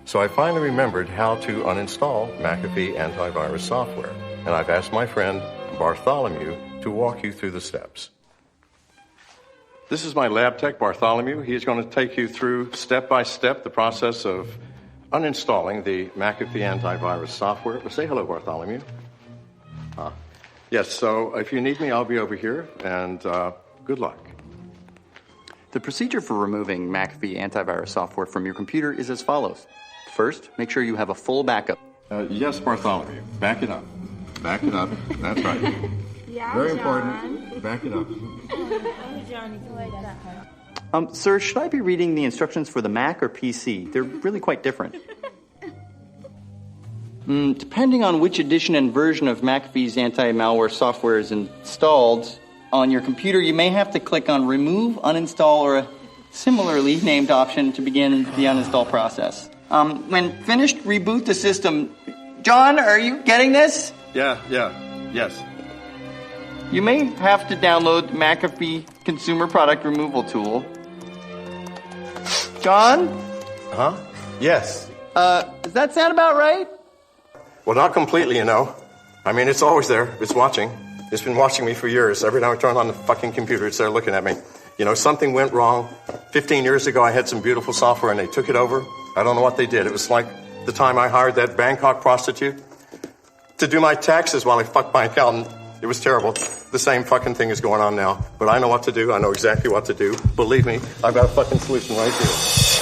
So I finally remembered how to uninstall McAfee antivirus software, and I've asked my friend Bartholomew to walk you through the steps. This is my lab tech, Bartholomew. He's going to take you through step by step the process of uninstalling the McAfee antivirus software. Well, say hello, Bartholomew. Yes, so if you need me, I'll be over here, and good luck. The procedure for removing McAfee antivirus software from your computer is as follows. First, make sure you have a full backup. Yes, Bartholomew. Back it up. Back it up. That's right. Yeah, Very John. important. Back it up. Sir, should I be reading the instructions for the Mac or PC? They're really quite different. Depending on which edition and version of McAfee's anti-malware software is installed on your computer, you may have to click on Remove, Uninstall, or a similarly named option to begin the uninstall process. When finished, reboot the system. John, are you getting this? Yes. You may have to download McAfee Consumer Product Removal Tool. John? Huh? Yes. Does that sound about right? Well, not completely, you know. I mean, it's always there. It's watching. It's been watching me for years. Every time I turn on the fucking computer, it's there looking at me. You know, something went wrong. 15 years ago, I had some beautiful software, and they took it over. I don't know what they did. It was like the time I hired that Bangkok prostitute to do my taxes while I fucked my accountant. It was terrible. The same fucking thing is going on now. But I know what to do. I know exactly what to do. Believe me, I've got a fucking solution right here.